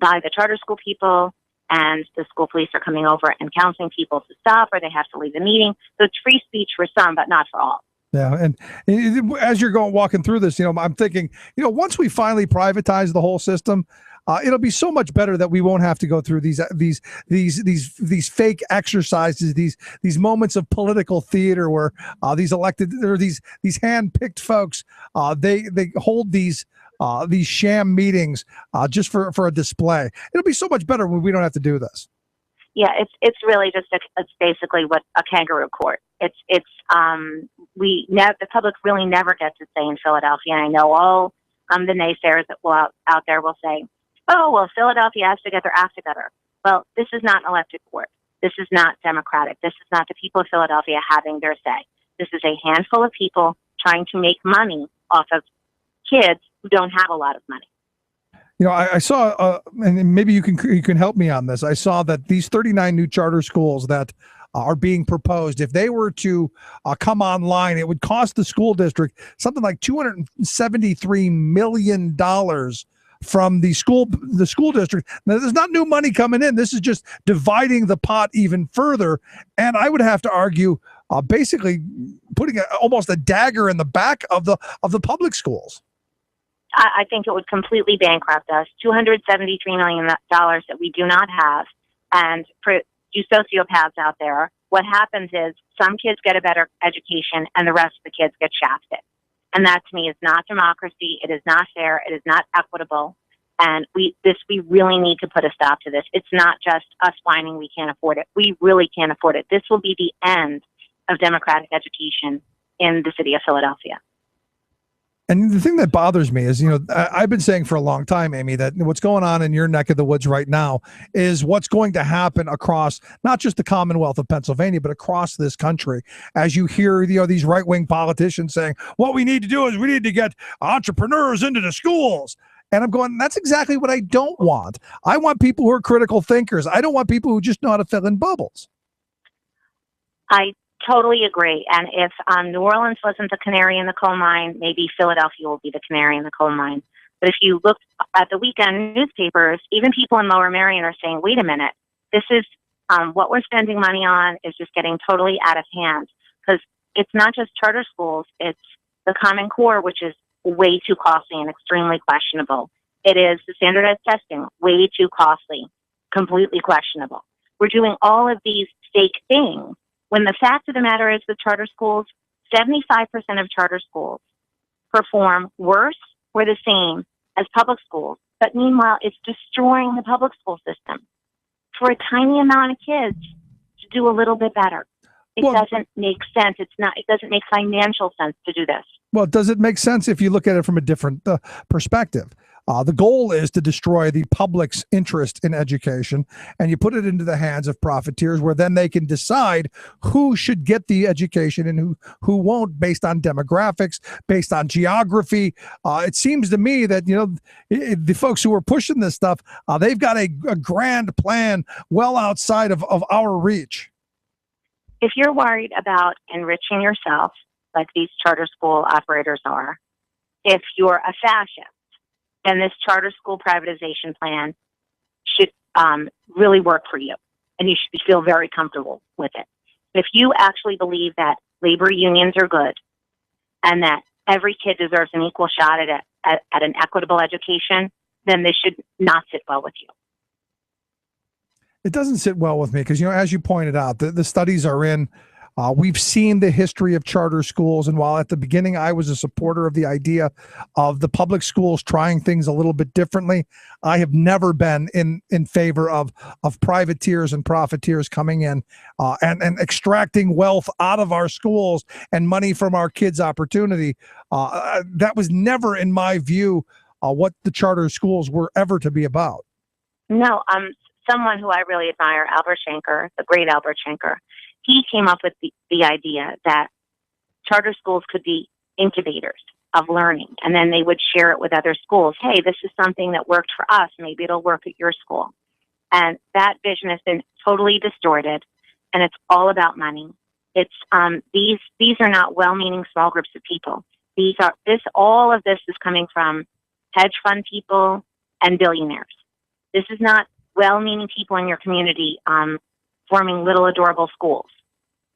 by the charter school people, and the school police are coming over and counseling people to stop or they have to leave the meeting. So it's free speech for some, but not for all. Yeah, and as you're walking through this, I'm thinking, once we finally privatize the whole system, it'll be so much better that we won't have to go through these fake exercises, these moments of political theater where these elected or these hand-picked folks they hold these sham meetings just for a display. It'll be so much better when we don't have to do this. Yeah, it's really just it's basically what a kangaroo court. The public really never gets to say in Philadelphia. And I know all the naysayers that will out there will say, oh, well, Philadelphia has to get their act together. Well, this is not an elected court. This is not democratic. This is not the people of Philadelphia having their say. This is a handful of people trying to make money off of kids who don't have a lot of money. I saw, and maybe you can help me on this. I saw that these 39 new charter schools that are being proposed, if they were to come online, it would cost the school district something like $273 million from the school district. Now, there's not new money coming in. This is just dividing the pot even further. And I would have to argue, basically putting almost a dagger in the back of the public schools. I think it would completely bankrupt us. $273 million that we do not have. And for you sociopaths out there, what happens is some kids get a better education and the rest of the kids get shafted. And that to me is not democracy. It is not fair. It is not equitable. And we really need to put a stop to this. It's not just us whining we can't afford it. We really can't afford it. This will be the end of democratic education in the city of Philadelphia. And the thing that bothers me is, I've been saying for a long time, Amy, that what's going on in your neck of the woods right now is what's going to happen across not just the Commonwealth of Pennsylvania, but across this country. As you hear, these right-wing politicians saying, what we need to do is we need to get entrepreneurs into the schools. And I'm going, that's exactly what I don't want. I want people who are critical thinkers. I don't want people who just know how to fill in bubbles. I totally agree. And if New Orleans wasn't the canary in the coal mine, maybe Philadelphia will be the canary in the coal mine. But if you look at the weekend newspapers, even people in Lower Merion are saying, wait a minute, this is what we're spending money on is just getting totally out of hand. Because it's not just charter schools, it's the Common Core, which is way too costly and extremely questionable. It is the standardized testing, way too costly, completely questionable. We're doing all of these fake things when the fact of the matter is with charter schools, 75% of charter schools perform worse or the same as public schools. But meanwhile, it's destroying the public school system for a tiny amount of kids to do a little bit better. It doesn't make sense. It doesn't make financial sense to do this. Well, does it make sense if you look at it from a different perspective? The goal is to destroy the public's interest in education, and you put it into the hands of profiteers where then they can decide who should get the education and who won't based on demographics, based on geography. It seems to me that, the folks who are pushing this stuff, they've got a grand plan well outside of our reach. If you're worried about enriching yourself, like these charter school operators are, if you're a fascist, then this charter school privatization plan should really work for you, and you should feel very comfortable with it. If you actually believe that labor unions are good and that every kid deserves an equal shot at an equitable education, then this should not sit well with you. It doesn't sit well with me because, as you pointed out, the studies are in. We've seen the history of charter schools, and while at the beginning I was a supporter of the idea of the public schools trying things a little bit differently, I have never been in favor of privateers and profiteers coming in and extracting wealth out of our schools and money from our kids' opportunity. That was never, in my view, what the charter schools were ever to be about. No, someone who I really admire, Albert Shanker, the great Albert Shanker, he came up with the idea that charter schools could be incubators of learning, and then they would share it with other schools. Hey, this is something that worked for us. Maybe it'll work at your school. And that vision has been totally distorted, and it's all about money. It's these are not well-meaning small groups of people. All of this is coming from hedge fund people and billionaires. This is not well-meaning people in your community forming little adorable schools.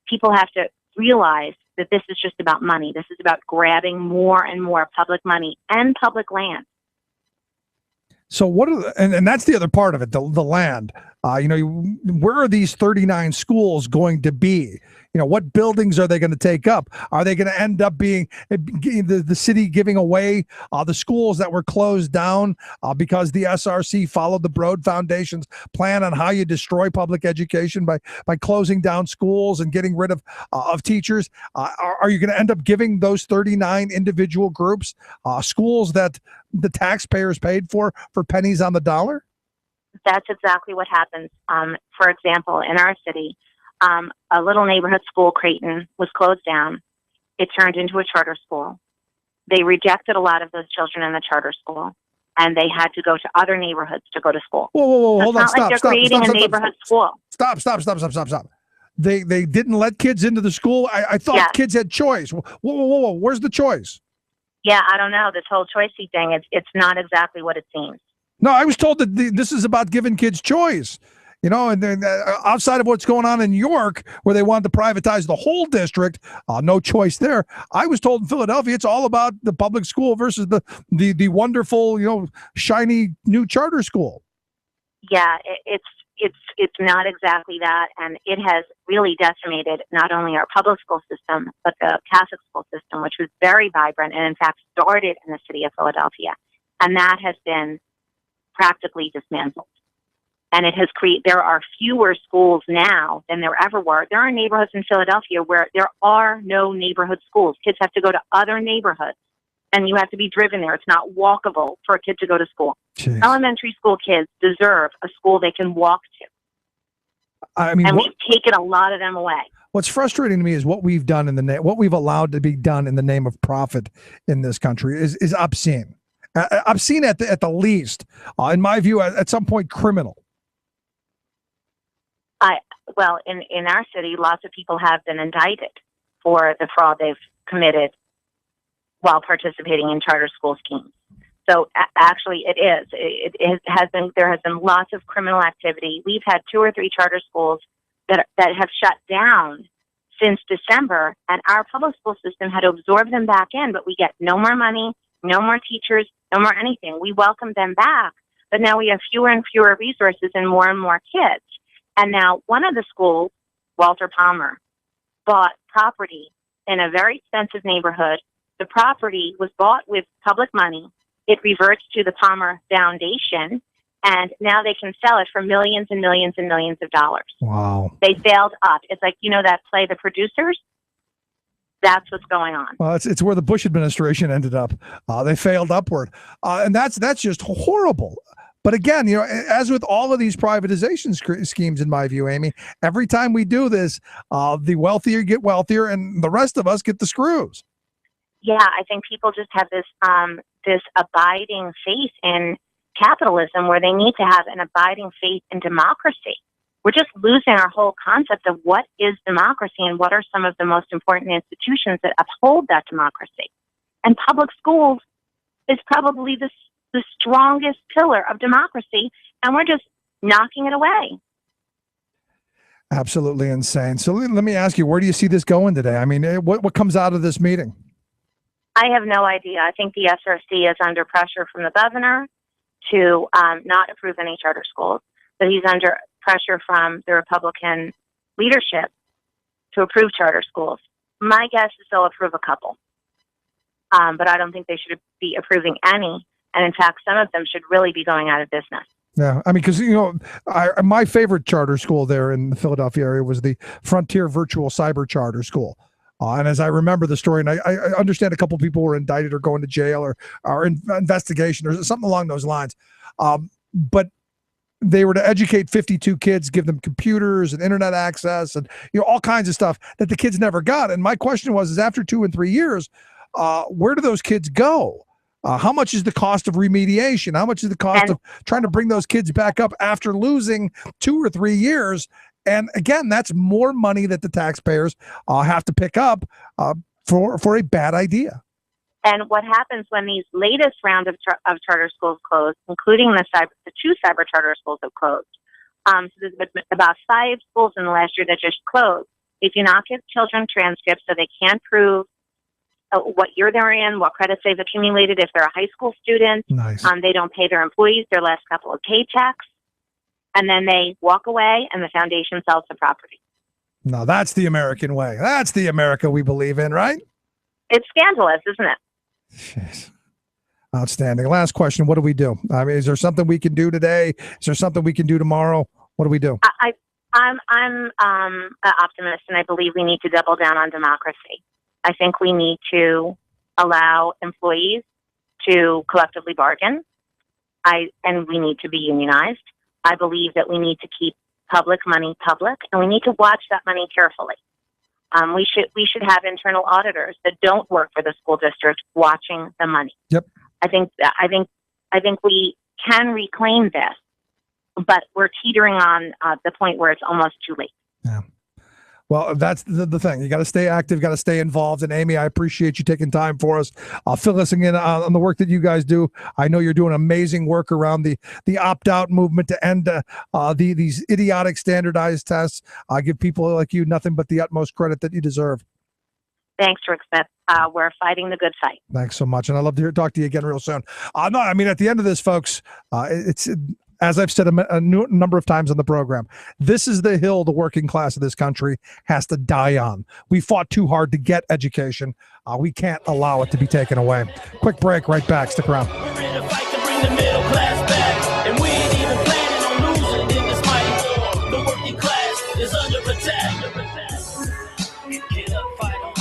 People have to realize that this is just about money. This is about grabbing more and more public money and public land. So what are and that's the other part of it, the land. Where are these 39 schools going to be? What buildings are they going to take up? Are they going to end up being the city giving away the schools that were closed down because the SRC followed the Broad Foundation's plan on how you destroy public education by closing down schools and getting rid of teachers? Are you going to end up giving those 39 individual groups schools that the taxpayers paid for pennies on the dollar? That's exactly what happens. For example, in our city, a little neighborhood school, Creighton, was closed down. It turned into a charter school. They rejected a lot of those children in the charter school, and they had to go to other neighborhoods to go to school. Whoa, hold on, it's not like they're creating a neighborhood school. Stop. They didn't let kids into the school? I thought kids had choice. Whoa, where's the choice? Yeah, I don't know. This whole choicey thing, it's not exactly what it seems. No, I was told that this is about giving kids choice. And then outside of what's going on in York, where they wanted to privatize the whole district, no choice there. I was told in Philadelphia, it's all about the public school versus the wonderful, shiny new charter school. Yeah, it's not exactly that, and it has really decimated not only our public school system, but the Catholic school system, which was very vibrant and in fact started in the city of Philadelphia, and that has been practically dismantled. And there are fewer schools now than there ever were. There are neighborhoods in Philadelphia where there are no neighborhood schools. Kids have to go to other neighborhoods and you have to be driven there. It's not walkable for a kid to go to school. Jeez. Elementary school kids deserve a school they can walk to. I mean, and we've taken a lot of them away. what's frustrating to me is what we've done in the name, what we've allowed to be done in the name of profit in this country is obscene. Obscene at the least, in my view, at some point criminal. Well, in our city, lots of people have been indicted for the fraud they've committed while participating in charter school schemes. So actually, it is. It has been. There has been lots of criminal activity. We've had 2 or 3 charter schools that have shut down since December, and our public school system had to absorb them back in. But we get no more money, no more teachers, no more anything. We welcome them back, but now we have fewer and fewer resources and more kids. And now one of the schools, Walter Palmer, bought property in a very expensive neighborhood. The property was bought with public money. It reverts to the Palmer Foundation, and now they can sell it for millions and millions and millions of dollars. Wow. They failed up. It's like, you know, that play, The Producers? That's what's going on. Well, it's where the Bush administration ended up. They failed upward. And that's just horrible. But again, you know, as with all of these privatization schemes, in my view, Amy, every time we do this, the wealthier get wealthier and the rest of us get the screws. Yeah, I think people just have this this abiding faith in capitalism where they need to have an abiding faith in democracy. We're just losing our whole concept of what is democracy and what are some of the most important institutions that uphold that democracy. And public schools is probably the strongest pillar of democracy, and we're just knocking it away. Absolutely insane. So let me ask you, where do you see this going today? I mean, what comes out of this meeting? I have no idea. I think the SRC is under pressure from the governor to not approve any charter schools, but he's under pressure from the Republican leadership to approve charter schools. My guess is they'll approve a couple, but I don't think they should be approving any. And in fact, some of them should really be going out of business. Yeah, I mean, because, you know, my favorite charter school there in the Philadelphia area was the Frontier Virtual Cyber Charter School. And as I remember the story, and I understand a couple of people were indicted or going to jail or in investigation or something along those lines. But they were to educate 52 kids, give them computers and internet access and, you know, all kinds of stuff that the kids never got. And my question is after 2 and 3 years, where do those kids go? How much is the cost of remediation? How much is the cost of trying to bring those kids back up after losing 2 or 3 years? And again, that's more money that the taxpayers have to pick up for a bad idea. And what happens when these latest round of charter schools close, including the 2 cyber charter schools have closed? So there's been about 5 schools in the last year that just closed. If you not give children transcripts so they can't prove what year they're in, what credits they've accumulated, if they're a high school student, nice. They don't pay their employees their last couple of paychecks, and then they walk away and the foundation sells the property. No, that's the American way. That's the America we believe in, right? It's scandalous, isn't it? Jeez. Outstanding. Last question. What do we do? I mean, is there something we can do today? Is there something we can do tomorrow? What do we do? I'm an optimist, and I believe we need to double down on democracy. I think we need to allow employees to collectively bargain, and we need to be unionized. I believe that we need to keep public money public, and we need to watch that money carefully. We should have internal auditors that don't work for the school district watching the money. Yep. I think we can reclaim this, but we're teetering on the point where it's almost too late. Yeah. Well, that's the thing. You got to stay active, got to stay involved. And Amy, I appreciate you taking time for us. Fill us in on the work that you guys do. I know you're doing amazing work around the opt-out movement to end these idiotic standardized tests. I give people like you nothing but the utmost credit that you deserve. Thanks, Rick Smith. We're fighting the good fight. Thanks so much. And I'd love to talk to you again real soon. No, I mean, at the end of this, folks, it's as I've said a number of times on the program, this is the hill the working class of this country has to die on. We fought too hard to get education. We can't allow it to be taken away. Quick break, right back. Stick around. We're in a fight to bring the middle class back, and we ain't even planning on losing in this mighty war. The working class is under attack. Get up, fight on.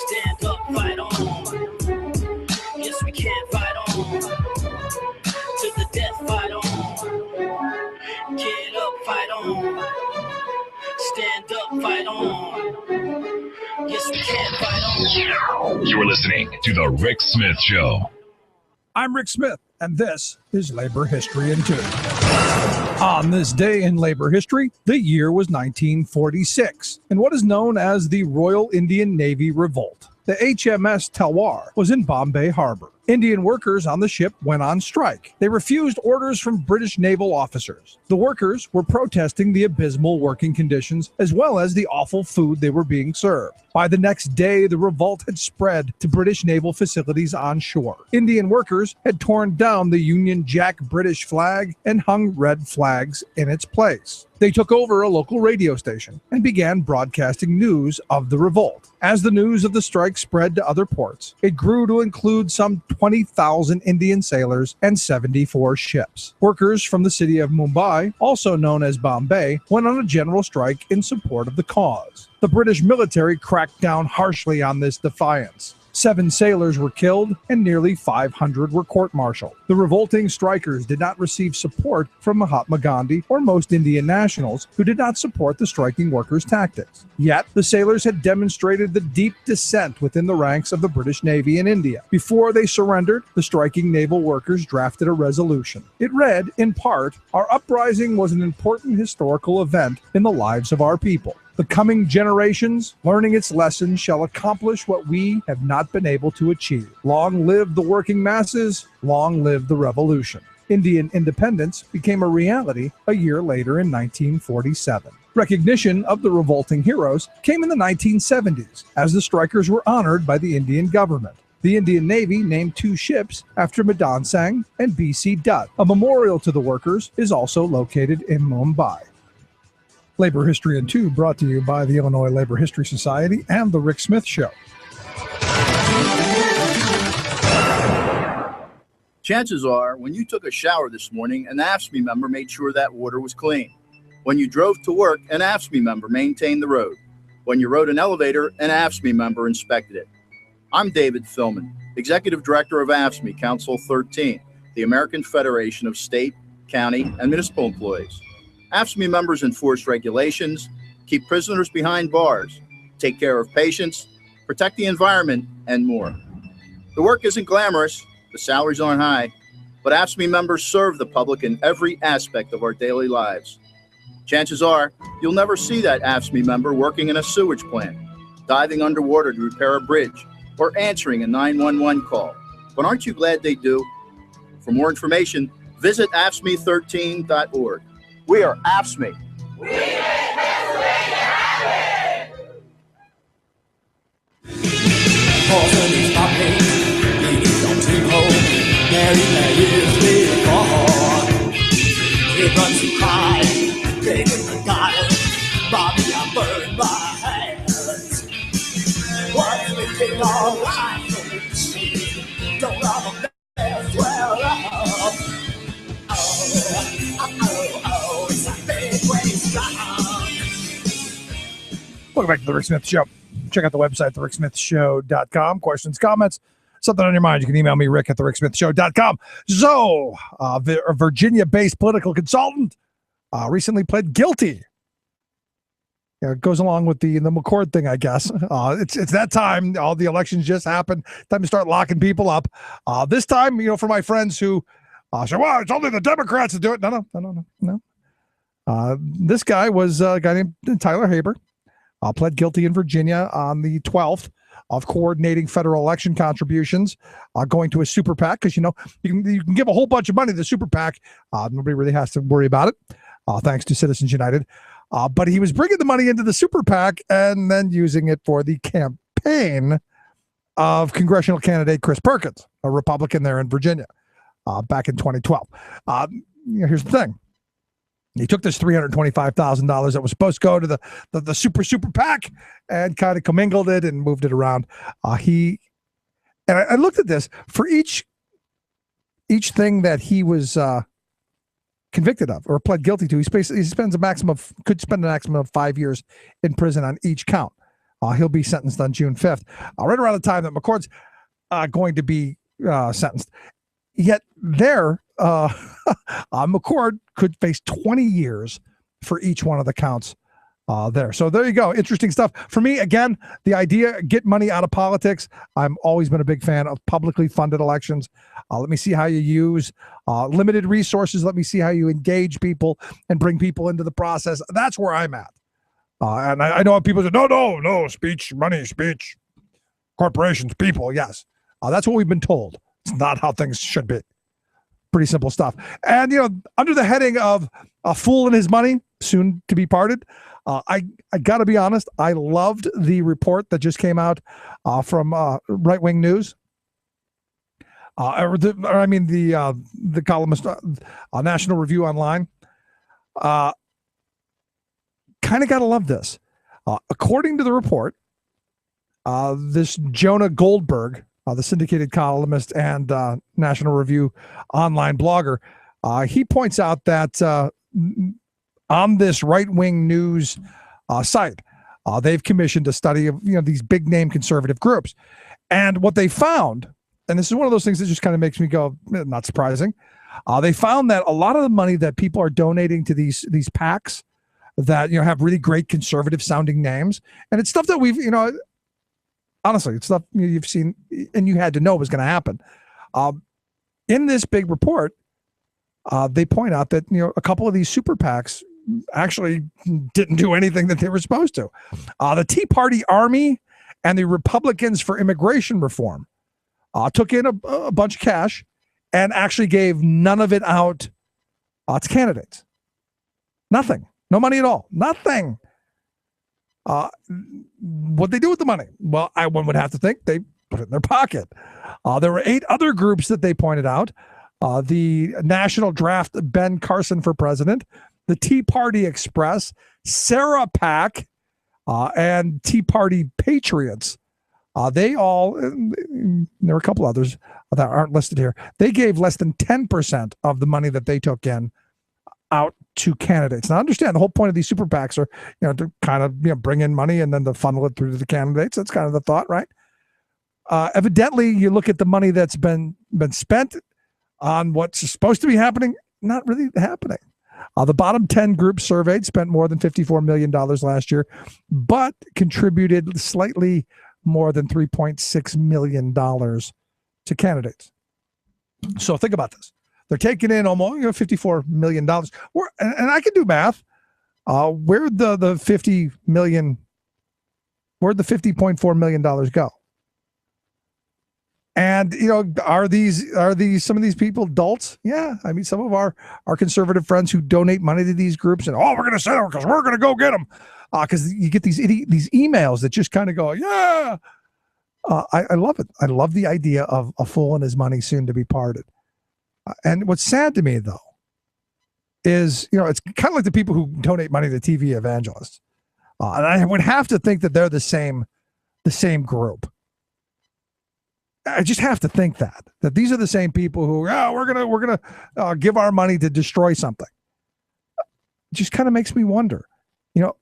Stand up, fight on. You're listening to The Rick Smith Show. I'm Rick Smith, and this is Labor History in 2. On this day in labor history, the year was 1946, in what is known as the Royal Indian Navy Revolt. The HMS Talwar was in Bombay Harbor. Indian workers on the ship went on strike. They refused orders from British naval officers. The workers were protesting the abysmal working conditions as well as the awful food they were being served. By the next day, the revolt had spread to British naval facilities on shore. Indian workers had torn down the Union Jack British flag and hung red flags in its place. They took over a local radio station and began broadcasting news of the revolt. As the news of the strike spread to other ports, it grew to include some 20,000 Indian sailors and 74 ships. Workers from the city of Mumbai, also known as Bombay, went on a general strike in support of the cause. The British military cracked down harshly on this defiance. 7 sailors were killed and nearly 500 were court-martialed. The revolting strikers did not receive support from Mahatma Gandhi or most Indian nationals who did not support the striking workers' tactics. Yet, the sailors had demonstrated the deep dissent within the ranks of the British Navy in India. Before they surrendered, the striking naval workers drafted a resolution. It read, in part, "Our uprising was an important historical event in the lives of our people. The coming generations, learning its lessons, shall accomplish what we have not been able to achieve. Long live the working masses, long live the revolution." Indian independence became a reality a year later in 1947. Recognition of the revolting heroes came in the 1970s as the strikers were honored by the Indian government. The Indian Navy named 2 ships after Madan Singh and B.C. Dutt. A memorial to the workers is also located in Mumbai. Labor History in 2 brought to you by the Illinois Labor History Society and The Rick Smith Show. Chances are, when you took a shower this morning, an AFSCME member made sure that water was clean. When you drove to work, an AFSCME member maintained the road. When you rode an elevator, an AFSCME member inspected it. I'm David Philman, Executive Director of AFSCME Council 13, the American Federation of State, County, and Municipal Employees. AFSCME members enforce regulations, keep prisoners behind bars, take care of patients, protect the environment, and more. The work isn't glamorous, the salaries aren't high, but AFSCME members serve the public in every aspect of our daily lives. Chances are, you'll never see that AFSCME member working in a sewage plant, diving underwater to repair a bridge, or answering a 911 call. But aren't you glad they do? For more information, visit AFSCME13.org. We are AFSCME. We make Pennsylvania happy! Boston is my place. It is on team home. Maryland is before. It runs to cry. Taking the guidance. Bobby, I burn my hands. What's making all right? Don't have a best well up. Welcome back to The Rick Smith Show. Check out the website, thericksmithshow.com. Questions, comments, something on your mind, you can email me, rick at thericksmithshow.com. So, a Virginia-based political consultant recently pled guilty. Yeah, it goes along with the McCord thing, I guess. It's that time. All the elections just happened. Time to start locking people up. This time, for my friends who say, well, it's only the Democrats that do it. No. This guy was a guy named Tyler Haber. Pled guilty in Virginia on the 12th of coordinating federal election contributions, going to a super PAC, because you can give a whole bunch of money to the super PAC. Nobody really has to worry about it, thanks to Citizens United. But he was bringing the money into the super PAC and then using it for the campaign of congressional candidate Chris Perkins, a Republican there in Virginia, back in 2012. Here's the thing. He took this $325,000 that was supposed to go to the super PAC and kind of commingled it and moved it around. I looked at this for each thing that he was convicted of or pled guilty to. He could spend a maximum of 5 years in prison on each count. He'll be sentenced on June 5th, right around the time that McCord's going to be sentenced. Yet there, McCord could face 20 years for each one of the counts there. So there you go. Interesting stuff. For me, again, the idea, get money out of politics. I'm always been a big fan of publicly funded elections. Let me see how you use limited resources. Let me see how you engage people and bring people into the process. That's where I'm at. And I know people say, no, speech, money, speech, corporations, people. Yes. That's what we've been told. It's not how things should be. Pretty simple stuff. And, under the heading of a fool and his money, soon to be parted, I got to be honest, I loved the report that just came out from Right Wing News. The columnist, National Review Online. Kind of got to love this. According to the report, this Jonah Goldberg, the syndicated columnist and National Review Online blogger, he points out that on this right-wing news site, they've commissioned a study of these big-name conservative groups, and what they found, and this is one of those things that just kind of makes me go, not surprising. They found that a lot of the money that people are donating to these PACs that have really great conservative-sounding names, and it's stuff that we've honestly, it's stuff you've seen and you had to know was going to happen. In this big report, they point out that a couple of these super PACs actually didn't do anything that they were supposed to. The Tea Party Army and the Republicans for Immigration Reform took in a bunch of cash and actually gave none of it out to candidates. Nothing. No money at all. Nothing. What they do with the money? Well, one would have to think they put it in their pocket. There were 8 other groups that they pointed out. The National Draft Ben Carson for President, the Tea Party Express, Sarah PAC, and Tea Party Patriots. They all, there are a couple others that aren't listed here. They gave less than 10% of the money that they took in out to candidates. Now, understand the whole point of these super PACs are, to kind of bring in money and then to funnel it through to the candidates. That's kind of the thought, right? Evidently, you look at the money that's been spent on what's supposed to be happening, not really happening. The bottom 10 groups surveyed spent more than $54 million last year, but contributed slightly more than $3.6 million to candidates. So think about this. They're taking in almost $54 million. And I can do math. Where'd the 50 million, where'd the $50.4 million go? And are these some of these people adults? Yeah, I mean, some of our conservative friends who donate money to these groups and we're going to send them because we're going to go get them, because you get these emails that just kind of go, yeah. I love it. I love the idea of a fool and his money soon to be parted. And what's sad to me though is it's kind of like the people who donate money to TV evangelists, and I would have to think that they're the same group. I just have to think that these are the same people who, we're gonna give our money to destroy something. It just kind of makes me wonder,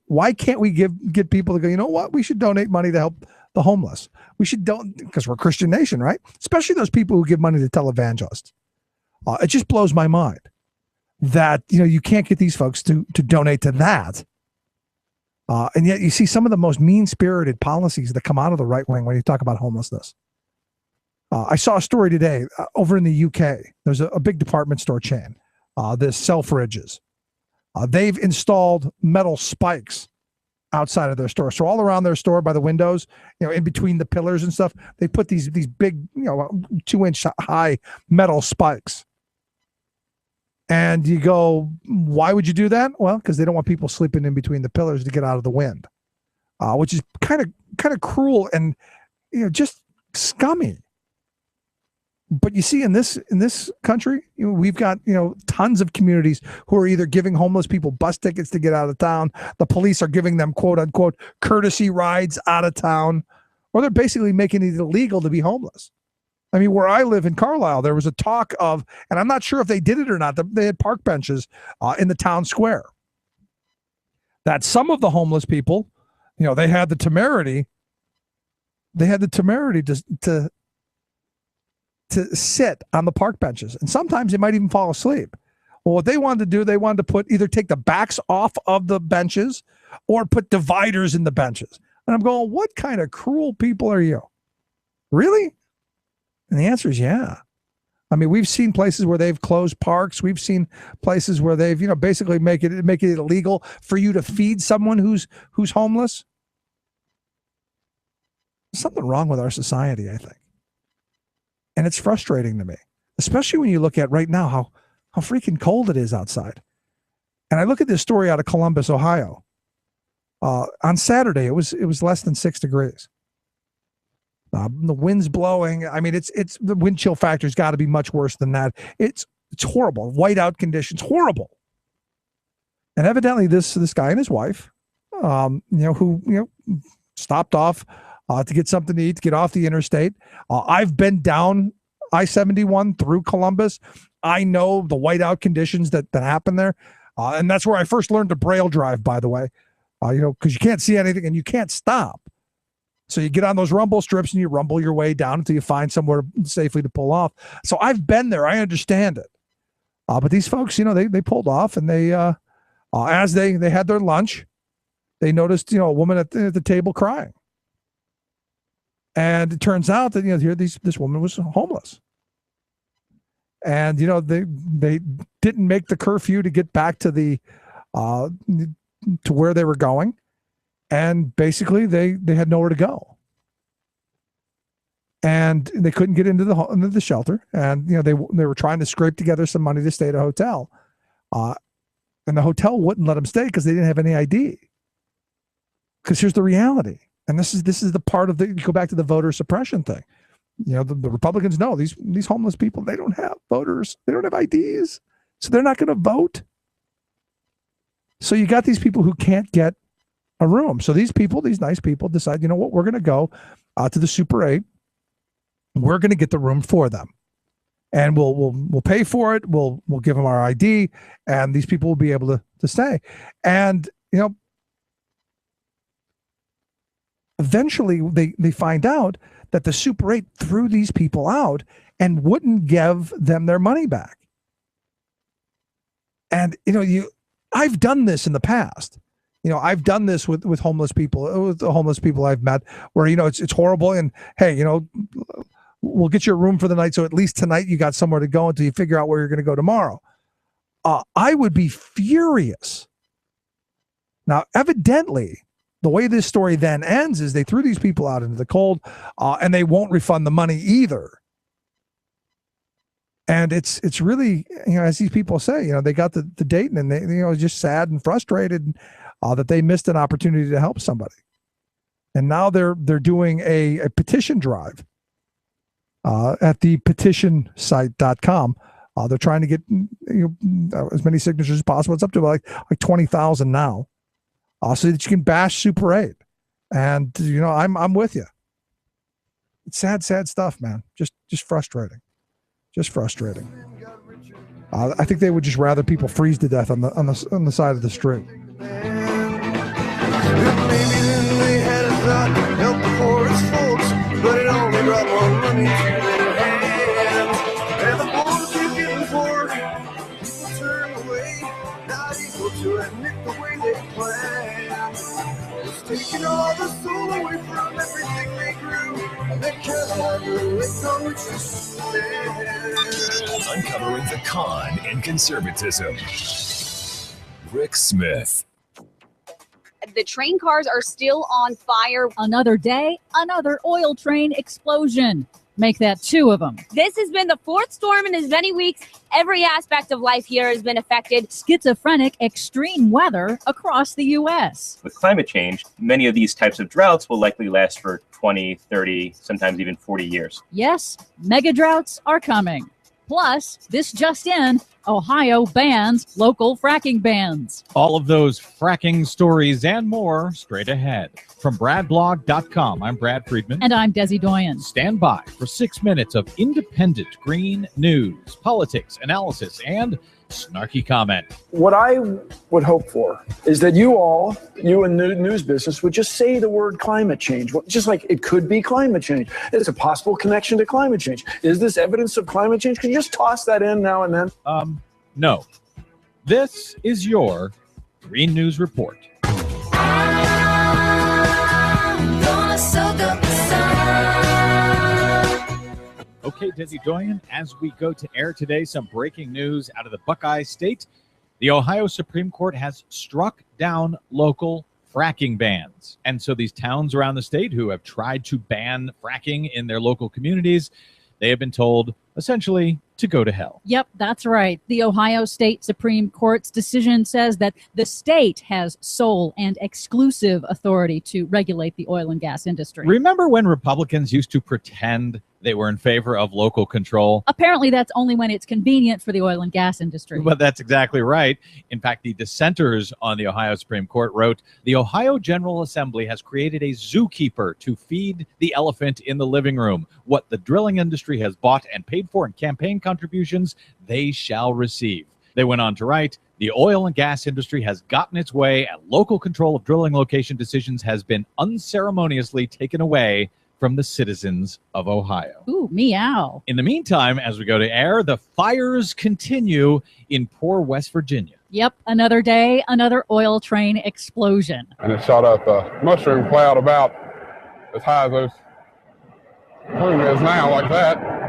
why can't we get people to go, you know what, we should donate money to help the homeless. We should because we're a Christian nation, right? Especially those people who give money to televangelists. It just blows my mind that you can't get these folks to donate to that. And yet you see some of the most mean-spirited policies that come out of the right wing when you talk about homelessness. I saw a story today over in the UK. There's a big department store chain, this Selfridges. They've installed metal spikes outside of their store. So all around their store by the windows, in between the pillars and stuff, they put these big, 2-inch high metal spikes. And you go, why would you do that? Well, because they don't want people sleeping in between the pillars to get out of the wind, which is kind of cruel and just scummy. But you see, in this country, we've got tons of communities who are either giving homeless people bus tickets to get out of town, the police are giving them quote unquote courtesy rides out of town, or they're basically making it illegal to be homeless. I mean, where I live in Carlisle, there was a talk of, and I'm not sure if they did it or not, they had park benches in the town square. That some of the homeless people, they had the temerity to sit on the park benches, and sometimes they might even fall asleep. Well, what they wanted to do, they wanted to either take the backs off of the benches or put dividers in the benches. And I'm going, what kind of cruel people are you? Really? And the answer is yeah. I mean, we've seen places where they've closed parks. We've seen places where they've, basically make it illegal for you to feed someone who's homeless. There's something wrong with our society, I think. And it's frustrating to me, especially when you look at right now how freaking cold it is outside. And I look at this story out of Columbus, Ohio. On Saturday, it was less than 6 degrees. The wind's blowing. I mean, it's the wind chill factor's got to be much worse than that. It's horrible. Whiteout conditions, And evidently, this guy and his wife, who stopped off to get something to eat, to get off the interstate. I've been down I-71 through Columbus. I know the whiteout conditions that happen there, and that's where I first learned to braille drive. By the way, because you can't see anything and you can't stop. So you get on those rumble strips and you rumble your way down until you find somewhere safely to pull off. So I've been there. I understand it. But these folks, they pulled off, and they, as they had their lunch, they noticed, a woman at the table crying. And it turns out that, here this woman was homeless. And, they didn't make the curfew to get back to to where they were going. And basically, they had nowhere to go, and they couldn't get into the shelter. And they were trying to scrape together some money to stay at a hotel, and the hotel wouldn't let them stay because they didn't have any ID. Because here's the reality, and this is the part of you go back to the voter suppression thing. The Republicans know these homeless people, they don't have voters, they don't have IDs, so they're not going to vote. So you got these people who can't get a room. So these nice people decide, we're going to go to the Super 8. We're going to get the room for them, and we'll pay for it. We'll give them our ID, and these people will be able to stay. And eventually they find out that the Super 8 threw these people out and wouldn't give them their money back. And I've done this in the past. I've done this with homeless people, with the homeless people I've met, where, it's horrible. And hey, we'll get you a room for the night. So at least tonight you got somewhere to go until you figure out where you're going to go tomorrow. I would be furious. Now, evidently, the way this story then ends is they threw these people out into the cold, and they won't refund the money either. And it's really, as these people say, they got the Dayton, and they, just sad and frustrated that they missed an opportunity to help somebody. And now they're doing a petition drive at the petitionsite.com. They're trying to get as many signatures as possible. It's up to like 20,000 now, so that you can bash Super 8. And I'm with you. It's sad stuff, man. Just frustrating. Just frustrating. I think they would just rather people freeze to death on the side of the street. Maybe then they had a thought, help the poorest folks, but it only brought more money to their hands. And the poor keep getting poorer, people turn away, not equal to admit the way they plan. It's taking all the soul away from everything they grew, that can't have the weight on which to stand. Uncovering the con in conservatism. Rick Smith. The train cars are still on fire. Another day, another oil train explosion. Make that 2 of them. This has been the 4th storm in as many weeks. Every aspect of life here has been affected. Schizophrenic extreme weather across the U.S. With climate change, many of these types of droughts will likely last for 20, 30, sometimes even 40 years. Yes, mega droughts are coming. Plus, this just in, Ohio bans local fracking bans. All of those fracking stories and more straight ahead. From BradBlog.com, I'm Brad Friedman. And I'm Desi Doyen. Stand by for 6 minutes of independent green news, politics, analysis, and snarky comment. What I would hope for is that you in the news business, would just say the word climate change. Just like it could be climate change. It's a possible connection to climate change. Is this evidence of climate change? Can you just toss that in now and then? No. This is your Green News Report. Okay, Desi Doyen, as we go to air today, some breaking news out of the Buckeye State. The Ohio Supreme Court has struck down local fracking bans. And so these towns around the state who have tried to ban fracking in their local communities, they have been told essentially to go to hell. Yep, that's right. The Ohio State Supreme Court's decision says that the state has sole and exclusive authority to regulate the oil and gas industry. Remember when Republicans used to pretend they were in favor of local control? Apparently, that's only when it's convenient for the oil and gas industry. But that's exactly right. In fact, the dissenters on the Ohio Supreme Court wrote, the Ohio General Assembly has created a zookeeper to feed the elephant in the living room. What the drilling industry has bought and paid for in campaign contributions, they shall receive. They went on to write, the oil and gas industry has gotten its way, and local control of drilling location decisions has been unceremoniously taken away from the citizens of Ohio. Ooh, meow. In the meantime, as we go to air, the fires continue in poor West Virginia. Yep, another day, another oil train explosion. And it shot up a mushroom cloud about as high as those plume is now, like that.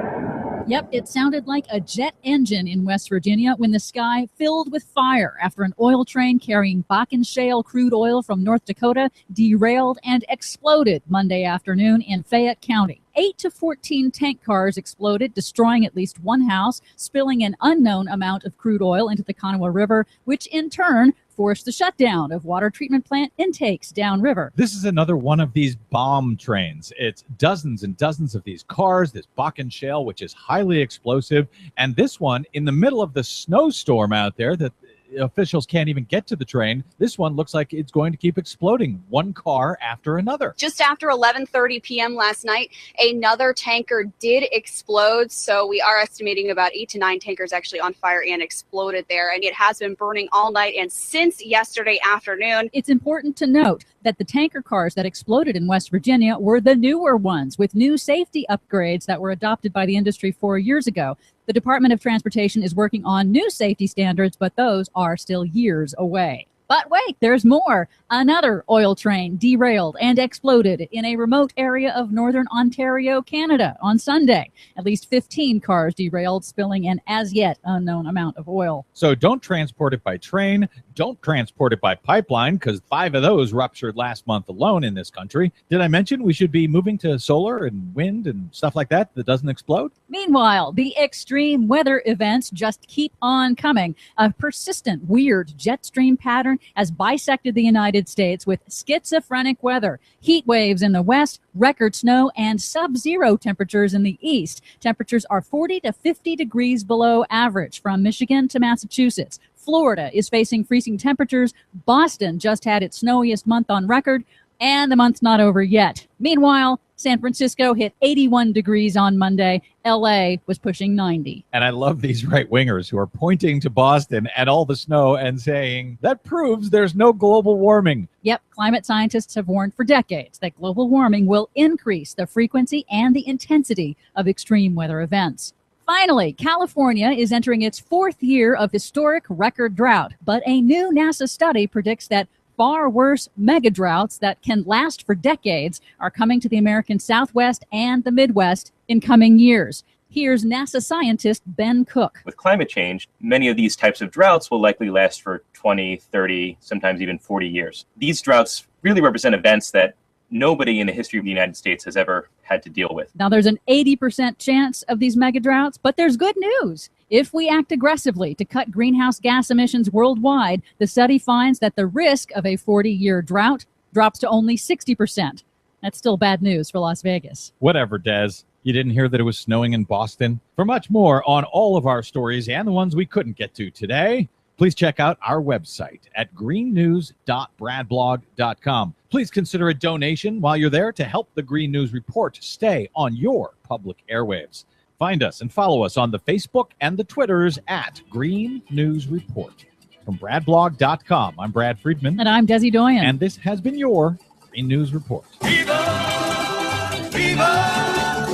Yep, it sounded like a jet engine in West Virginia when the sky filled with fire after an oil train carrying Bakken shale crude oil from North Dakota derailed and exploded Monday afternoon in Fayette County. 8 to 14 tank cars exploded, destroying at least one house, spilling an unknown amount of crude oil into the Kanawha River, which in turn forced the shutdown of water treatment plant intakes downriver. This is another one of these bomb trains. It's dozens and dozens of these cars, this Bakken shale, which is highly explosive, and this one in the middle of the snowstorm out there that officials can't even get to the train. This one looks like it's going to keep exploding, one car after another. Just after 11:30 p.m. last night, another tanker did explode. So we are estimating about 8 to 9 tankers actually on fire and exploded there. And it has been burning all night and since yesterday afternoon. It's important to note that the tanker cars that exploded in West Virginia were the newer ones with new safety upgrades that were adopted by the industry 4 years ago. The Department of Transportation is working on new safety standards, but those are still years away. But wait, there's more. Another oil train derailed and exploded in a remote area of northern Ontario, Canada on Sunday. At least 15 cars derailed, spilling an as yet unknown amount of oil. So don't transport it by train. Don't transport it by pipeline, because 5 of those ruptured last month alone in this country. Did I mention we should be moving to solar and wind and stuff like that doesn't explode? Meanwhile, the extreme weather events just keep on coming. A persistent, weird jet stream pattern has bisected the United States with schizophrenic weather, heat waves in the west, record snow, and sub-zero temperatures in the east. Temperatures are 40 to 50 degrees below average from Michigan to Massachusetts. Florida is facing freezing temperatures. Boston just had its snowiest month on record, and the month's not over yet. Meanwhile, San Francisco hit 81 degrees on Monday. LA was pushing 90. And I love these right-wingers who are pointing to Boston and all the snow and saying, that proves there's no global warming. Yep, climate scientists have warned for decades that global warming will increase the frequency and the intensity of extreme weather events. Finally, California is entering its 4th year of historic record drought, but a new NASA study predicts that far worse mega droughts that can last for decades are coming to the American Southwest and the Midwest in coming years. Here's NASA scientist Ben Cook. With climate change, many of these types of droughts will likely last for 20, 30, sometimes even 40 years. These droughts really represent events that nobody in the history of the United States has ever had to deal with. Now, there's an 80% chance of these mega droughts, but there's good news. If we act aggressively to cut greenhouse gas emissions worldwide, the study finds that the risk of a 40-year drought drops to only 60%. That's still bad news for Las Vegas. Whatever, Des. You didn't hear that it was snowing in Boston? For much more on all of our stories and the ones we couldn't get to today, please check out our website at greennews.bradblog.com. Please consider a donation while you're there to help the Green News Report stay on your public airwaves. Find us and follow us on the Facebook and the Twitters at Green News Report. From bradblog.com, I'm Brad Friedman. And I'm Desi Doyen. And this has been your Green News Report. Viva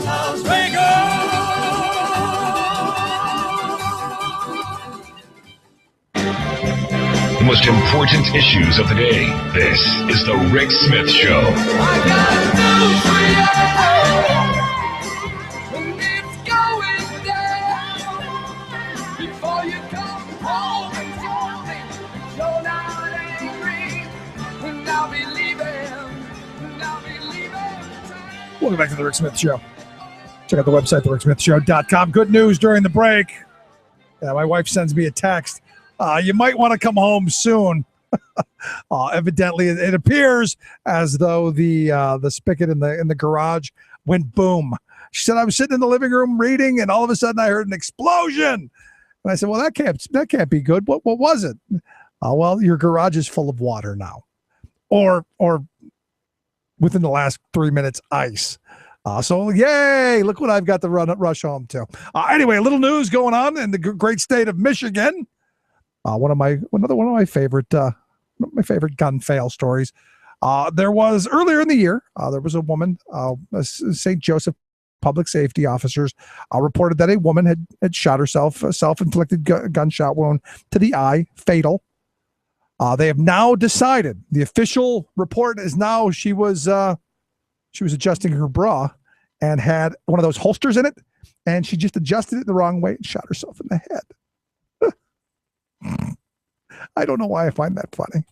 Las Vegas! The most important issues of the day. This is The Rick Smith Show. I got news for you. It's Welcome back to the Rick Smith Show. Check out the website, thericksmithshow.com. Good news during the break. Yeah, my wife sends me a text. You might want to come home soon. Evidently, it appears as though the spigot in the garage went boom. She said, I was sitting in the living room reading, and all of a sudden I heard an explosion. And I said, well, that can't be good. What was it? Well, your garage is full of water now. Or within the last 3 minutes, ice. So yay! Look what I've got to rush home to. Anyway, a little news going on in the great state of Michigan. One of my favorite gun fail stories. There was earlier in the year. There was a woman, St. Joseph public safety officers reported that a woman had shot herself, a self-inflicted gunshot wound to the eye, fatal. They have now decided. The official report is now she was adjusting her bra and had one of those holsters in it, and she just adjusted it the wrong way and shot herself in the head. I don't know why I find that funny.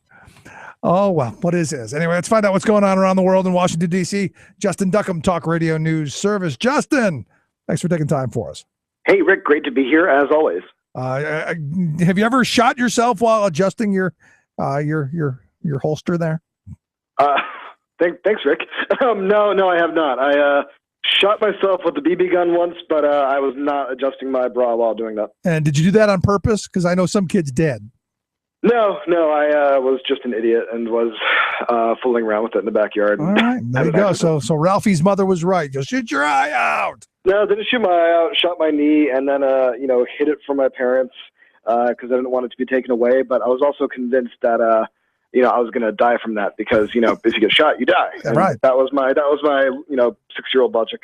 Oh, well, what is this? Anyway, let's find out what's going on around the world in Washington, D.C. Justin Duckham, Talk Radio News Service. Justin, thanks for taking time for us. Hey, Rick, great to be here, as always. Have you ever shot yourself while adjusting your holster there? Thanks, Rick. No, I have not. I shot myself with a BB gun once, but I was not adjusting my bra while doing that. And did you do that on purpose? Because I know some kids did. No, I was just an idiot and was fooling around with it in the backyard. All right, there you go. So Ralphie's mother was right. Just shoot your eye out. No, didn't shoot my eye out. Shot my knee, and then hid it from my parents because I didn't want it to be taken away. But I was also convinced that I was going to die from that because if you get shot, you die. And right. That was my 6-year-old logic.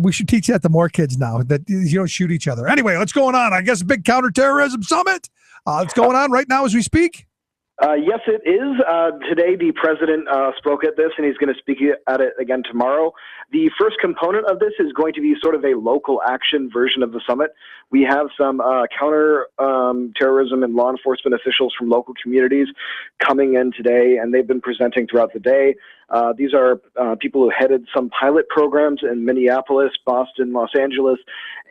We should teach that to more kids now, that you don't shoot each other. Anyway, what's going on? I guess a big counterterrorism summit. It's going on right now as we speak. Yes, it is. Today, the president spoke at this, and he's going to speak at it again tomorrow. The first component of this is going to be sort of a local action version of the summit. We have some counter-terrorism and law enforcement officials from local communities coming in today, and they've been presenting throughout the day. These are people who headed some pilot programs in Minneapolis, Boston, Los Angeles,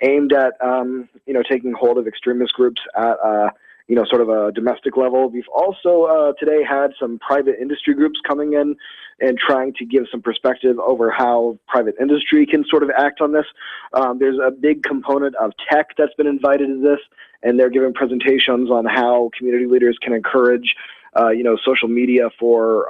aimed at taking hold of extremist groups at sort of a domestic level. We've also today had some private industry groups coming in and trying to give some perspective over how private industry can sort of act on this. There's a big component of tech that's been invited to this, and they're giving presentations on how community leaders can encourage, social media for,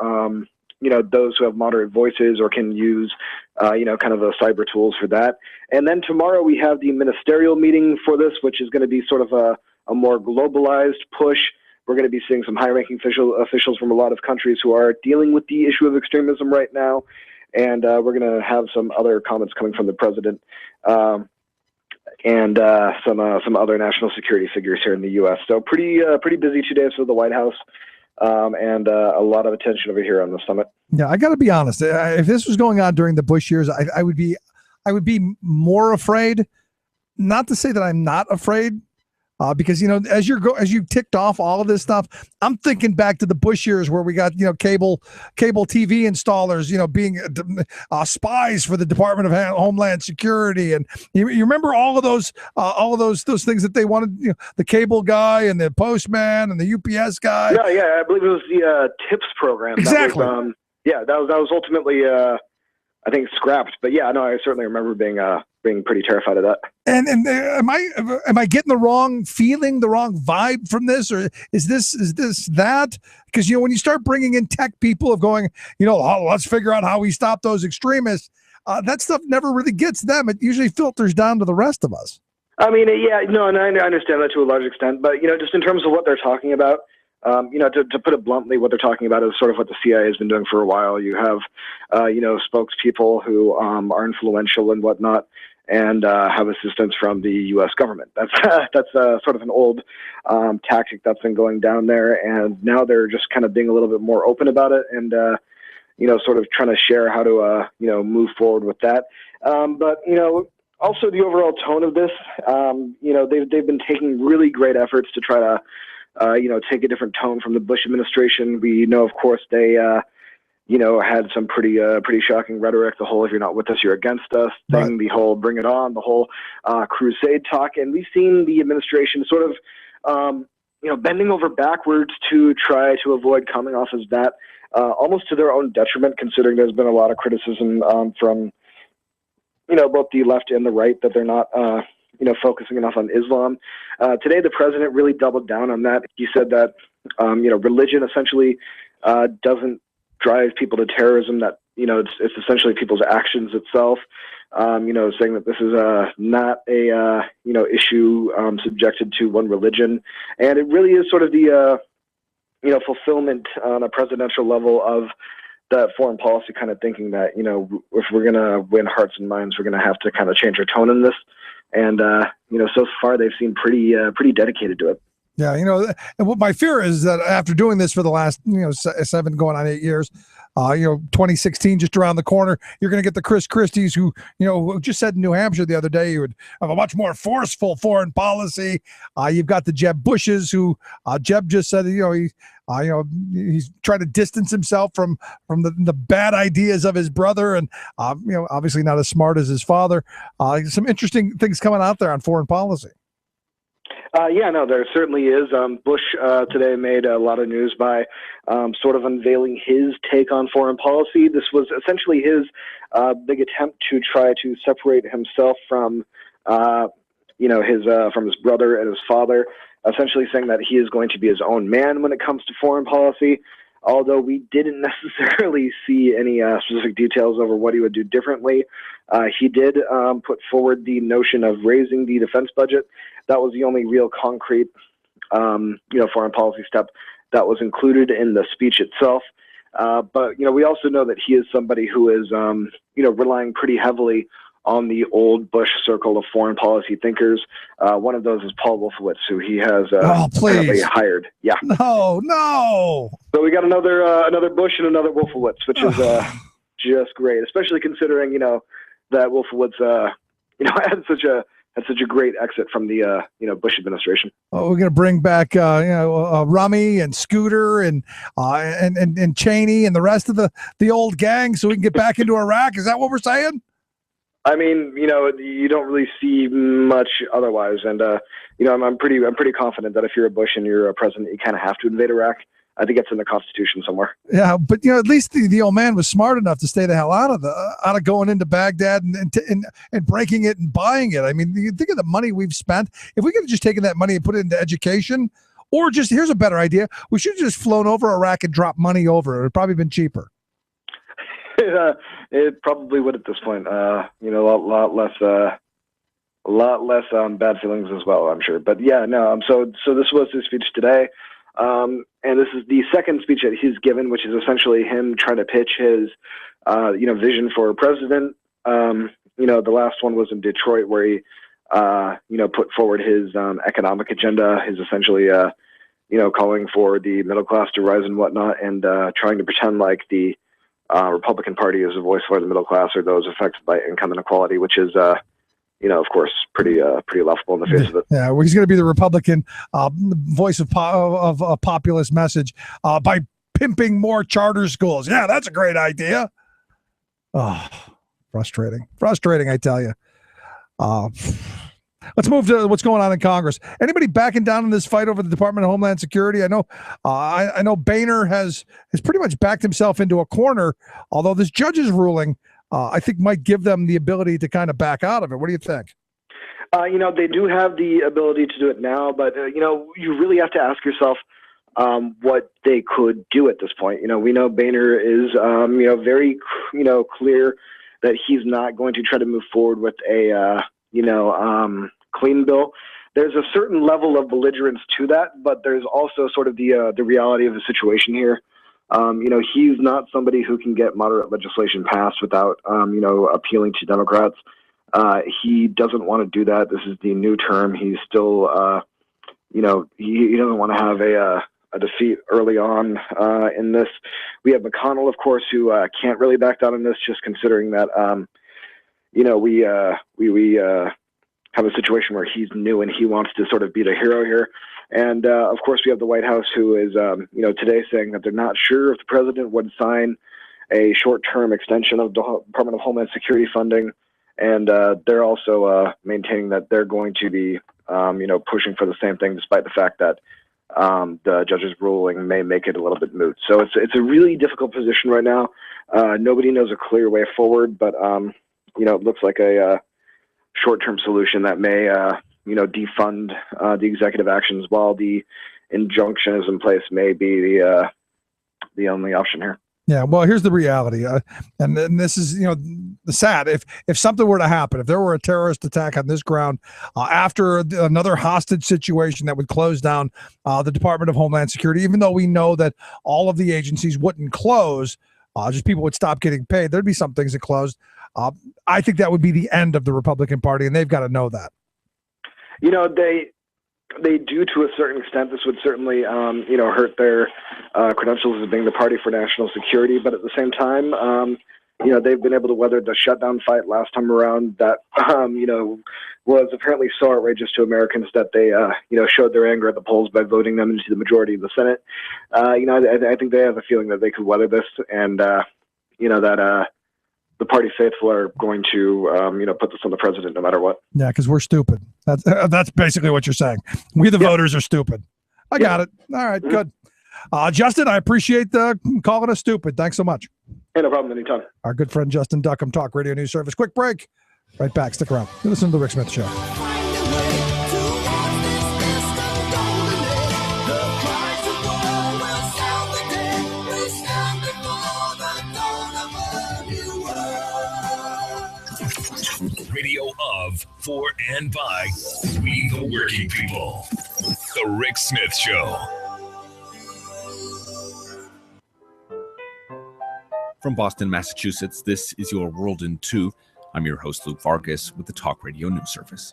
those who have moderate voices or can use, kind of the cyber tools for that. And then tomorrow we have the ministerial meeting for this, which is going to be sort of a more globalized push. We're going to be seeing some high-ranking officials from a lot of countries who are dealing with the issue of extremism right now, and we're going to have some other comments coming from the president and some other national security figures here in the U.S. So pretty busy 2 days for the White House, and a lot of attention over here on the summit. Yeah, I got to be honest. If this was going on during the Bush years, I would be more afraid. Not to say that I'm not afraid. Because as you ticked off all of this stuff, I'm thinking back to the Bush years where we got cable TV installers being spies for the Department of Homeland Security, and you remember all of those things that they wanted, the cable guy and the postman and the UPS guy. Yeah, I believe it was the TIPS program. Exactly. That was ultimately I think scrapped, but yeah, no, I certainly remember being pretty terrified of that. And am I getting the wrong feeling, the wrong vibe from this, or is this that? Because when you start bringing in tech people of going, let's figure out how we stop those extremists. That stuff never really gets them. It usually filters down to the rest of us. I mean, and I understand that to a large extent, but just in terms of what they're talking about. To put it bluntly, what they're talking about is sort of what the CIA has been doing for a while. You have, spokespeople who are influential and whatnot, and have assistance from the U.S. government. That's sort of an old tactic that's been going down there, and now they're just kind of being a little bit more open about it, and sort of trying to share how to move forward with that. But also the overall tone of this, they've been taking really great efforts to try to take a different tone from the Bush administration. We know, of course, they had some pretty shocking rhetoric. The whole "if you're not with us, you're against us" thing, Right. the whole "bring it on," the whole crusade talk, and we've seen the administration sort of bending over backwards to try to avoid coming off as that, almost to their own detriment, considering there's been a lot of criticism from both the left and the right that they're not focusing enough on Islam. Today, the president really doubled down on that. He said that religion essentially doesn't drive people to terrorism, that it's essentially people's actions itself. Saying that this is not a issue subjected to one religion, and it really is sort of the fulfillment on a presidential level of that foreign policy kind of thinking that if we're gonna win hearts and minds, we're gonna have to kind of change our tone in this. And so far they've seemed pretty dedicated to it. Yeah, and what my fear is that after doing this for the last 7 going on 8 years, 2016 just around the corner, you're going to get the Chris Christies who just said in New Hampshire the other day you would have a much more forceful foreign policy. You've got the Jeb Bushes who Jeb just said he's trying to distance himself from the bad ideas of his brother, and obviously not as smart as his father. Some interesting things coming out there on foreign policy. There certainly is. Bush today made a lot of news by sort of unveiling his take on foreign policy. This was essentially his big attempt to try to separate himself from, from his brother and his father, essentially saying that he is going to be his own man when it comes to foreign policy. Although we didn't necessarily see any specific details over what he would do differently, he did put forward the notion of raising the defense budget. That was the only real concrete, foreign policy step that was included in the speech itself. But we also know that he is somebody who is, relying pretty heavily on the old Bush circle of foreign policy thinkers. One of those is Paul Wolfowitz, who he has apparently hired. Yeah. No. So we got another Bush and another Wolfowitz, which is just great, especially considering that Wolfowitz had such a great exit from the Bush administration. Oh, we're going to bring back Rummy and Scooter and Cheney and the rest of the old gang, so we can get back into Iraq. Is that what we're saying? I mean, you don't really see much otherwise, and I'm pretty confident that if you're a Bush and you're a president, you kind of have to invade Iraq. I think it's in the Constitution somewhere. Yeah, but at least the old man was smart enough to stay the hell out of going into Baghdad and breaking it and buying it. I mean, you think of the money we've spent. If we could have just taken that money and put it into education, or just here's a better idea: we should have just flown over Iraq and dropped money over. It would probably been cheaper. It probably would at this point. A lot less bad feelings as well, I'm sure. But yeah, no. So this was his speech today, and this is the second speech that he's given, which is essentially him trying to pitch his, vision for president. The last one was in Detroit, where he, put forward his economic agenda. His essentially, calling for the middle class to rise and whatnot, and trying to pretend like the Republican Party is a voice for the middle class or those affected by income inequality, which is, of course, pretty laughable in the face of it. Yeah, well, he's going to be the Republican voice of a populist message by pimping more charter schools. Yeah, that's a great idea. Oh, frustrating, I tell you. Let's move to what's going on in Congress. Anybody backing down in this fight over the Department of Homeland Security? I know Boehner has pretty much backed himself into a corner, although this judge's ruling, I think, might give them the ability to kind of back out of it. What do you think? They do have the ability to do it now, but, you really have to ask yourself what they could do at this point. We know Boehner is, very, clear that he's not going to try to move forward with a, clean bill. There's a certain level of belligerence to that, but there's also sort of the reality of the situation here. He's not somebody who can get moderate legislation passed without, appealing to Democrats. He doesn't want to do that. This is the new term. He's still, he doesn't want to have a defeat early on in this. We have McConnell, of course, who can't really back down on this, just considering that, we have a situation where he's new and he wants to sort of be the hero here. And, of course, we have the White House who is, today saying that they're not sure if the president would sign a short-term extension of the Department of Homeland Security funding, and they're also maintaining that they're going to be, pushing for the same thing, despite the fact that the judge's ruling may make it a little bit moot. So it's a really difficult position right now. Nobody knows a clear way forward, but it looks like a short-term solution that may defund the executive actions while the injunction is in place may be the only option here. Yeah, well, here's the reality, and this is, the sad. If something were to happen, if there were a terrorist attack on this ground after another hostage situation that would close down the Department of Homeland Security, even though we know that all of the agencies wouldn't close, just people would stop getting paid. There'd be some things that closed. I think that would be the end of the Republican Party, and they've got to know that. They do to a certain extent. This would certainly, hurt their credentials as being the party for national security. But at the same time, they've been able to weather the shutdown fight last time around. That, was apparently so outrageous to Americans that they, showed their anger at the polls by voting them into the majority of the Senate. I think they have a feeling that they could weather this, and that the party faithful are going to, put this on the president no matter what. Yeah, because we're stupid. That's basically what you're saying. We, the voters, are stupid. I got it. All right, good. Justin, I appreciate calling us stupid. Thanks so much. Hey, no problem. Anytime. Our good friend Justin Duckham, Talk Radio News Service. Quick break. Right back. Stick around. You listen to The Rick Smith Show. Radio of, for, and by we the working people. The Rick Smith Show. From Boston, Massachusetts, this is your World in 2. I'm your host, Luke Vargas, with the Talk Radio News Service.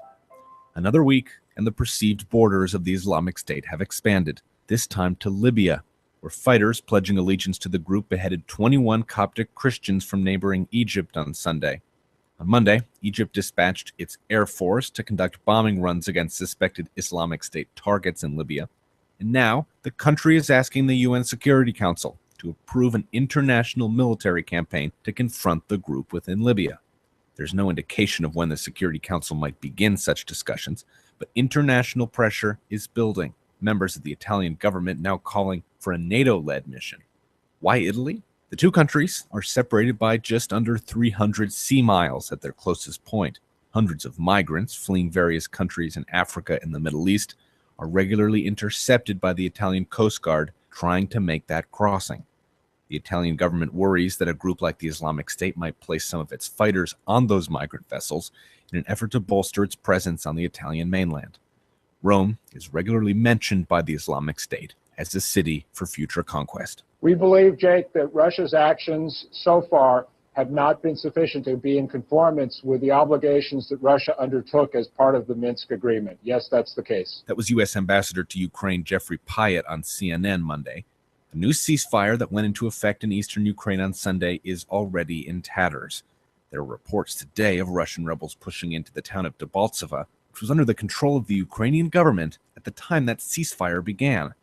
Another week, and the perceived borders of the Islamic State have expanded, this time to Libya, where fighters pledging allegiance to the group beheaded 21 Coptic Christians from neighboring Egypt on Sunday. On Monday, Egypt dispatched its air force to conduct bombing runs against suspected Islamic State targets in Libya. And now, the country is asking the UN Security Council to approve an international military campaign to confront the group within Libya. There's no indication of when the Security Council might begin such discussions, but international pressure is building. Members of the Italian government now calling for a NATO-led mission. Why Italy? The two countries are separated by just under 300 sea miles at their closest point. Hundreds of migrants fleeing various countries in Africa and the Middle East are regularly intercepted by the Italian Coast Guard trying to make that crossing. The Italian government worries that a group like the Islamic State might place some of its fighters on those migrant vessels in an effort to bolster its presence on the Italian mainland. Rome is regularly mentioned by the Islamic State as a city for future conquest. We believe, Jake, that Russia's actions so far have not been sufficient to be in conformance with the obligations that Russia undertook as part of the Minsk agreement. Yes, that's the case. That was U.S. Ambassador to Ukraine Jeffrey Pyatt on CNN Monday. The new ceasefire that went into effect in eastern Ukraine on Sunday is already in tatters. There are reports today of Russian rebels pushing into the town of Debaltseve, which was under the control of the Ukrainian government at the time that ceasefire began.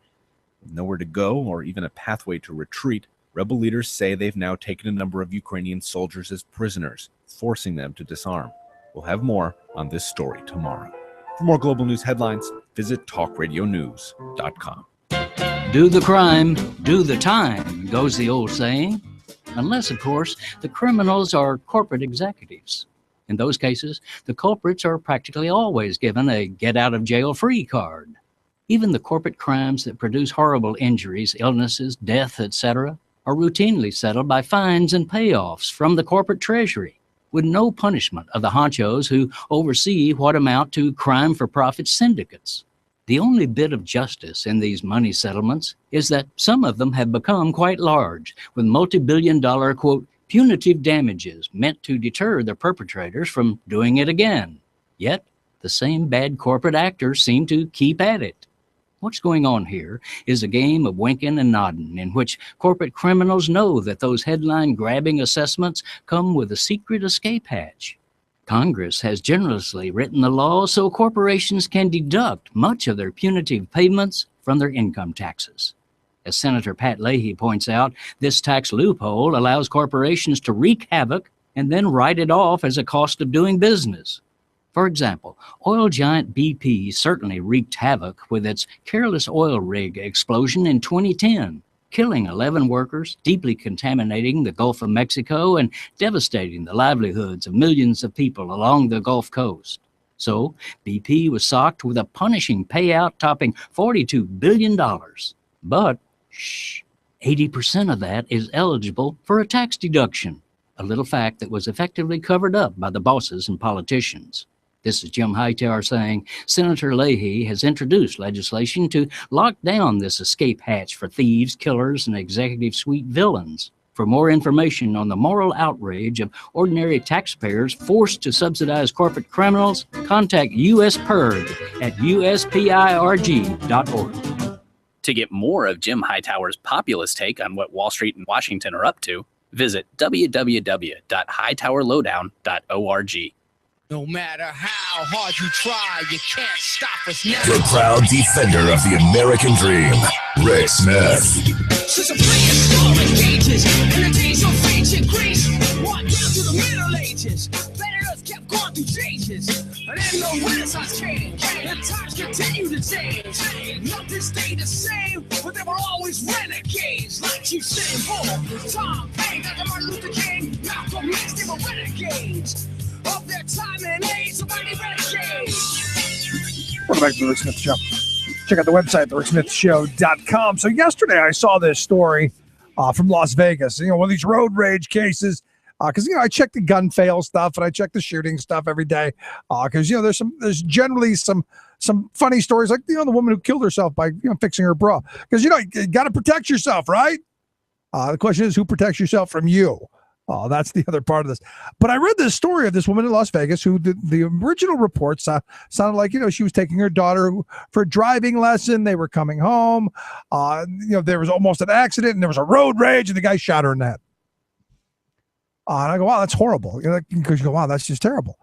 With nowhere to go or even a pathway to retreat, rebel leaders say they've now taken a number of Ukrainian soldiers as prisoners, forcing them to disarm. We'll have more on this story tomorrow. For more global news headlines, visit talkradionews.com. Do the crime, do the time, goes the old saying. Unless, of course, the criminals are corporate executives. In those cases, the culprits are practically always given a get-out-of-jail-free card. Even the corporate crimes that produce horrible injuries, illnesses, death, etc., are routinely settled by fines and payoffs from the corporate treasury, with no punishment of the honchos who oversee what amount to crime-for-profit syndicates. The only bit of justice in these money settlements is that some of them have become quite large, with multi-billion-dollar, quote, punitive damages meant to deter the perpetrators from doing it again. Yet, the same bad corporate actors seem to keep at it. What's going on here is a game of winking and nodding in which corporate criminals know that those headline-grabbing assessments come with a secret escape hatch. Congress has generously written the law so corporations can deduct much of their punitive payments from their income taxes. As Senator Pat Leahy points out, this tax loophole allows corporations to wreak havoc and then write it off as a cost of doing business. For example, oil giant BP certainly wreaked havoc with its careless oil rig explosion in 2010, killing 11 workers, deeply contaminating the Gulf of Mexico, and devastating the livelihoods of millions of people along the Gulf Coast. So, BP was socked with a punishing payout topping $42 billion. But, 80% of that is eligible for a tax deduction, a little fact that was effectively covered up by the bosses and politicians. This is Jim Hightower saying Senator Leahy has introduced legislation to lock down this escape hatch for thieves, killers, and executive suite villains. For more information on the moral outrage of ordinary taxpayers forced to subsidize corporate criminals, contact USPIRG at uspirg.org. To get more of Jim Hightower's populist take on what Wall Street and Washington are up to, visit www.hightowerlowdown.org. No matter how hard you try, you can't stop us now. The proud defender of the American dream, Rick Smith. Since the prehistoric ages, in the days of ancient Greece, walked down to the Middle Ages, planet Earth kept going through changes, and then the Renaissance came, and times continue to change. Nothing stayed the same, but there were always renegades, like Usain Bolt, Tom Hanks, Dr. Martin Luther King, Malcolm X, they were renegades. Of their time and age, somebody renegades. Welcome back to the Rick Smith Show. Check out the website, thericksmithshow.com. So yesterday I saw this story from Las Vegas. One of these road rage cases. Because I check the gun fail stuff and I check the shooting stuff every day. Because there's generally some funny stories like the woman who killed herself by fixing her bra. Because you got to protect yourself, right? The question is, who protects yourself from you? That's the other part of this. But I read this story of this woman in Las Vegas who the original reports sounded like, she was taking her daughter for a driving lesson. They were coming home. There was almost an accident and there was a road rage and the guy shot her in the head. And I go, wow, that's horrible. Because you go, wow, that's just terrible.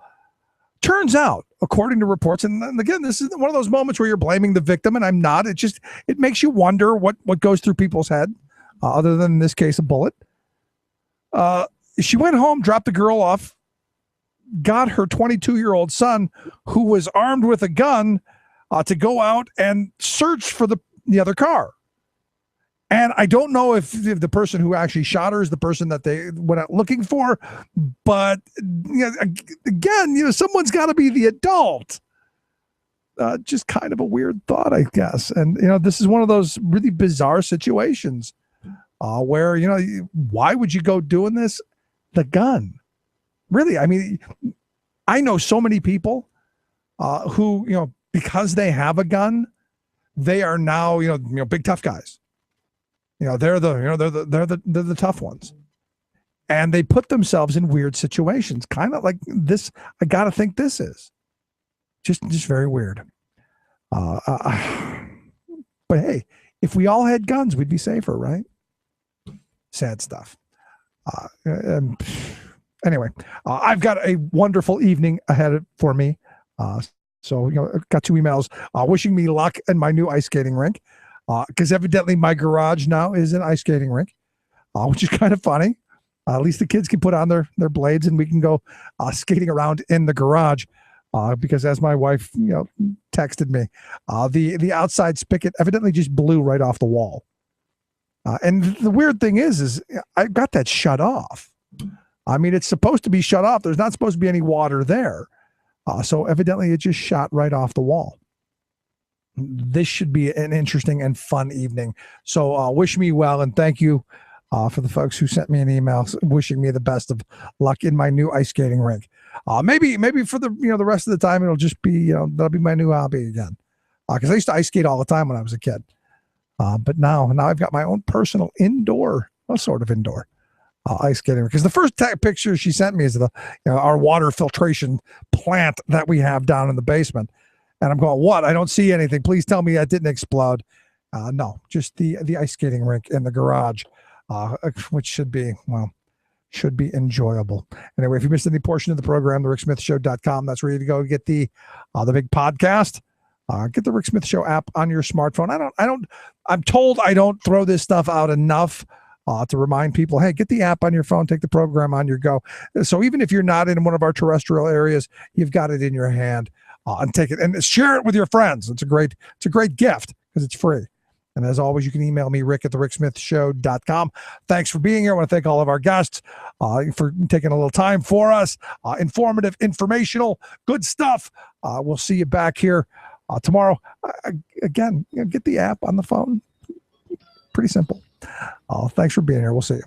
Turns out, according to reports, and again, this is one of those moments where you're blaming the victim, and I'm not. It makes you wonder what goes through people's head, other than in this case, a bullet. She went home, dropped the girl off, got her 22-year-old son, who was armed with a gun, to go out and search for the other car. And I don't know if the person who actually shot her is the person that they went out looking for, but again, someone's got to be the adult. Just kind of a weird thought, I guess. And this is one of those really bizarre situations where why would you go doing this? The gun, really? I mean, I know so many people who because they have a gun, they are now big tough guys. They're the tough ones, and they put themselves in weird situations, kind of like this. I gotta think this is just very weird. But hey, if we all had guns, we'd be safer, right? Sad stuff. Anyway, I've got a wonderful evening ahead for me. So got 2 emails wishing me luck in my new ice skating rink. Because evidently my garage now is an ice skating rink, which is kind of funny. At least the kids can put on their blades and we can go skating around in the garage. Because as my wife texted me, the outside spigot evidently just blew right off the wall. And the weird thing is I got that shut off. I mean, it's supposed to be shut off. There's not supposed to be any water there. So evidently it just shot right off the wall. This should be an interesting and fun evening. So wish me well, and thank you for the folks who sent me an email wishing me the best of luck in my new ice skating rink. Maybe for the the rest of the time it'll just be that'll be my new hobby again. Because I used to ice skate all the time when I was a kid. But now I've got my own personal indoor ice skating rink. Because the first picture she sent me is of our water filtration plant that we have down in the basement. And I'm going, what? I don't see anything. Please tell me that didn't explode. No, just the ice skating rink in the garage, which should be enjoyable. Anyway, if you missed any portion of the program, thericksmithshow.com, that's where you go get the big podcast. Get the Rick Smith Show app on your smartphone. I'm told I don't throw this stuff out enough to remind people, hey, get the app on your phone, take the program on your go. So even if you're not in one of our terrestrial areas, you've got it in your hand, and take it and share it with your friends. It's a great gift because it's free. And as always, you can email me, rick@thericksmithshow.com. Thanks for being here. I want to thank all of our guests for taking a little time for us. Informative, informational, good stuff. We'll see you back here tomorrow. Again, get the app on the phone. Pretty simple. Thanks for being here. We'll see you.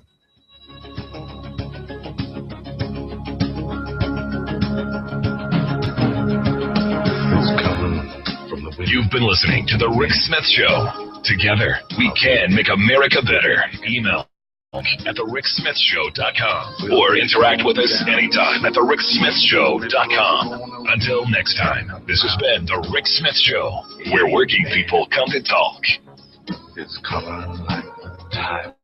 You've been listening to The Rick Smith Show. Together, we can make America better. Email at thericksmithshow.com or interact with us anytime at thericksmithshow.com. Until next time, this has been The Rick Smith Show, where working people come to talk. It's color time.